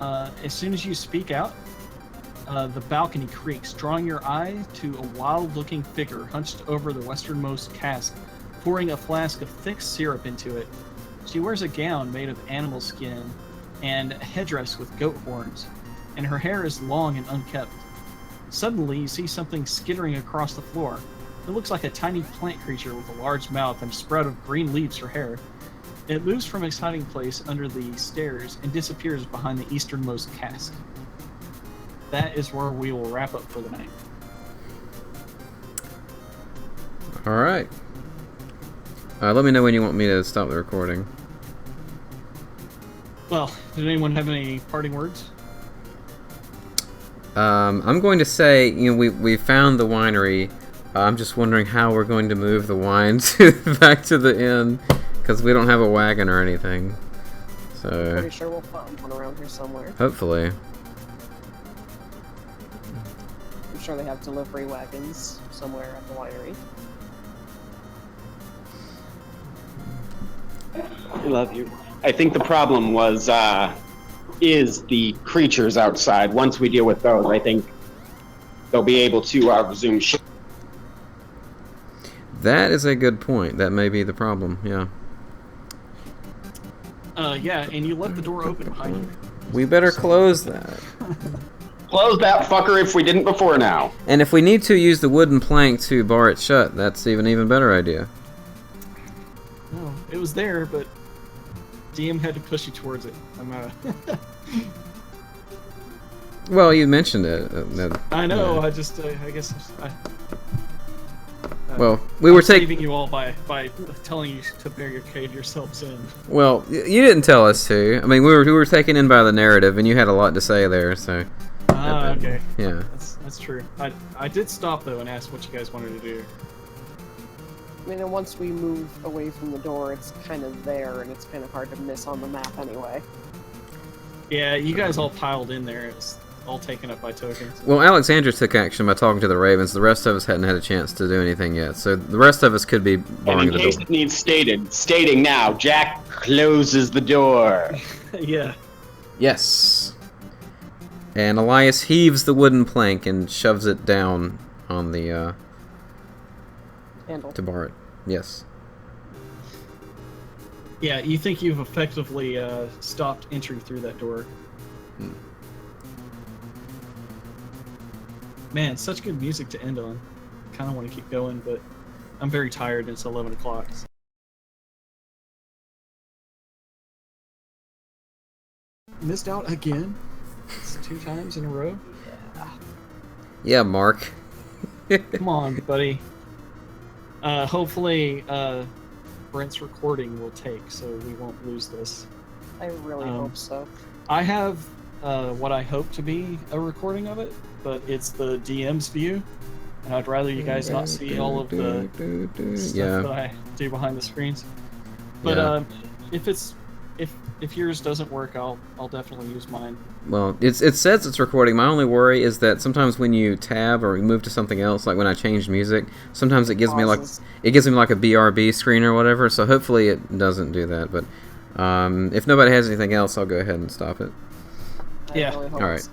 As soon as you speak out, the balcony creaks, drawing your eye to a wild-looking figure hunched over the westernmost cask, pouring a flask of thick syrup into it. She wears a gown made of animal skin and a headdress with goat horns, and her hair is long and unkempt. Suddenly, you see something skittering across the floor. It looks like a tiny plant creature with a large mouth and a sprout of green leaves for hair. It moves from its hiding place under the stairs and disappears behind the easternmost cask. That is where we will wrap up for the night. Alright. Let me know when you want me to stop the recording. Well, did anyone have any parting words? I'm going to say, we found the winery. I'm just wondering how we're going to move the wine back to the inn, because we don't have a wagon or anything. So Pretty sure we'll find one around here somewhere. hopefully. I'm sure they have delivery wagons somewhere at the winery. I love you. I think the problem is the creatures outside. Once we deal with those, I think they'll be able to resume. That is a good point. That may be the problem, yeah. Yeah, and you left the door open behind you. We better close that. Close that fucker if we didn't before now. And if we need to use the wooden plank to bar it shut, that's even better idea. No, it was there, but DM had to push you towards it. Well, you mentioned it. I know. Yeah. I guess. Well, we were taking. saving you all by telling you to barricade yourselves in. Well, you didn't tell us to. I mean, we were taken in by the narrative, and you had a lot to say there. So. Ah, okay. Yeah. That's true. I did stop though and ask what you guys wanted to do. I mean, and once we move away from the door, it's kind of there, and it's kind of hard to miss on the map anyway. Yeah, you guys all piled in there. It's all taken up by tokens. Well, Alexandra took action by talking to the Ravens. The rest of us hadn't had a chance to do anything yet. So the rest of us could be And barring in the case door. it needs stating now, Jack closes the door. Yeah. Yes. And Elias heaves the wooden plank and shoves it down on the Handle. to bar it. Yes. Yeah, you think you've effectively stopped entry through that door. Man, such good music to end on. Kind of want to keep going, but I'm very tired and it's 11 o'clock. Missed out again? It's 2 times in a row? Yeah, Mark. Come on, buddy. Hopefully, Brent's recording will take, so we won't lose this. I really hope so. I have what I hope to be a recording of it, but it's the DM's view, and I'd rather you guys not see all of the stuff that I do behind the screens. But if yours doesn't work, I'll definitely use mine. Well, it says it's recording. My only worry is that sometimes when you tab or move to something else, like when I change music, sometimes it gives me like a BRB screen or whatever. So hopefully it doesn't do that. But if nobody has anything else, I'll go ahead and stop it. I really hope All right. so.